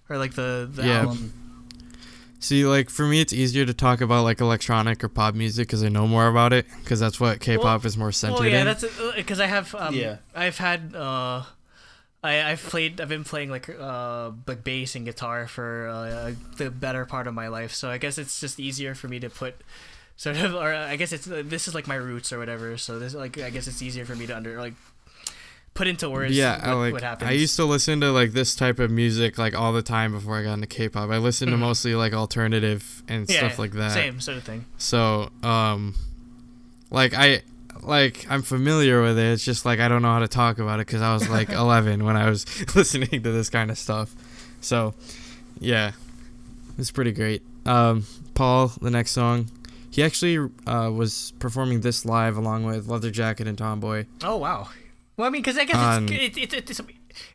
B: or like the album.
A: See, like for me, it's easier to talk about like electronic or pop music because I know more about it because that's what K-pop is more centered in.
B: That's because I have I've had I've been playing like bass and guitar for the better part of my life, so I guess it's just easier for me to put sort of, or I guess this is like my roots or whatever, so this like I guess it's easier for me to put into words what happens.
A: I used to listen to like this type of music like all the time before I got into K-pop. I listened to mostly like alternative and stuff like that.
B: Same sort of thing.
A: So I'm familiar with it. It's just like I don't know how to talk about it because I was like 11 when I was listening to this kind of stuff. So yeah, it's pretty great. Paul, the next song, he actually was performing this live along with Leather Jacket and Tomboy.
B: Oh wow. Well, I mean, because I guess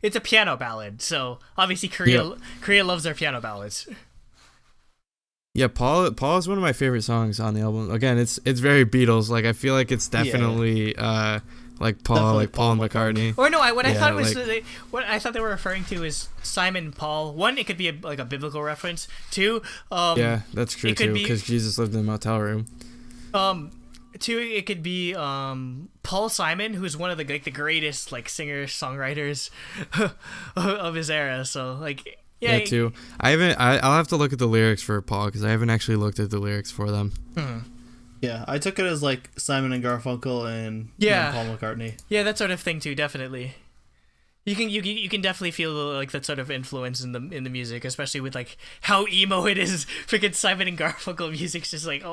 B: it's a piano ballad, so obviously Korea loves their piano ballads.
A: Yeah, Paul is one of my favorite songs on the album. Again, it's very Beatles. Like I feel like it's definitely like Paul and McCartney.
B: Or no, what I thought they were referring to is Simon and Paul. One, it could be like a biblical reference. Two,
A: yeah, that's true too, because Jesus lived in a motel room.
B: Two, it could be Paul Simon, who's one of the greatest like singer songwriters of his era. So like yeah,
A: too. I'll have to look at the lyrics for Paul because I haven't actually looked at the lyrics for them.
C: Yeah, I took it as like Simon and Garfunkel and Paul McCartney.
B: Yeah, that sort of thing too. Definitely, you can definitely feel like that sort of influence in the music, especially with like how emo it is. Freaking Simon and Garfunkel music's just like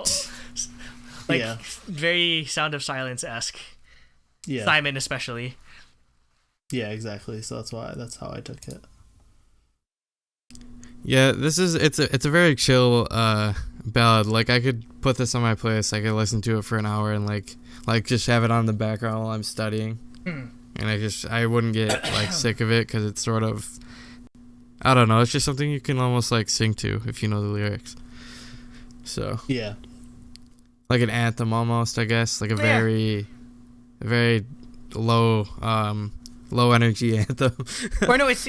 B: very Sound of Silence-esque.
C: Yeah,
B: Simon especially.
C: Yeah, exactly. So that's how I took it.
A: Yeah, it's a very chill ballad. Like I could put this on my playlist. I could listen to it for an hour and like just have it on the background while I'm studying. And I wouldn't get like sick of it because it's sort of, I don't know, it's just something you can almost like sing to if you know the lyrics. So
C: yeah, like
A: an anthem almost, I guess, like a very low energy anthem.
B: Or no, it's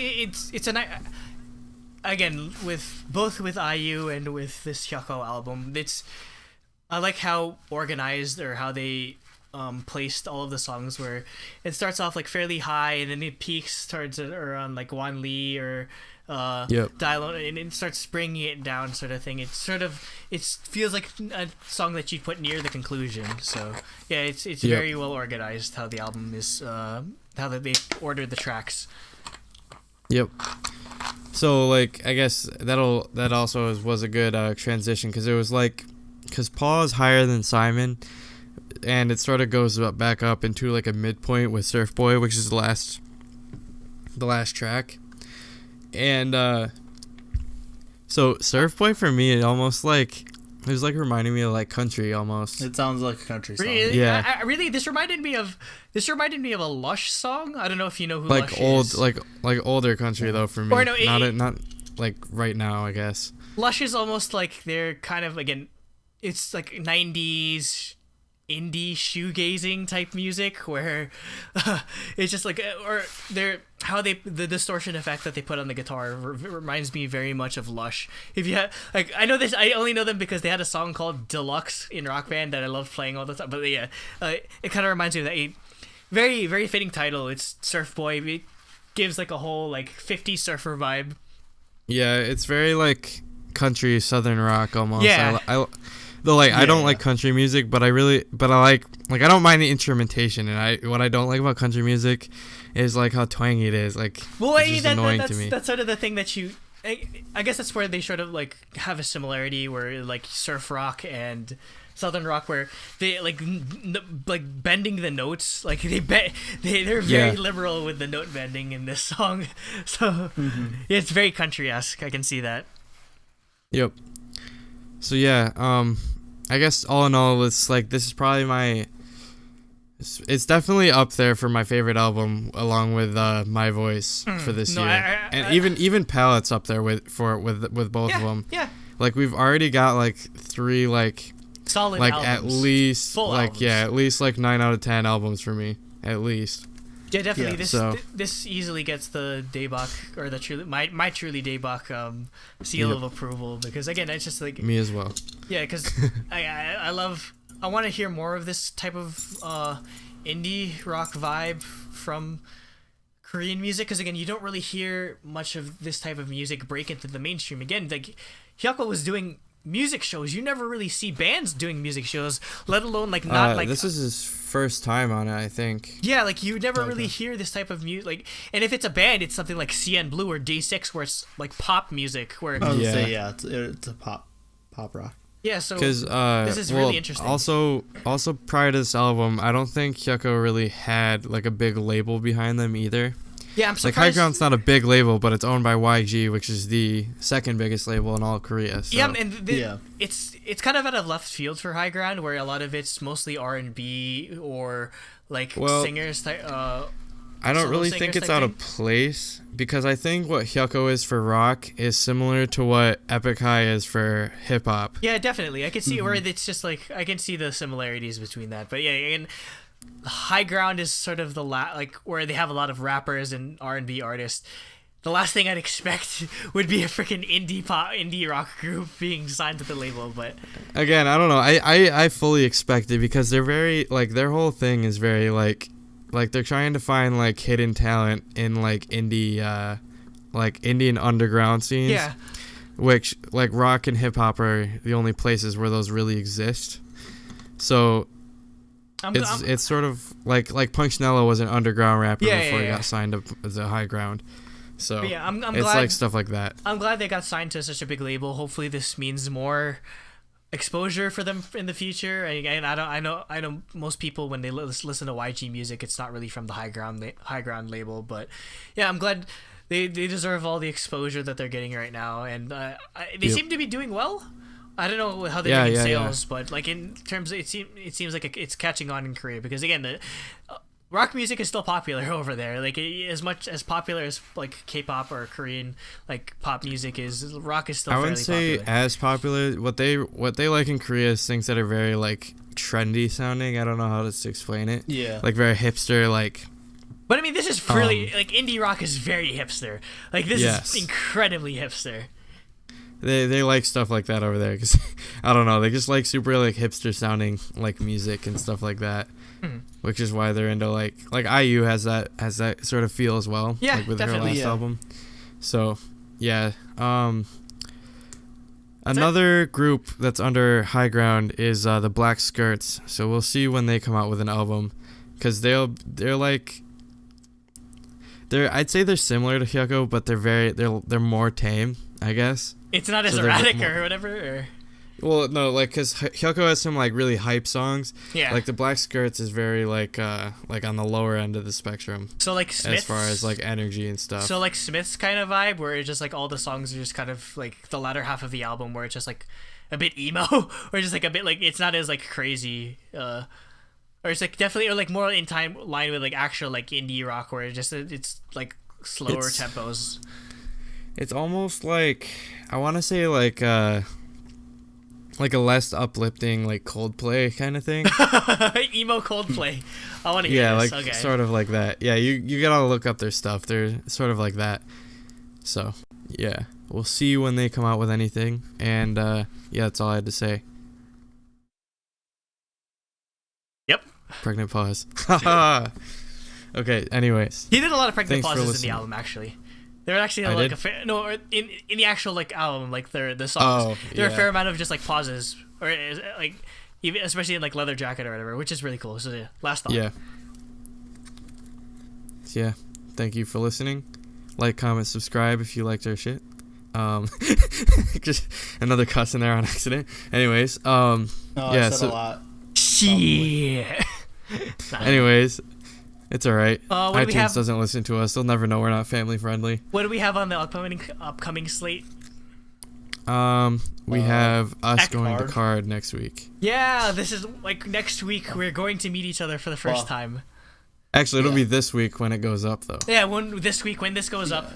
B: again with both with IU and with this Hyukoh album, I like how organized or how they placed all of the songs, where it starts off like fairly high and then it peaks towards around like Wan Lee or Dial, and it starts bringing it down, sort of thing. It feels like a song that you'd put near the conclusion. So yeah, it's very well organized how the album is, how they ordered the tracks.
A: Yep. So like I guess that also was a good transition, because it was like, because Paul is higher than Simon, and it sort of goes back up into like a midpoint with Surf Boy, which is the last track. And so Surf Boy for me, it almost like, it was like reminding me of like country almost.
C: It sounds like a country song.
B: Really?
A: Yeah.
B: I really, this reminded me of a Lush song. I don't know if you know who
A: Like
B: Lush
A: old,
B: is.
A: like older country though for me.
B: Or no,
A: not like right now, I guess.
B: Lush is almost like they're kind of, again, it's like 90s indie shoegazing type music, where it's just like, or they're the distortion effect that they put on the guitar reminds me very much of Lush. If you have, like, I only know them because they had a song called Deluxe in Rock Band that I loved playing all the time. But yeah, it kind of reminds me of that. A very, very fitting title. It's Surf Boy. It gives like a whole like 50s surfer vibe.
A: Yeah, it's very like country southern rock almost.
B: Yeah.
A: I don't like country music, but I like I don't mind the instrumentation, and what I don't like about country music is like how twangy it is. Like,
B: well,
A: it's just annoying to me.
B: That's sort of the thing that I guess that's where they sort of like have a similarity, where like surf rock and southern rock, where they like bending the notes, like they're very liberal with the note bending in this song. So yeah, it's very country-esque. I can see that.
A: Yep. So yeah, I guess all in all, it's like, this is probably it's definitely up there for my favorite album, along with My Voice for this year, even Palette's up there with both of them.
B: Yeah.
A: Like, we've already got like 3 like
B: solid
A: like
B: albums.
A: at least
B: Full
A: like
B: albums.
A: at least like 9 out of 10 albums for me, at least.
B: Yeah, definitely.
C: Yeah,
B: This easily gets the Daebak, or the truly my truly Daebak seal of approval, because again, it's just like
A: Me as well.
B: yeah, because I want to hear more of this type of indie rock vibe from Korean music, because again, you don't really hear much of this type of music break into the mainstream. Again, like Hyukoh was doing music shows. You never really see bands doing music shows, let alone like not like
A: this is his first time on it, I think.
B: yeah, like you never really hear this type of music, like, and if it's a band, it's something like CN Blue or Day6, where it's like pop music, where
C: I would say it's a pop rock.
B: yeah, so
A: Because
B: this is really interesting.
A: Also prior to this album, I don't think Hyukoh really had like a big label behind them either.
B: yeah, I'm
A: Like,
B: surprised.
A: High Ground's not a big label, but it's owned by YG, which is the second biggest label in all Korea. So.
B: Yeah, and it's kind of out of left field for High Ground, where a lot of it's mostly R&B or like singers.
A: I don't really think
B: singers
A: it's
B: type
A: out
B: thing.
A: of place, because I think what Hyukoh is for rock is similar to what Epic High is for hip hop.
B: Yeah, definitely. I can see where it's just like, I can see the similarities between that. But yeah, and High Ground is sort of the like where they have a lot of rappers and R&B artists. The last thing I'd expect would be a freaking indie rock group being signed to the label. But
A: Again, I don't know. I fully expect it, because they're very like, their whole thing is very like they're trying to find like hidden talent in like indie like Indian underground scenes.
B: yeah,
A: Which like rock and hip hop are the only places where those really exist. So it's sort of like Punchnello was an underground rapper before he got signed up as a High Ground. So
B: yeah, I'm
A: it's
B: glad,
A: like stuff like that.
B: I'm glad they got signed to such a big label. Hopefully, this means more exposure for them in the future. And I know most people, when they listen to YG music, it's not really from the High Ground label. But yeah, I'm glad they deserve all the exposure that they're getting right now, and they seem to be doing well. I don't know how they're doing sales, but like in terms of, it seems like it's catching on in Korea, because again, the rock music is still popular over there. Like, as much as popular as like K-pop or Korean like pop music is, rock is still fairly popular.
A: I wouldn't say as popular. What they like in Korea is things that are very like trendy sounding. I don't know how to explain it.
C: Yeah.
A: Like very hipster, like
B: But I mean, this is really like indie rock is very hipster. Like this is incredibly hipster.
A: They like stuff like that over there because I don't know, they just like super like hipster sounding like music and stuff like that, which is why they're into like IU has that sort of feel as well.
B: Yeah,
A: like with
B: definitely.
A: her last album. So yeah, another group that's under high ground is the Black Skirts. So we'll see when they come out with an album, because they're I'd say they're similar to Hyukoh, but they're more tame, I guess.
B: It's not as erratic or whatever. Or...
A: Well, no, like because Hyukoh has some like really hype songs.
B: Yeah.
A: Like the Black Skirts is very like on the lower end of the spectrum.
B: So like Smiths,
A: as far as like energy and stuff.
B: So like Smith's kind of vibe, where it's just like all the songs are just kind of like the latter half of the album, where it's just like a bit emo, or just like a bit like it's not as like crazy. Or it's like definitely or like more in line with like actual like indie rock, where it's like slower tempos.
A: It's almost like I want to say like a less uplifting like Coldplay kind of thing.
B: Emo Coldplay. I want to hear this.
A: Like
B: okay.
A: Sort of like that. Yeah, you gotta look up their stuff. They're sort of like that. So yeah, we'll see when they come out with anything. And yeah, that's all I had to say.
B: Yep.
A: Pregnant pause. Okay. Anyways,
B: he did a lot of pregnant pauses in the
A: listening.
B: album actually. There were actually like in the actual like album, like the songs, there are a fair amount of just like pauses, or like even especially in like Leather Jacket or whatever, which is really cool. So yeah, last thought.
A: Yeah. Thank you for listening. Like, comment, subscribe if you liked our shit. Just another cuss in there on accident. Anyways,
C: I said a lot.
B: Shit.
A: Anyways. It's alright.
B: iTunes
A: doesn't listen to us. They'll never know we're not family friendly.
B: What do we have on the upcoming slate?
A: We have us going to Card next week.
B: Yeah, this is like next week we're going to meet each other for the first time.
A: Actually, it'll be this week when it goes up, though.
B: Yeah, when this goes up.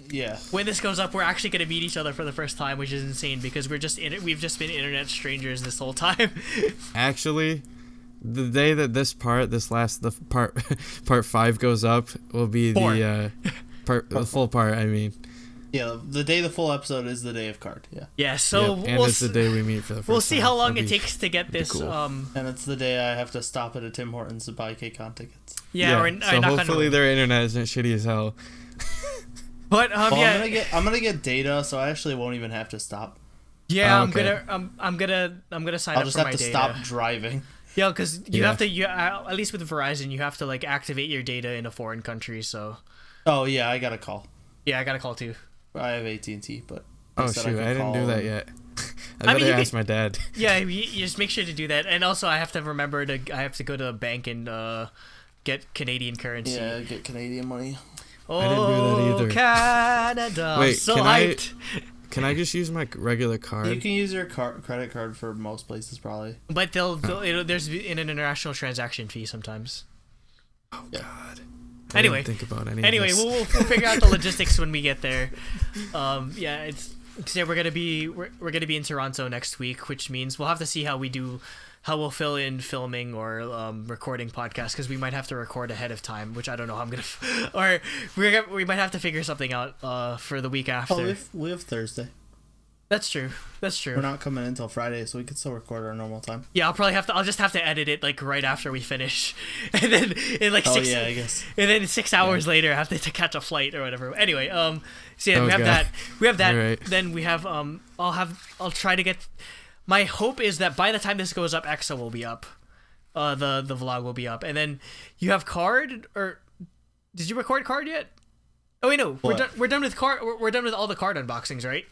C: Yeah.
B: When this goes up, we're actually going to meet each other for the first time, which is insane because we've just been internet strangers this whole time.
A: Actually, the day that part 5 goes up will be the full part. I mean,
C: yeah, the day the full episode is the day of Card. Yeah.
B: Yeah. So
A: and it's the day we meet for the first time.
B: We'll see how long it takes to get this.
A: Cool.
C: And it's the day I have to stop at a Tim Hortons to buy KCON tickets.
B: Yeah.
A: So hopefully their internet isn't shitty as hell.
B: But
C: yeah, I'm gonna get data, so I actually won't even have to stop.
B: Yeah,
A: okay.
B: I'm gonna sign
C: I'll
B: up
C: just
B: for
C: have
B: my
C: to
B: data.
C: stop driving.
B: Yeah, because you have to. At least with Verizon, you have to like activate your data in a foreign country. So.
C: Oh yeah, I got a call.
B: Yeah, I got a call too.
C: I have AT&T, but.
A: Oh shoot! I didn't do that yet. I better ask my dad.
B: Yeah, you just make sure to do that, and also I have to remember I have to go to a bank and get Canadian currency.
C: Yeah, get Canadian money.
B: Oh,
A: I didn't do that either.
B: Canada!
A: Wait,
B: so hyped.
A: Can I just use my regular card?
C: You can use your credit card for most places, probably.
B: But there's an international transaction fee sometimes.
A: Oh God.
B: Anyway,
A: I didn't think about any of this.
B: we'll figure out the logistics when we get there. Yeah, we're gonna be in Toronto next week, which means we'll have to see how we'll fill in filming or recording podcasts, because we might have to record ahead of time, which I don't know how I'm gonna or we might have to figure something out for the week after.
C: Oh, we have Thursday.
B: That's true.
C: We're not coming in until Friday, so we can still record our normal time.
B: Yeah, I'll just have to edit it like right after we finish, and then in like
C: I guess.
B: And then 6 hours later, I have to catch a flight or whatever. Anyway, so yeah, we have that.
A: Right.
B: Then we have I'll try to get. My hope is that by the time this goes up, EXO will be up. The vlog will be up, and then you have Card, or did you record Card yet? Oh wait, no, we're done with Card. We're done with all the Card unboxings, right?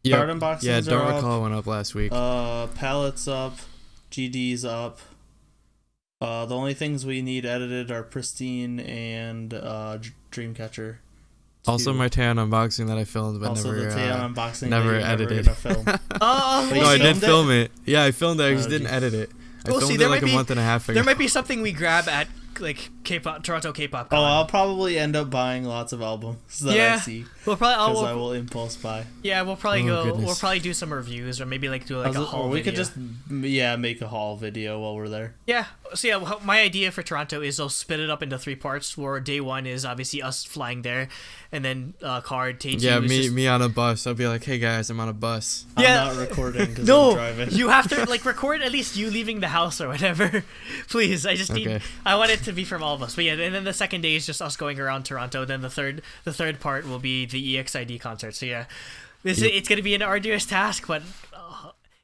A: Yep.
C: Card unboxings.
A: Yeah, Don't
C: are
A: Recall
C: up.
A: went up last week.
C: Palettes up, GD's up. The only things we need edited are Pristine and Dreamcatcher.
A: Also, my Taeyeon unboxing that I filmed, but
C: also
A: never
C: the Taeyeon unboxing
A: never
C: that you're
A: edited.
C: Never gonna film.
B: Oh,
A: No, I did film it. Yeah, I filmed it. I just
C: Oh,
A: didn't
C: geez.
A: edit it. I
B: We'll
A: filmed
B: see,
A: it like a month and a half ago.
B: There might be something we grab at like K-pop, Toronto K-pop.
C: Oh, I'll probably end up buying lots of albums that I see.
B: We'll probably
C: because I will impulse buy.
B: yeah, we'll probably
A: goodness.
B: we'll probably do some reviews or maybe like do like a haul
C: Or we
B: video.
C: could just make a haul video while we're there.
B: Yeah. So yeah, my idea for Toronto is they'll split it up into 3 parts. Where day 1 is obviously us flying there, and then Card day 2.
A: Yeah,
B: is just...
A: me on a bus. I'll be like, hey guys, I'm on a bus.
B: Yeah.
C: I'm not recording because
B: No,
C: I'm driving.
B: you have to like record at least you leaving the house or whatever. Please, I just need.
A: Okay.
B: I want it to be from all of us. But yeah, and then the second day is just us going around Toronto. Then the third part will be the EXID concert. So yeah, it's gonna be an arduous task, but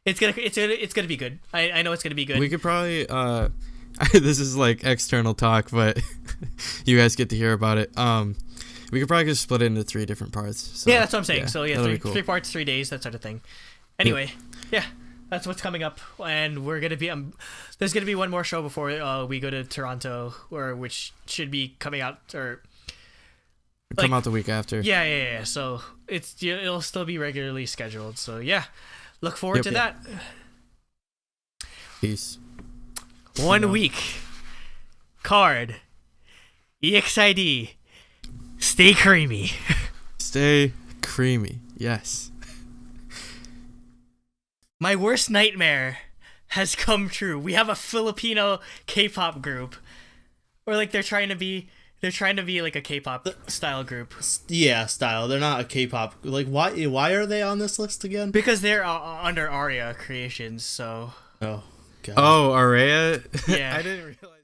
B: it's gonna be good. I know it's gonna be good.
A: We could probably this is like external talk, but you guys get to hear about it. We could probably just split it into 3 different parts. So,
B: yeah, that's what I'm saying. So yeah,
A: that'll
B: 3
A: be cool.
B: 3 parts, 3 days, that sort of thing. Anyway, yeah, that's what's coming up, and we're gonna be there's gonna be one more show before we go to Toronto, which should be coming out or
A: Come out the week after.
B: yeah. So it'll still be regularly scheduled. So yeah, look forward to that.
A: Peace.
B: 1 week. Card. EXID. Stay creamy.
A: Stay creamy. Yes.
B: My worst nightmare has come true. We have a Filipino K-pop group, or like they're trying to be like a K-pop style group.
C: Yeah, style. They're not a K-pop. Like, why are they on this list again?
B: Because they're under Aria Creations. So.
C: Oh, God.
A: Oh, Araya?
B: Yeah.
A: I didn't realize.